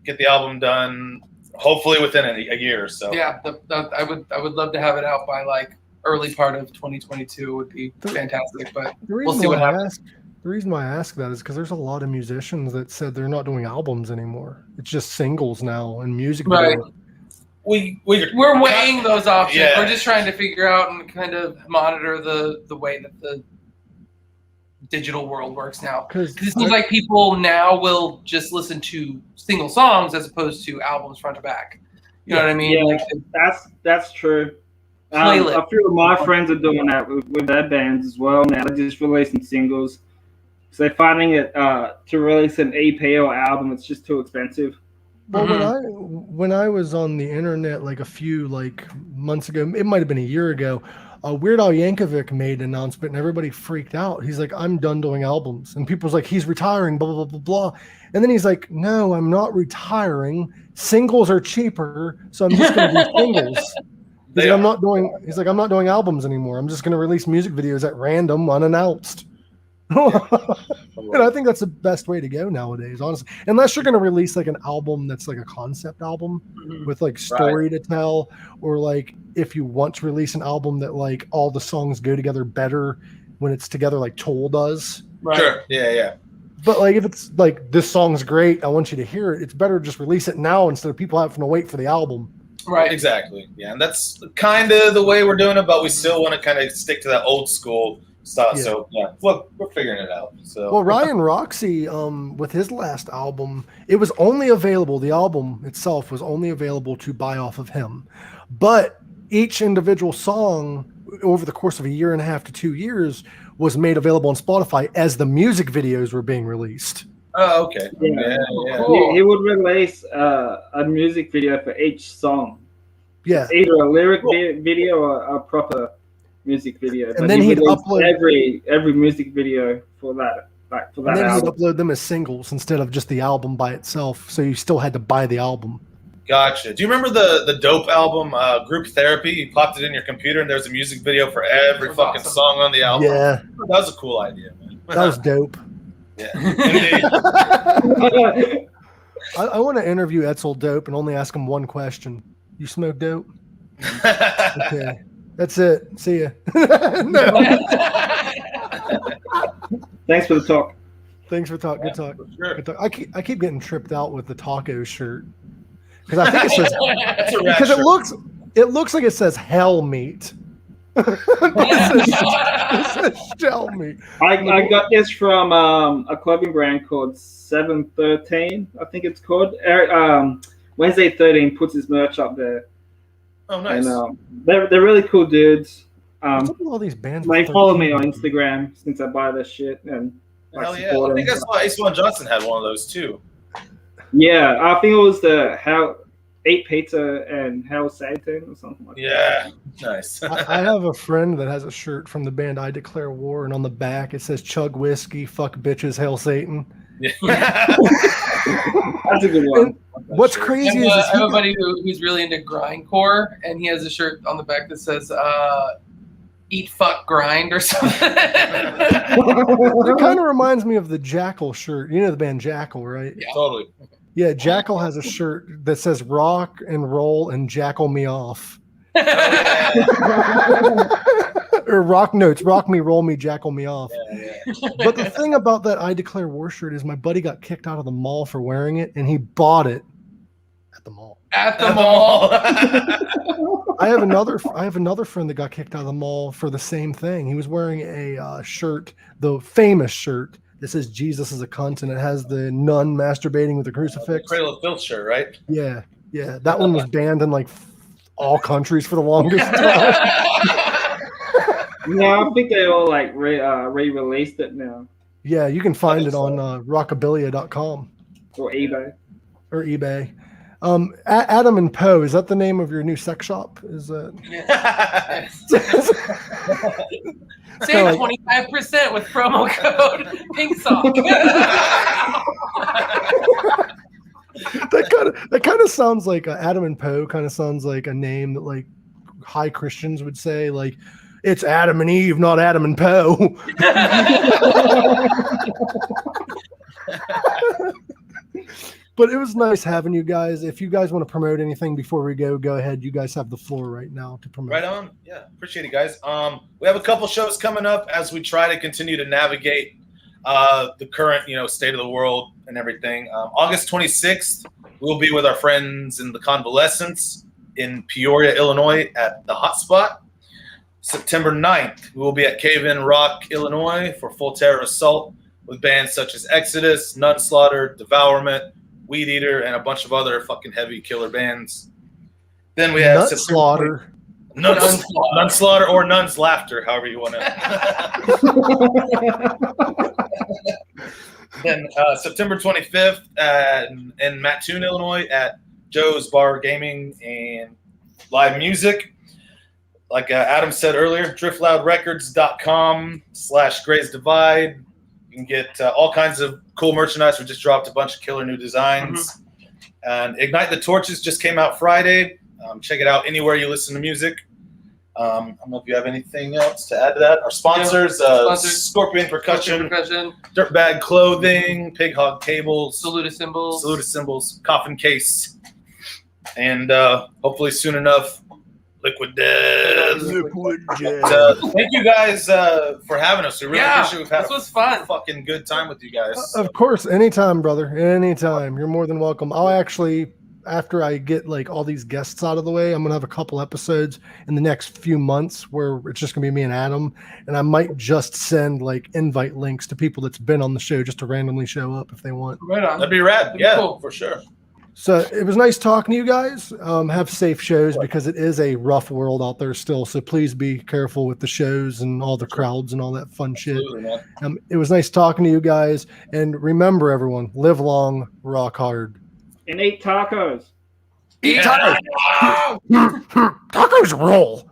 get the album done. Hopefully within a year or so. Yeah, I would love to have it out by like early part of 2022 would be fantastic. But we'll see what happens. The reason why I ask that is because there's a lot of musicians that said they're not doing albums anymore. It's just singles now and music. Right. Videos. We're weighing those options. Yeah. We're just trying to figure out and kind of monitor the way that the digital world works now. Because it seems like people now will just listen to single songs as opposed to albums front to back. You know what I mean? Yeah, like, that's true. A few of my friends are doing that with their bands as well now. They're just releasing singles. So they're finding it to release an EP or album, it's just too expensive. Well, when I was on the internet like a few months ago, it might have been a year ago, Weird Al Yankovic made an announcement and everybody freaked out. He's like, I'm done doing albums. And people was like, he's retiring, blah, blah, blah, blah, blah. And then he's like, no, I'm not retiring. Singles are cheaper, so I'm just going to do singles. He's like, I'm not doing albums anymore. I'm just going to release music videos at random, unannounced. And I think that's the best way to go nowadays, honestly. Unless you're going to release like an album that's like a concept album with like story to tell, or like if you want to release an album that like all the songs go together better when it's together, like Toll does. Right. Sure. Yeah. But like if it's like this song's great, I want you to hear it. It's better to just release it now instead of people having to wait for the album. Right. Exactly. Yeah, and that's kind of the way we're doing it, but we still want to kind of stick to that old school stuff. Yeah. So yeah, look, we're figuring it out. So Well, Ryan Roxy, with his last album, it was only available. The album itself was only available to buy off of him, but each individual song over the course of a year and a half to 2 years was made available on Spotify as the music videos were being released. Oh, okay. Yeah. Cool. He would release a music video for each song. Yeah. It's either a lyric video or a proper music video. And then he'd upload every music video for that. Like for that And then album. he'd upload them as singles instead of just the album by itself. So you still had to buy the album. Gotcha. Do you remember the Dope album, Group Therapy? You popped it in your computer, and there's a music video for every That's fucking awesome. song on the album. Yeah, That was a cool idea, man. that was dope. Yeah. Indeed. I want to interview Etzel Dope and only ask him one question. You smoke dope? Okay. That's it. See ya. No. Thanks for the talk. Thanks for talking. Good talk. Sure. Good talk. I keep getting tripped out with the taco shirt because I think it says That's a rad because shirt. it looks like it says hell meat. It says shell meat. I got this from a clothing brand called 713, I think it's called. Wednesday 13 puts his merch up there. Oh, nice. And they're really cool dudes. What's up with all these bands? They with follow me 13? on Instagram since I buy this shit and Hell yeah. support I think them. I saw Ace One Johnson had one of those too. Yeah, I think it was the Eat Pizza and Hell Satan or something like that. Yeah. Nice. I have a friend that has a shirt from the band I Declare War, and on the back it says "Chug whiskey, fuck bitches, hail Satan." Yeah. That's a good one. What's Sure. crazy I is have a buddy who's really into grindcore, and he has a shirt on the back that says "Eat, fuck, grind" or something. it kind of reminds me of the Jackal shirt. You know the band Jackal, right? Yeah. Totally. Yeah, Jackal has a shirt that says "Rock and roll and jackal me off," or rock notes, rock me, roll me, jackal me off. Yeah. But the thing about that I Declare War shirt is my buddy got kicked out of the mall for wearing it, and he bought it at the mall. At the mall. I have another friend that got kicked out of the mall for the same thing. He was wearing a shirt, the famous shirt that says "Jesus is a cunt," and it has the nun masturbating with a crucifix. Cradle of Filth shirt, right? Yeah, that one was banned in like all countries for the longest time. No, I think they all like re-released it now Yeah, you can find it on rockabilia.com or eBay. or eBay. Adam and Poe, is that the name of your new sex shop? Is that? Save 25% with promo code PinkSock. That kind of sounds like Adam and Poe. Kind of sounds like a name that like high Christians would say. Like it's Adam and Eve, not Adam and Poe. But it was nice having you guys. If you guys want to promote anything before we go ahead. You guys have the floor right now to promote. Right on. Yeah, appreciate it, guys. We have a couple shows coming up as we try to continue to navigate the current, state of the world and everything. August 26th, we'll be with our friends in the Convalescence in Peoria, Illinois, at the Hotspot. September 9th, we will be at Cave In Rock, Illinois, for Full Terror Assault with bands such as Exodus, Nunslaughter, Devourment, Weed Eater, and a bunch of other fucking heavy killer bands. Then we have Nutslaughter. Nunslaughter or Nun's Laughter, however you want to. Then September 25th in Mattoon, Illinois, at Joe's Bar Gaming and Live Music. Like Adam said earlier, driftloudrecords.com/Gray's Divide. You can get all kinds of cool merchandise. We just dropped a bunch of killer new designs. And Ignite the Torches just came out Friday. Check it out anywhere you listen to music. I don't know if you have anything else to add to that. Our sponsors, Scorpion Percussion, Dirtbag Clothing, Pig Hog Tables, Saluda Cymbals, Coffin Case, and hopefully soon enough, Liquid Death. Thank you guys for having us. We really appreciate it. We've had this was fun. a fucking good time with you guys. Of course, anytime, brother. Anytime. You're more than welcome. I'll actually, after I get like all these guests out of the way, I'm gonna have a couple episodes in the next few months where it's just gonna be me and Adam, and I might just send like invite links to people that's been on the show just to randomly show up if they want. Right on. That'd be rad. That'd be cool. For sure. So it was nice talking to you guys. Have safe shows because it is a rough world out there still. So please be careful with the shows and all the crowds and all that fun shit. It was nice talking to you guys. And remember, everyone, live long, rock hard. And eat tacos. Eat tacos. Tacos roll.